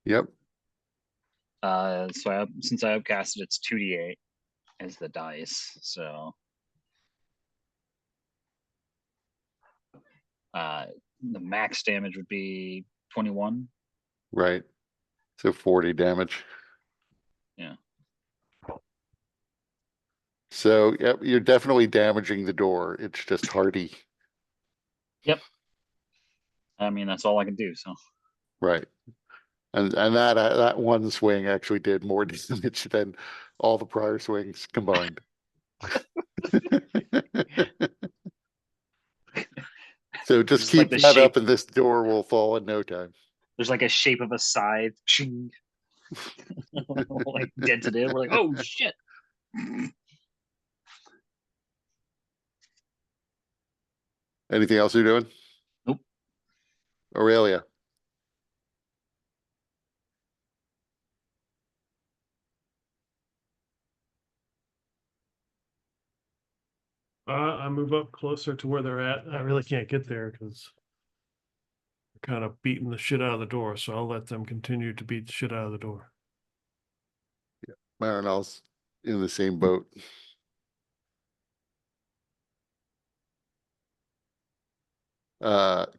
Yep, So since I upcasted, it's 2d8 as the dice. So the max damage would be 21. right. So 40 damage. Yeah. So, yep, you're definitely damaging the door. It's just hardy. Yep. I mean, that's all I can do. So Right. And that one swing actually did more damage than all the prior swings combined. So just it's like keep the that shape. up and this door will fall in no time. There's like a shape of a scythe. Ching. Like dented in. We're like, oh shit. Anything else you're doing? Nope. Aurelia. I move up closer to where they're at. I really can't get there because they're kind of beating the shit out of the door. So I'll let them continue to beat the shit out of the door. Marinel's in the same boat.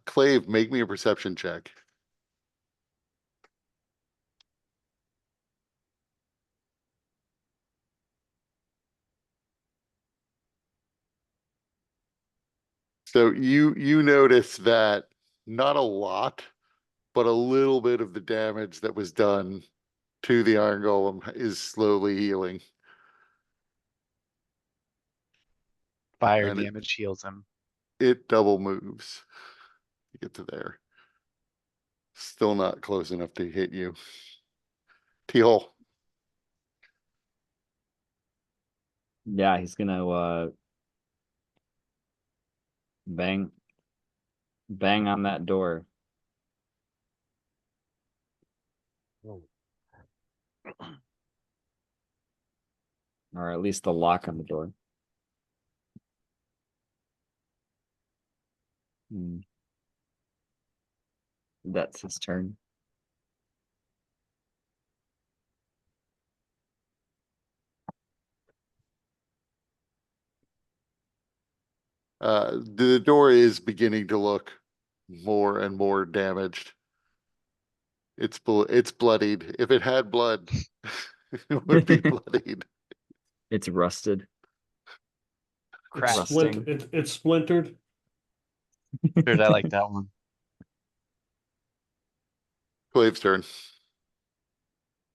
Clave, make me a perception check. So you notice that not a lot, but a little bit of the damage that was done to the Iron Golem is slowly healing. Fire And damage heals him. it double moves to get to there. Still not close enough to hit you. T-hole. Yeah, he's gonna bang on that door. Or at least the lock on the door. That's his turn. The door is beginning to look more and more damaged. It's bloodied. If it had blood, it would be bloodied. It's rusted. Crack. Rusting. It's splintered. Dude, I like that one. Clave's turn.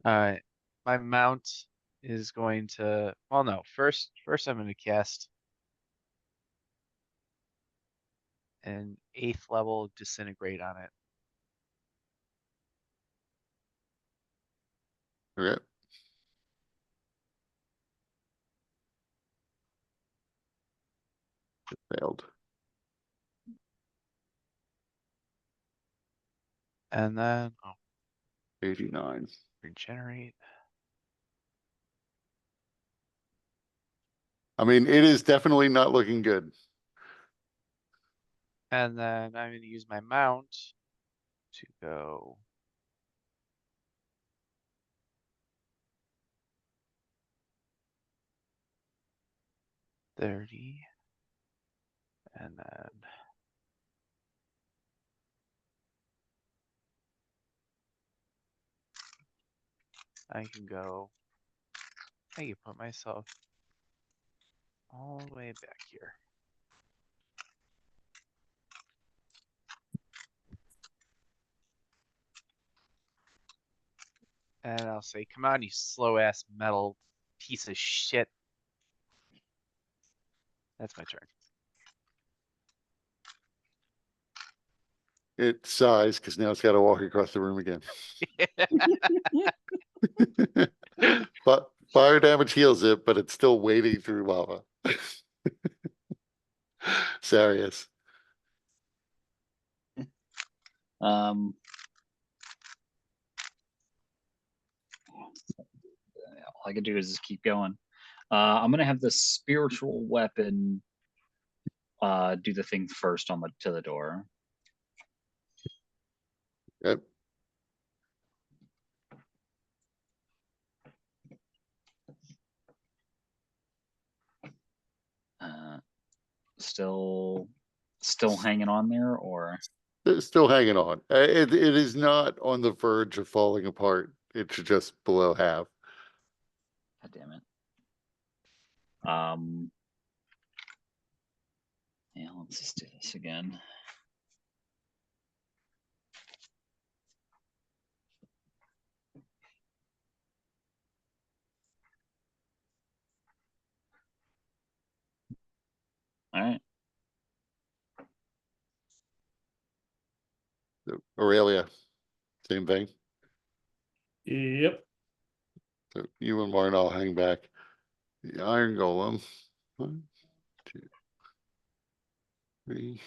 Alright, my mount is going to, well, no, first I'm gonna cast an 8th level disintegrate on it. Okay. It failed. And then, oh, 89. regenerate. I mean, it is definitely not looking good. And then I'm gonna use my mount to go. $30. And then. I can go. I can put myself all the way back here. And I'll say, come on, you slow ass metal piece of shit. That's my turn. It sighs because now it's got to walk across the room again. But fire damage heals it, but it's still wading through lava. Serious. Um, all I can do is just keep going. I'm gonna have the spiritual weapon do the thing first on the to the door. Yep. Still hanging on there, or It's still hanging on. It is not on the verge of falling apart. It's just below half. God damn it. Yeah, let's just do this again. All right. So, Aurelia, same thing. Yep. So you and Martin all hang back. The Iron Golem. 1, 2, 3.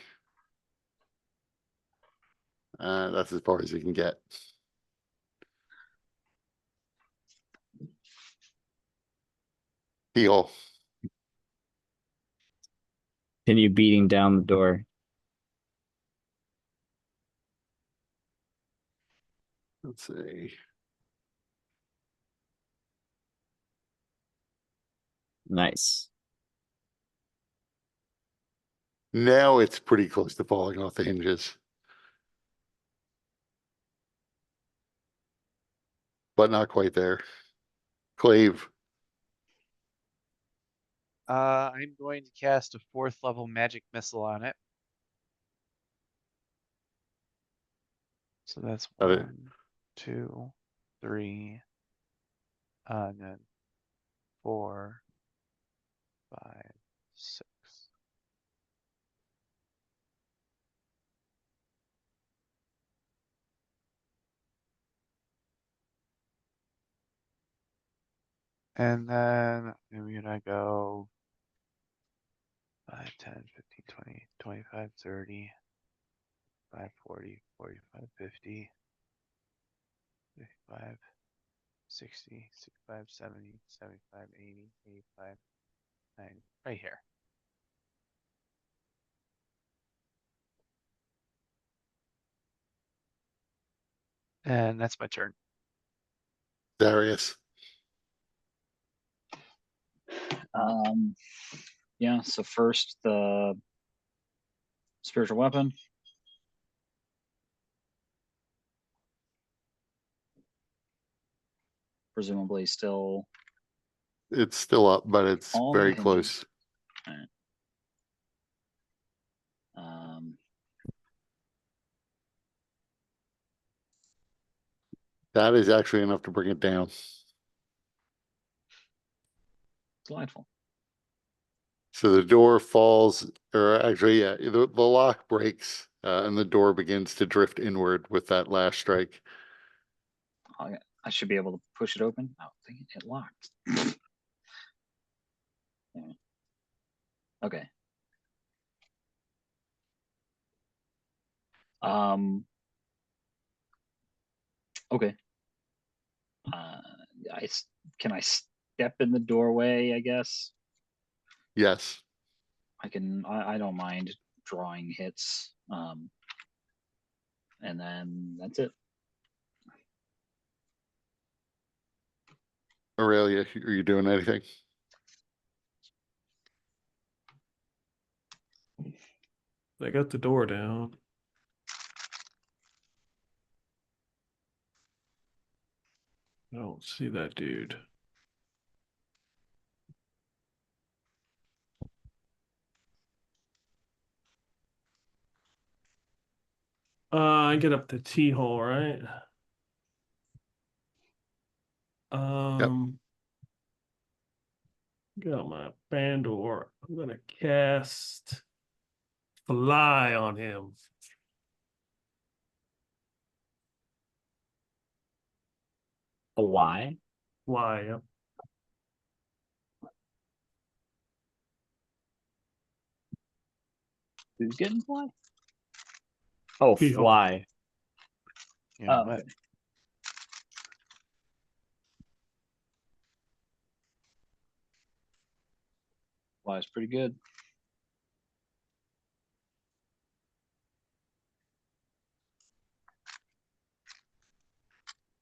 That's as far as you can get. Heal. Continue beating down the door. Let's see. Nice. Now it's pretty close to falling off the hinges. But not quite there. Clave. I'm going to cast a 4th level magic missile on it. So that's Got it. 1, 2, 3, and then 4, 5, 6. And then maybe I go 5, 10, 15, 20, 25, 30, 5, 40, 45, 50, 55, 60, 65, 70, 75, 80, 85, 90, right here. And that's my turn. Darius. Yeah, so first the spiritual weapon. Presumably still It's still up, but it's all the very hinges. close. Alright. That is actually enough to bring it down. Delightful. So the door falls, or actually, yeah, the lock breaks, and the door begins to drift inward with that last strike. I should be able to push it open. Oh, dang it locked. Yeah. Okay. Okay. Can I step in the doorway, I guess? Yes. I don't mind drawing hits. And then that's it. Aurelia, are you doing anything? They got the door down. I don't see that dude. I get up the T-hole, right? Got my Bandor. I'm gonna cast Fly on him. Why? Why? Yep. Who's getting fly? Oh, T-hole. fly. You know Oh, what? okay. Fly's pretty good.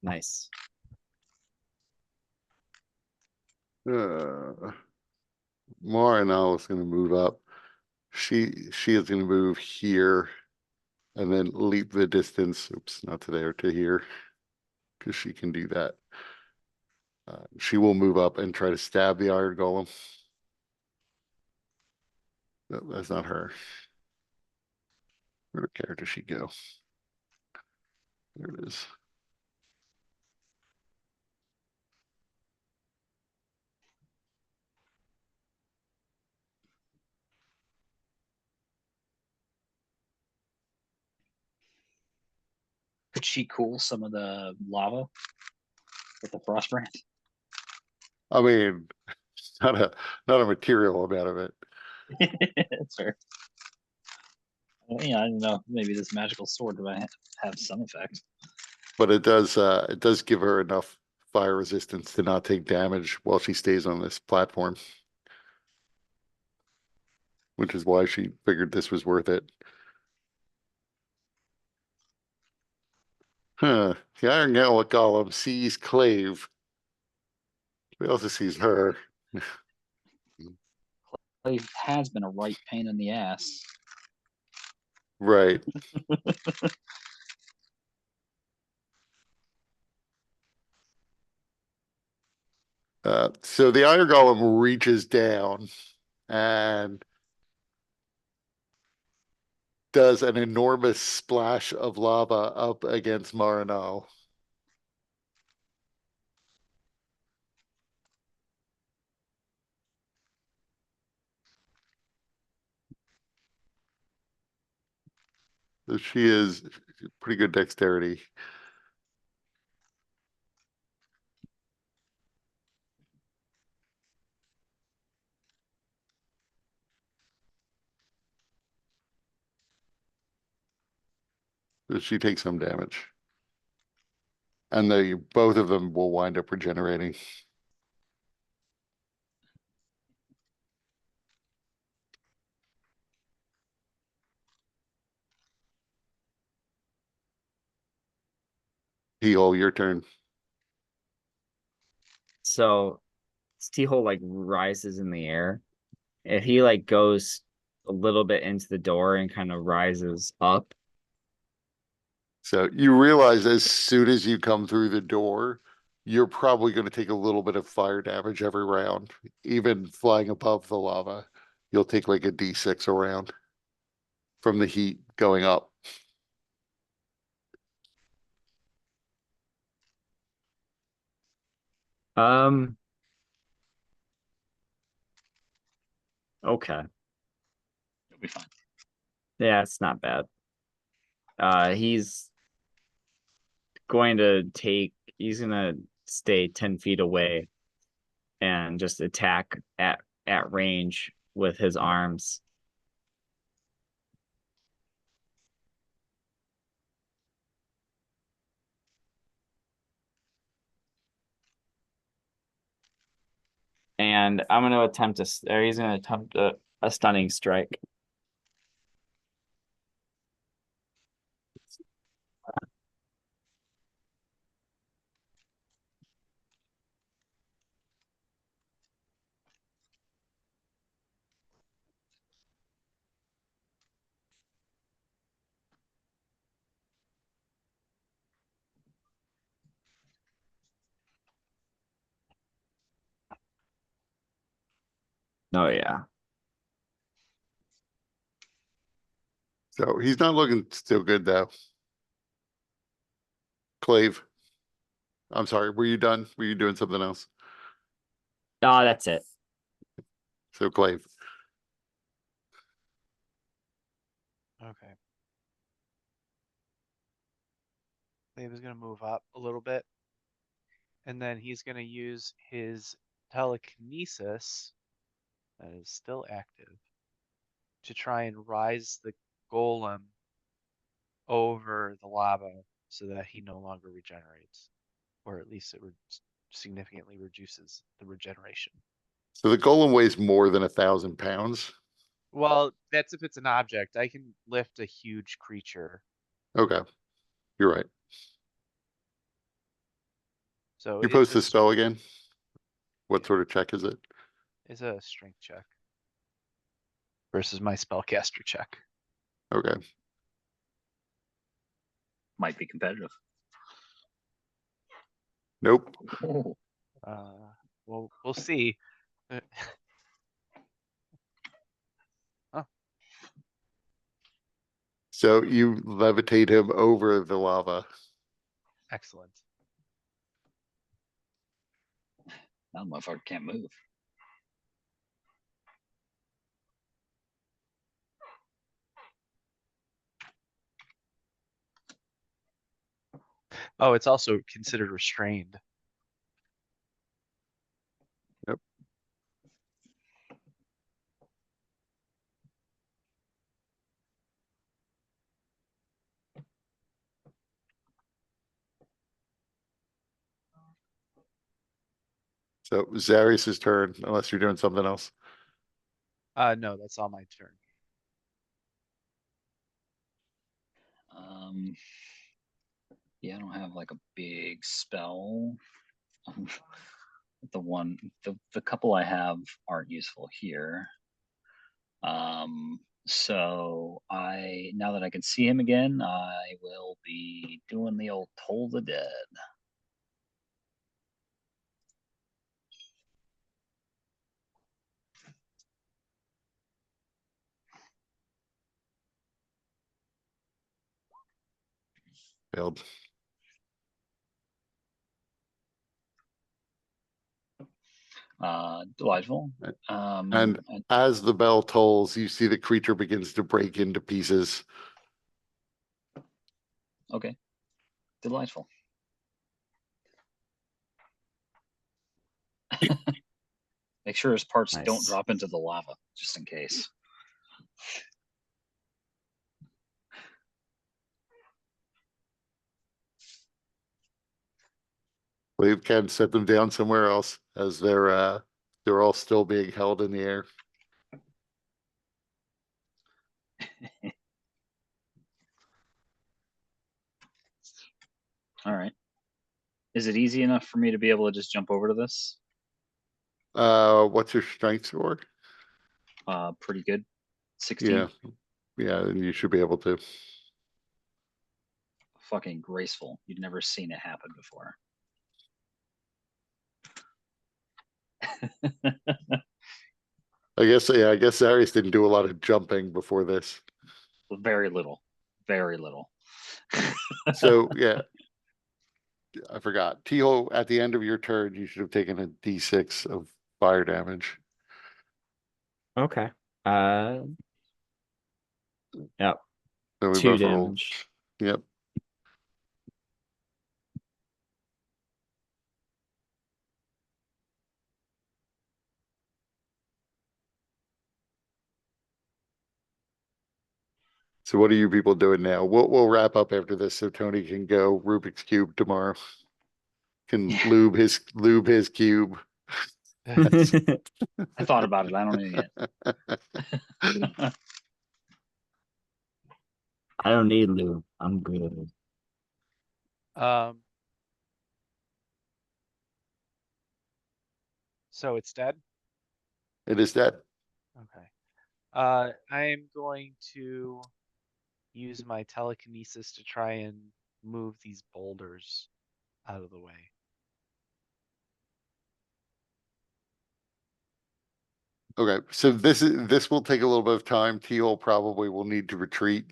Nice. Mara now is going to move up. She is going to move here, and then leap the distance. Oops, not to there, to here, because she can do that. She will move up and try to stab the iron golem. No, that's not her. Where the character she go? There it is. Could she cool some of the lava with the frost brand? I mean, not a material amount of it, That's fair. Well, yeah, I don't know. Maybe this magical sword might have some effect. but it does give her enough fire resistance to not take damage while she stays on this platform, which is why she figured this was worth it. Huh. The Iron Golem sees Clave. He also sees her. It has been a right pain in the ass. Right. So the Iron Golem reaches down and does an enormous splash of lava up against Marinal. So she is pretty good dexterity. So she takes some damage. And they both of them will wind up regenerating. Heal, your turn. So T-hole like rises in the air. If he like goes a little bit into the door and kind of rises up. So you realize as soon as you come through the door, you're probably going to take a little bit of fire damage every round. Even flying above the lava, you'll take like a D6 a round from the heat going up. Um. Okay. It'll be fine. Yeah, it's not bad. He's he's gonna stay 10 feet away and just attack at range with his arms. And I'm gonna attempt or he's gonna attempt a stunning strike. Oh yeah. So he's not looking still good though. Clave. I'm sorry, were you done? Were you doing something else? Oh, that's it. So Clave. Okay. Dave is gonna move up a little bit, and then he's gonna use his telekinesis that is still active to try and rise the golem over the lava so that he no longer regenerates, or at least it significantly reduces the regeneration. So the golem weighs more than 1,000 pounds. Well, that's if it's an object. I can lift a huge creature. Okay, you're right. So You post the spell again. What sort of check is it? Is a strength check versus my spellcaster check. Okay. Might be competitive. Nope. Well, we'll see. So you levitate him over the lava. Excellent. That motherfucker can't move. Oh, it's also considered restrained. Yep. So Zarius' turn, unless you're doing something else. No, that's all my turn. Yeah, I don't have like a big spell. The couple I have aren't useful here. So now that I can see him again, I will be doing the old Toll the Dead. failed. Delightful. And as the bell tolls, you see the creature begins to break into pieces. Okay. Delightful. Make sure his parts don't Nice. drop into the lava, just in case. We can set them down somewhere else as they're all still being held in the air. All right. Is it easy enough for me to be able to just jump over to this? What's your strength score? Pretty good. 16. Yeah. Yeah, and you should be able to. Fucking graceful. You've never seen it happen before. I guess Zarius didn't do a lot of jumping before this. Very little. Very little. So yeah. I forgot. Teal, at the end of your turn, you should have taken a D6 of fire damage. Okay. Yep. So we 2 both rolled. damage. Yep. So what are you people doing now? We'll wrap up after this so Tony can go Rubik's Cube tomorrow. Can lube his cube. I thought about it. I don't know yet. I don't need lube. I'm good. So it's dead? It is dead. Okay. I am going to use my telekinesis to try and move these boulders out of the way. Okay, so this will take a little bit of time. Teal probably will need to retreat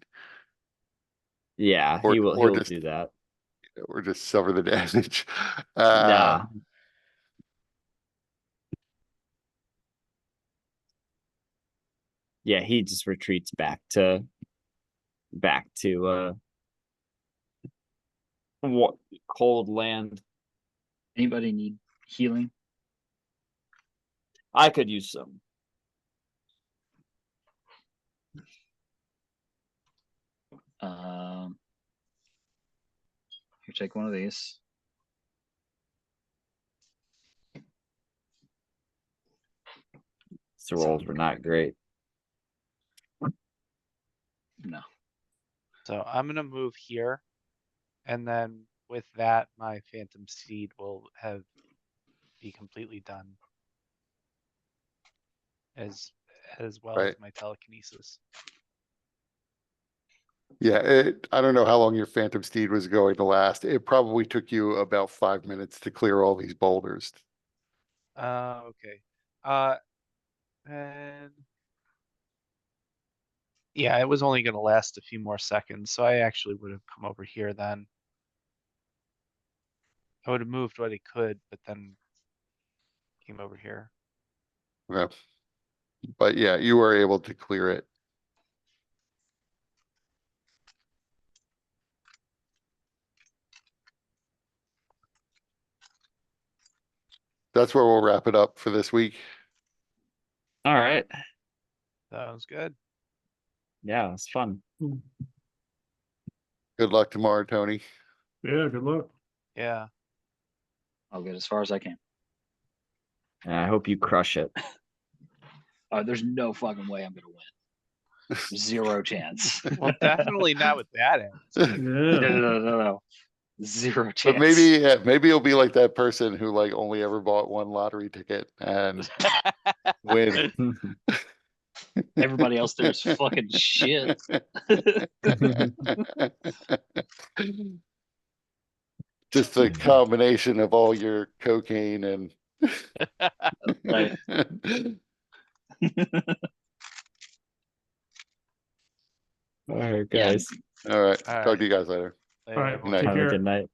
Yeah, Or- he will. or He'll just- do that. or just suffer the damage. Nah. Yeah, he just retreats back to what cold land. Anybody need healing? I could use some. Here, take one of these. The rolls were not great. No. So I'm gonna move here, and then with that, my Phantom Steed will be completely done, as well as Right. my telekinesis. Yeah, I don't know how long your Phantom Steed was going to last. It probably took you about 5 minutes to clear all these boulders. Okay. And yeah, it was only gonna last a few more seconds, so I actually would have come over here then. I would have moved what I could, but then came over here. Okay. But yeah, you were able to clear it. That's where we'll wrap it up for this week. All right. That was good. Yeah, it's fun. Good luck tomorrow, Tony. Yeah, good luck. Yeah. I'll get as far as I can. And I hope you crush it. There's no fucking way I'm gonna win. Zero chance. Well, definitely not with that attitude. Yeah. No. Zero chance. But maybe you'll be like that person who like only ever bought one lottery ticket and win. Everybody else there is fucking shit. Just the combination of all your cocaine and Right. All right, Yeah. guys. All right. All Talk right. to you guys later. All right, Good night. take Have a care. good night.